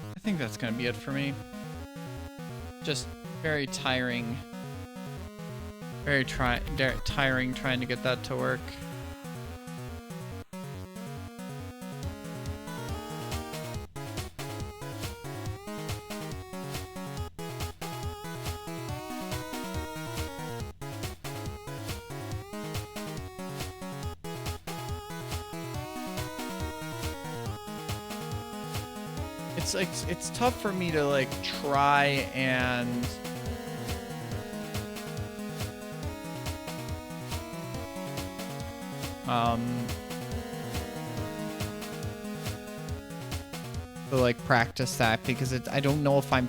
I think that's gonna be it for me. Just very tiring. Very tiring trying to get that to work. It's tough for me to like try and to like practice that because I don't know if I'm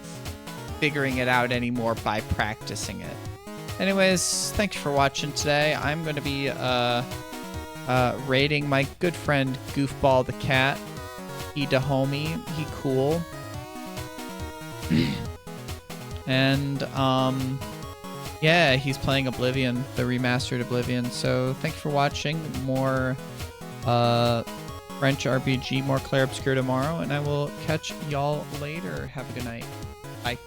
figuring it out anymore by practicing it. Anyways, thanks for watching today. I'm going to be rating my good friend Goofball the cat. He da homie. He cool. And yeah, he's playing Oblivion, the remastered Oblivion. So thanks for watching. More French RPG, more Clair Obscur tomorrow, and I will catch y'all later. Have a good night. Bye.